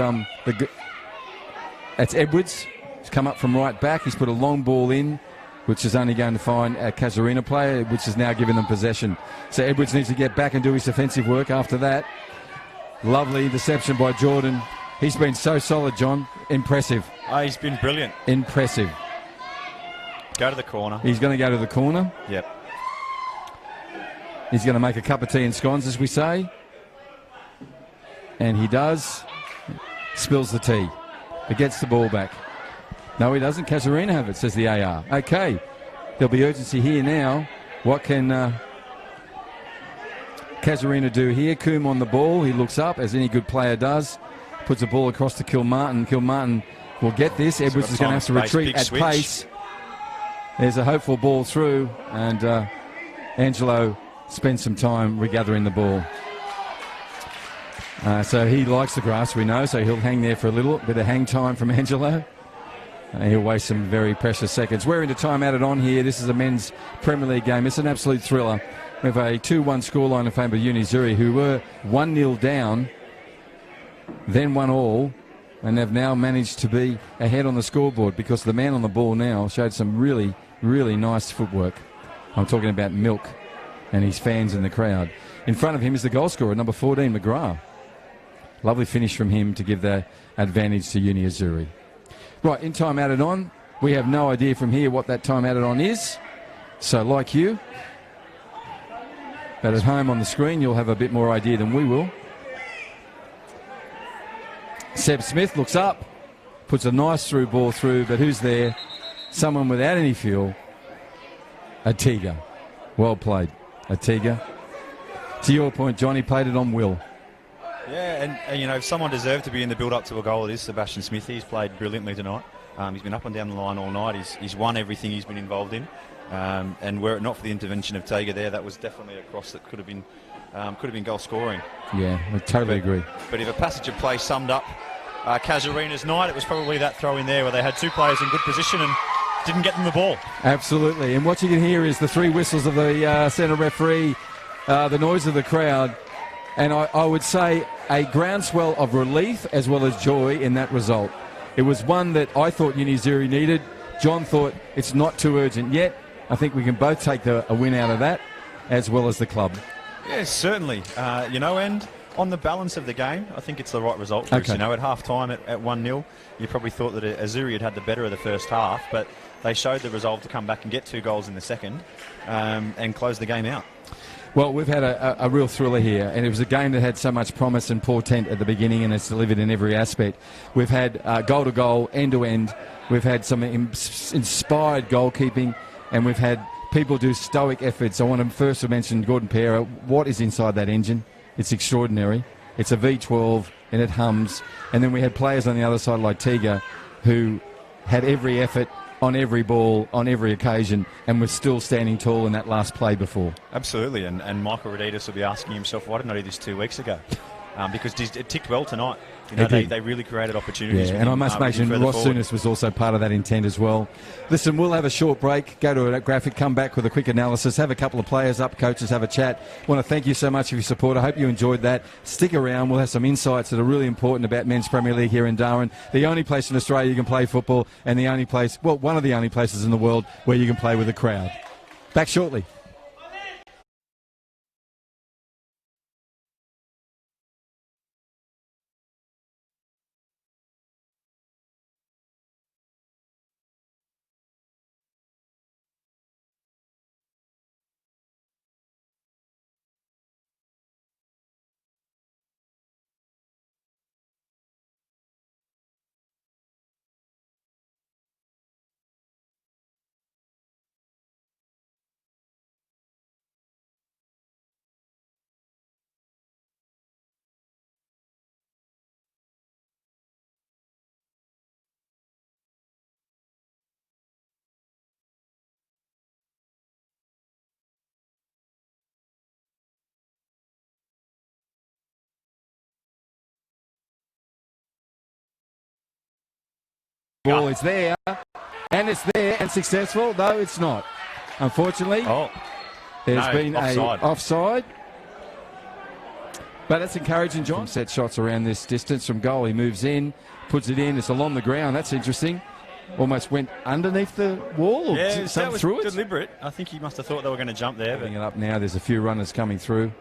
that's Edwards. He's come up from right back. He's put a long ball in, which is only going to find a Casuarina player, which is now giving them possession. So Edwards needs to get back and do his defensive work after that. Lovely interception by Jordan. He's been so solid, John. Impressive. Oh, he's been brilliant. Impressive. Go to the corner. He's going to go to the corner. Yep. He's going to make a cup of tea and scones, as we say. And he does. Spills the tea. But gets the ball back. No, he doesn't. Casuarina have it, says the AR. Okay. There'll be urgency here now. What can Casuarina do here? Coombe on the ball. He looks up, as any good player does. Puts the ball across to Kilmartin. Kilmartin will get this. Edwards is going to have to retreat at pace. There's a hopeful ball through, and Angelo spends some time regathering the ball. So he likes the grass, we know, so he'll hang there for a little bit of hang time from Angelo. He'll waste some very precious seconds. We're into time added on here. This is a men's Premier League game. It's an absolute thriller. We have a 2-1 scoreline in favour of Uni Azzurri, who were 1-0 down, then 1-1, and have now managed to be ahead on the scoreboard because the man on the ball now showed some really, really nice footwork. I'm talking about Milk and his fans in the crowd. In front of him is the goal scorer, number 14, McGrath. Lovely finish from him to give the advantage to Uni Azzurri. Right, in time added on, we have no idea from here what that time added on is. So like you, but at home on the screen, you'll have a bit more idea than we will. Seb Smith looks up, puts a nice through ball through, but who's there? Someone without any fuel. Atiga. Well played, Atiga. To your point, Johnny played it on will. Yeah, and you know, if someone deserved to be in the build-up to a goal, it is Sebastian Smith. He's played brilliantly tonight. He's been up and down the line all night. He's won everything he's been involved in. And were it not for the intervention of Tega there, that was definitely a cross that could have been goal scoring. Yeah, I totally agree. But if a passage of play summed up Casuarina's night, it was probably that throw in there where they had two players in good position and didn't get them the ball. Absolutely. And what you can hear is the three whistles of the centre referee, the noise of the crowd, and I would say a groundswell of relief as well as joy in that result. It was one that I thought Uni Azzurri needed, John thought it's not too urgent yet. I think we can both take a win out of that, as well as the club. Yes, certainly. And on the balance of the game, I think it's the right result. Bruce. Okay. At half-time at 1-0, you probably thought that Azzurri had the better of the first half, but they showed the resolve to come back and get 2 goals in the second and close the game out. Well, we've had a real thriller here, and it was a game that had so much promise and portent at the beginning, and it's delivered in every aspect. We've had goal-to-goal, end-to-end. We've had some inspired goalkeeping, and we've had people do stoic efforts. I want to first mention Gordon Pereira. What is inside that engine? It's extraordinary. It's a V12, and it hums. And then we had players on the other side like Tiga, who had every effort on every ball, on every occasion, and was still standing tall in that last play before. Absolutely, and Michael Rd4 will be asking himself, why didn't I do this 2 weeks ago? Because it ticked well tonight. They really created opportunities. Yeah, and I must mention Ross Souness was also part of that intent as well. Listen, we'll have a short break, go to a graphic, come back with a quick analysis, have a couple of players up, coaches, have a chat. I want to thank you so much for your support. I hope you enjoyed that. Stick around. We'll have some insights that are really important about Men's Premier League here in Darwin. The only place in Australia you can play football, and the only place, well, one of the only places in the world where you can play with a crowd. Back shortly. Ball is there, and it's there and successful, though it's not. Unfortunately, there's been offside. A offside. But that's encouraging, John. Set shots around this distance from goal. He moves in, puts it in. It's along the ground. That's interesting. Almost went underneath the wall, or that was through it. Deliberate. I think he must have thought they were going to jump there. Putting it up now. There's a few runners coming through.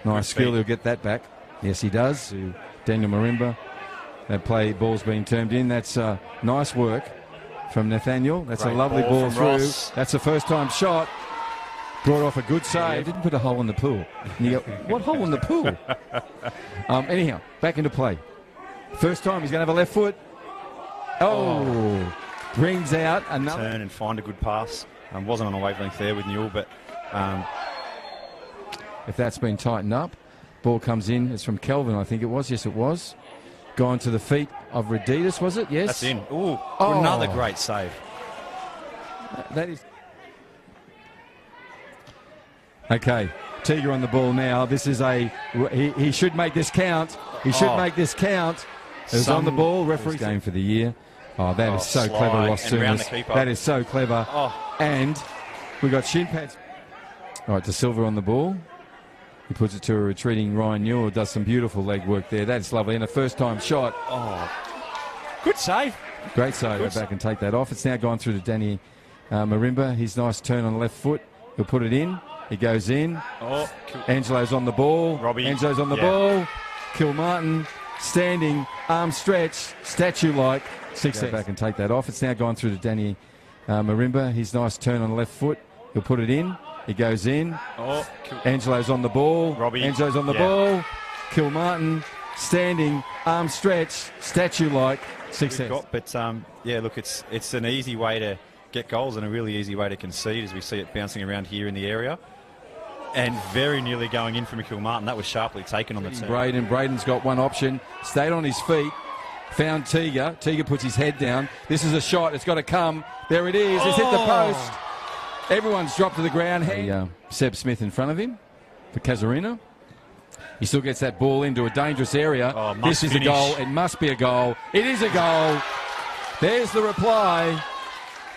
Nice skill. He'll get that back. Yes, he does. To Daniel Marimba. That ball's been turned in. That's nice work from Nathaniel. That's a lovely ball through. Ross. That's a first-time shot. Brought off a good save. Didn't put a hole in the pool. And you go, what hole in the pool? Anyhow, back into play. First time he's going to have a left foot. Brings out another. Turn and find a good pass. Wasn't on a wavelength there with Newell, but if that's been tightened up, ball comes in. It's from Kelvin, I think it was. Yes, it was. Gone to the feet of Rd4, was it? Yes. That's in. Another great save. That is. Okay, Tiga on the ball now. This is he should make this count. He should make this count. It was on the ball. Referee game for the year. That is so clever, Ross Souness. That is so clever. And we got shin pads. All right, De Silva on the ball. He puts it to a retreating Ryan Newell, does some beautiful leg work there. That's lovely. And a first-time shot. Good save. Great save. Go back and take that off. It's now gone through to Danny Marimba. His nice turn on the left foot. He'll put it in. He goes in. Angelo's on the ball. Angelo's on the ball. Kilmartin standing, arm stretch, statue-like. Go back and take that off. It's now gone through to Danny Marimba. His nice turn on the left foot. He'll put it in. He goes in. Angelo's on the ball. Angelo's on the ball. Kilmartin standing, arm stretch, statue-like. Success. Look, it's an easy way to get goals and a really easy way to concede as we see it bouncing around here in the area. And very nearly going in from Kilmartin. That was sharply taken on the turn. Braden's got one option. Stayed on his feet. Found Tiga. Tiga puts his head down. This is a shot. It's got to come. There it is. It's hit the post. Everyone's dropped to the ground. Seb Smith in front of him for Casuarina. He still gets that ball into a dangerous area. This is a goal. It must be a goal. It is a goal. There's the reply.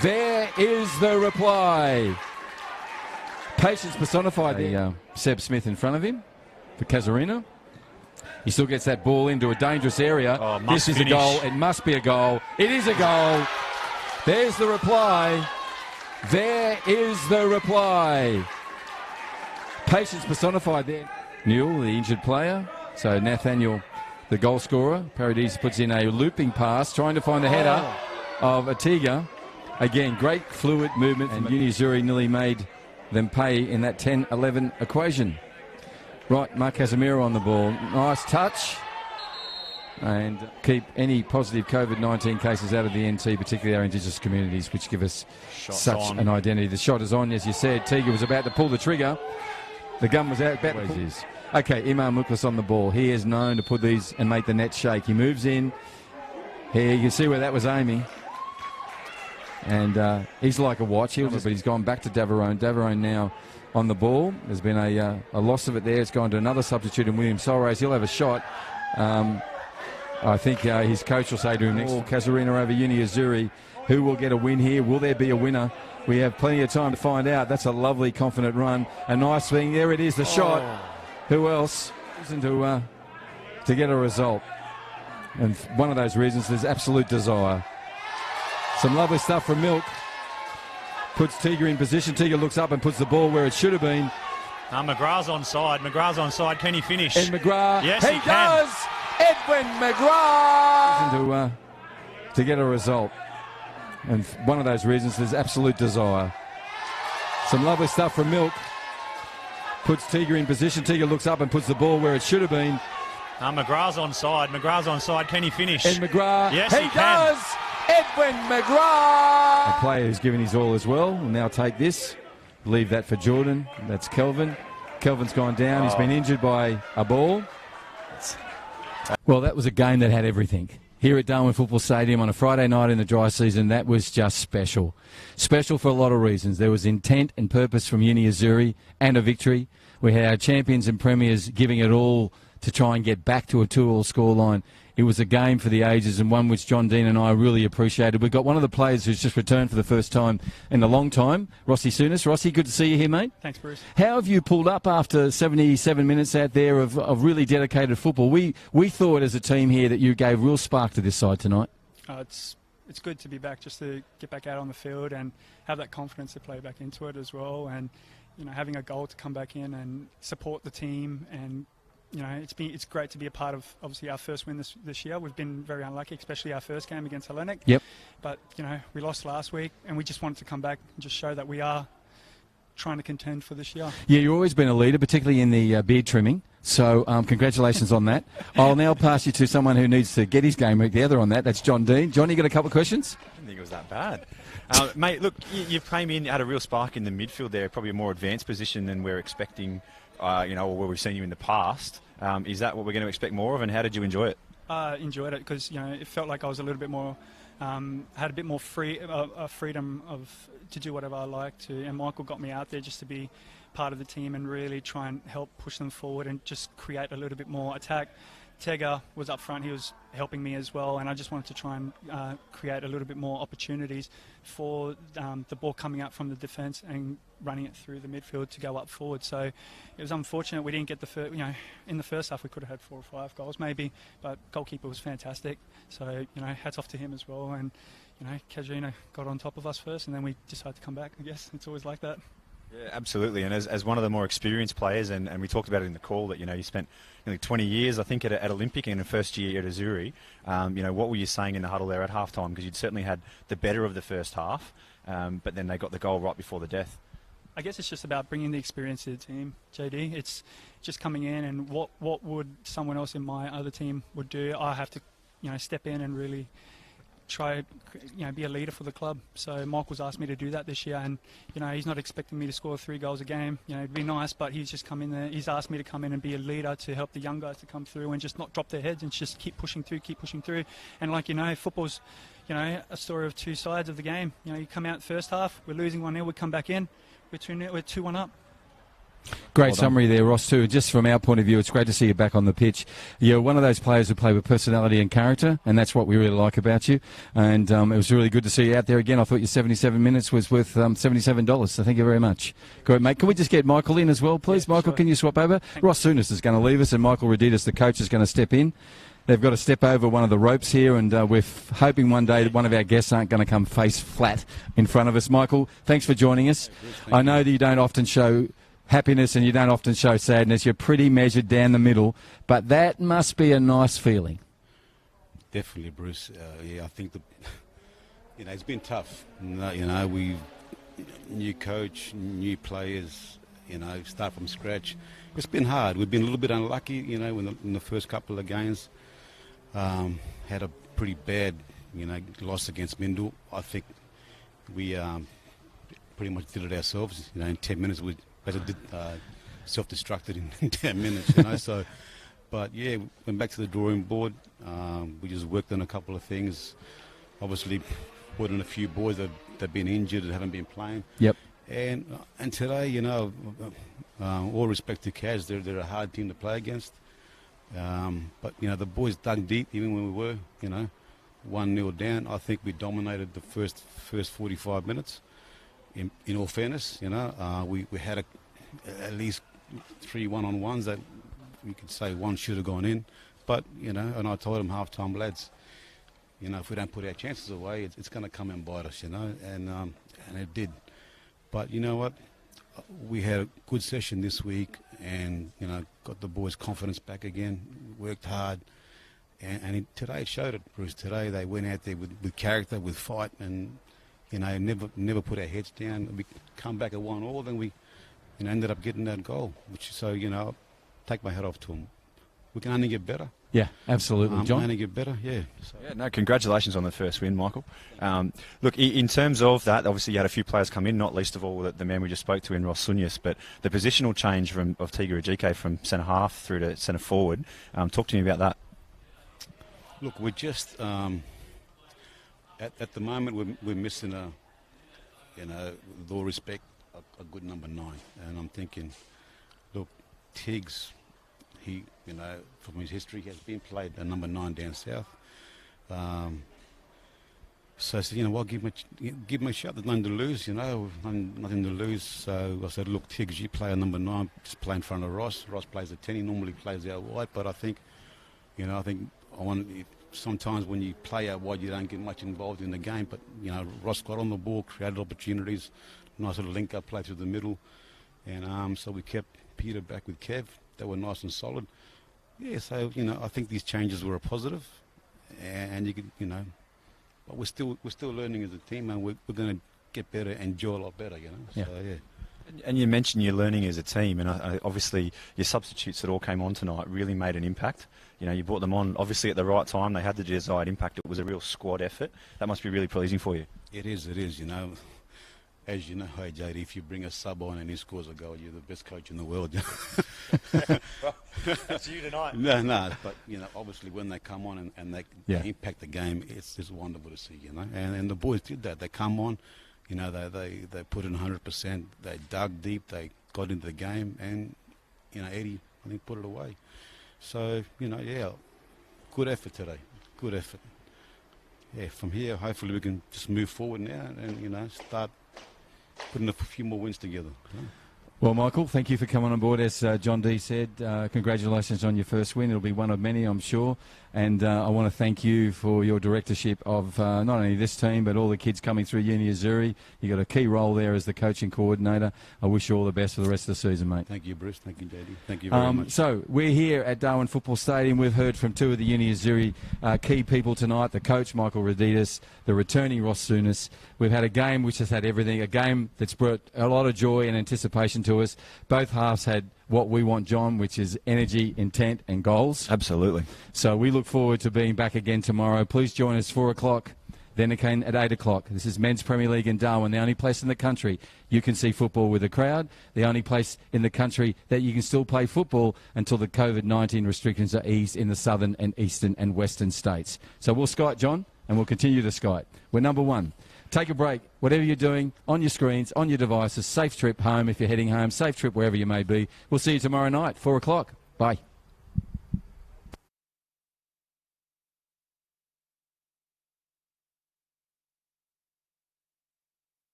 There is the reply. Patience personified there. Seb Smith in front of him for Casuarina. He still gets that ball into a dangerous area. This is a goal. It must be a goal. It is a goal. There's the reply. There is the reply. Patience personified there. Newell, the injured player. So Nathaniel, the goal scorer. Paradis puts in a looping pass, trying to find the header of Atiga. Again, great fluid movement. And Azzurri nearly made them pay in that 10-11 equation. Right, Mark Casemiro on the ball. Nice touch. And keep any positive COVID-19 cases out of the NT, particularly our Indigenous communities, which give us such an identity. The shot is on, as you said. Tiga was about to pull the trigger. The gun was out. About to pull. Okay, Imam Muklas on the ball. He is known to put these and make the net shake. He moves in. Here, you can see where that was aiming. And he's like a watch. But he's gone back to Darwin. Darwin now on the ball. There's been a loss of it there. It's gone to another substitute in William Solrace. He'll have a shot. I think his coach will say to him next. Casuarina over Azzurri. Who will get a win here? Will there be a winner? We have plenty of time to find out. That's a lovely, confident run. A nice thing. There it is, the shot. Who else? To get a result. And one of those reasons is absolute desire. Some lovely stuff from Milk. Puts Tiga in position. Tiga looks up and puts the ball where it should have been. McGrath's onside. McGrath's onside. Can he finish? And McGrath. Yes, he does. Edwin McGrath. To get a result. And one of those reasons is absolute desire. Some lovely stuff from Milk. Puts Tiga in position. Tiga looks up and puts the ball where it should have been. McGrath's onside. McGrath's onside. Can he finish? And McGrath. Yes, he does. Edwin McGrath. A player who's given his all as well. Will now take this. Leave that for Jordan. That's Kelvin. Kelvin's gone down. He's been injured by a ball. Well, that was a game that had everything. Here at Darwin Football Stadium on a Friday night in the dry season, that was just special. Special for a lot of reasons. There was intent and purpose from Azzurri and a victory. We had our champions and premiers giving it all to try and get back to a 2-2 scoreline. It was a game for the ages and one which John Dean and I really appreciated. We've got one of the players who's just returned for the first time in a long time, Rossi Souness. Rossi, good to see you here, mate. Thanks, Bruce. How have you pulled up after 77 minutes out there of really dedicated football? We thought as a team here that you gave real spark to this side tonight. It's good to be back, just to get back out on the field and have that confidence to play back into it as well. And, you know, having a goal to come back in and support the team, and you know, it's great to be a part of, obviously, our first win this year. We've been very unlucky, especially our first game against Hellenic. Yep. But, you know, we lost last week, and we just wanted to come back and just show that we are trying to contend for this year. Yeah, you've always been a leader, particularly in the beard trimming. So congratulations on that. I'll now pass you to someone who needs to get his game together on that. That's John Dean. John, you got a couple of questions? I didn't think it was that bad. Mate, look, you came in, had a real spark in the midfield there, probably a more advanced position than we're expecting, you know, or where we've seen you in the past. Is that what we're going to expect more of, and how did you enjoy it? Enjoyed it because, you know, it felt like I was a little bit more, had a bit more freedom to do whatever I like to, and Michael got me out there just to be part of the team and really try and help push them forward and just create a little bit more attack. Tega was up front, he was helping me as well, and I just wanted to try and create a little bit more opportunities for the ball coming out from the defence and running it through the midfield to go up forward. So it was unfortunate we didn't get the first, you know, in the first half we could have had 4 or 5 goals maybe, but goalkeeper was fantastic. So, you know, hats off to him as well, and, you know, Casuarina got on top of us first and then we decided to come back, I guess. It's always like that. Yeah, absolutely. And as one of the more experienced players, and we talked about it in the call, that, you know, you spent nearly 20 years, I think, at Olympic and the first year at Azzurri. You know, what were you saying in the huddle there at halftime? Because you'd certainly had the better of the first half, but then they got the goal right before the death. I guess it's just about bringing the experience to the team, JD. It's just coming in, and what would someone else in my other team would do, I have to, you know, step in and really try, you know, be a leader for the club. So Michael's asked me to do that this year, and, you know, he's not expecting me to score 3 goals a game. You know, it'd be nice, but he's just come in there. He's asked me to come in and be a leader to help the young guys to come through and just not drop their heads and just keep pushing through. And like, you know, football's, you know, a story of 2 sides of the game. You know, you come out first half, we're losing 1-0, we come back in, we're 2-1 up. Great summary there, Ross, too. Just from our point of view, it's great to see you back on the pitch. You're one of those players who play with personality and character, and that's what we really like about you. And it was really good to see you out there again. I thought your 77 minutes was worth $77, so thank you very much. Great, mate. Can we just get Michael in as well, please? Yeah, Michael, sure. Can you swap over? Thanks. Ross Souness is going to leave us, and Michael Reditas, the coach, is going to step in. They've got to step over one of the ropes here, and we're hoping one day that one of our guests aren't going to come face flat in front of us. Michael, thanks for joining us. I know that you don't often show happiness and you don't often show sadness. You're pretty measured down the middle, but that must be a nice feeling. Definitely, Bruce. I think it's been tough. We've new coach, new players. Start from scratch. It's been hard. We've been a little bit unlucky. In the first couple of games. Had a pretty bad, loss against Mindle. I think we pretty much did it ourselves. In 10 minutes we basically self-destructed in 10 minutes. So, but yeah, went back to the drawing board. We just worked on a couple of things. Obviously, put in a few boys that've been injured and haven't been playing. Yep. And today, all respect to Caz, they're a hard team to play against. But the boys dug deep even when we were 1-0 down. I think we dominated the first 45 minutes. In all fairness, we had at least 3 one-on-ones that we could say one should have gone in. But and I told them half-time, lads, if we don't put our chances away, it's going to come and bite us, and it did. But you know what? We had a good session this week, and got the boys' confidence back again. Worked hard, and today it showed it, Bruce. Today they went out there with character, with fight, and never put our heads down. We come back at 1-1, then we ended up getting that goal. Take my hat off to them. We can only get better. Yeah, absolutely, John. Only get better, yeah. So. Yeah, no, congratulations on the first win, Michael. Look, in terms of that, obviously you had a few players come in, not least of all the man we just spoke to in Ross Sunyas, but the positional change of Tiga Ajike from centre half through to centre forward. Talk to me about that. Look, we're just at the moment we're missing with all respect, a good number 9, and I'm thinking, look, Tiggs. He, from his history, has been played a number 9 down south. So I said, give him a shot. There's nothing to lose, nothing to lose. So I said, look, Tiggs, you play a number 9, just play in front of Ross. Ross plays a 10. He normally plays out wide, but I think, sometimes when you play out wide, you don't get much involved in the game. But Ross got on the ball, created opportunities, nice little link-up play through the middle, and so we kept Peter back with Kev. They were nice and solid. Yeah, so, I think these changes were a positive. And you could, but we're still learning as a team, and we're going to get better and do a lot better, Yeah. So, yeah. And you mentioned you're learning as a team, and obviously your substitutes that all came on tonight really made an impact. You brought them on, obviously, at the right time. They had the desired impact. It was a real squad effort. That must be really pleasing for you. It is. As you know, hey, JD, if you bring a sub on and he scores a goal, you're the best coach in the world. Well, that's you tonight. No, but, obviously when they come on and they impact the game, it's just wonderful to see, And the boys did that. They come on, they put in 100%. They dug deep. They got into the game, and, Eddie, I think, put it away. So, good effort today. Good effort. Yeah, from here, hopefully we can just move forward now and, start putting a few more wins together. Well, Michael, thank you for coming on board. As John D said, congratulations on your first win. It'll be one of many, I'm sure. And I want to thank you for your directorship of not only this team, but all the kids coming through Uni Azzurri. You've got a key role there as the coaching coordinator. I wish you all the best for the rest of the season, mate. Thank you, Bruce. Thank you, JD. Thank you very much. So we're here at Darwin Football Stadium. We've heard from 2 of the Uni Azzurri key people tonight, the coach, Michael Raditis, the returning Ross Sunyas. We've had a game which has had everything, a game that's brought a lot of joy and anticipation to us. Both halves had what we want, John, which is energy, intent and goals. Absolutely. So we look forward to being back again tomorrow. Please join us 4 o'clock, then again at 8 o'clock. This is Men's Premier League in Darwin, the only place in the country you can see football with a crowd, the only place in the country that you can still play football until the COVID-19 restrictions are eased in the southern and eastern and western states. So we'll Skype, John, and we'll continue to Skype. We're number 1. Take a break, whatever you're doing, on your screens, on your devices. Safe trip home if you're heading home. Safe trip wherever you may be. We'll see you tomorrow night, 4 o'clock. Bye.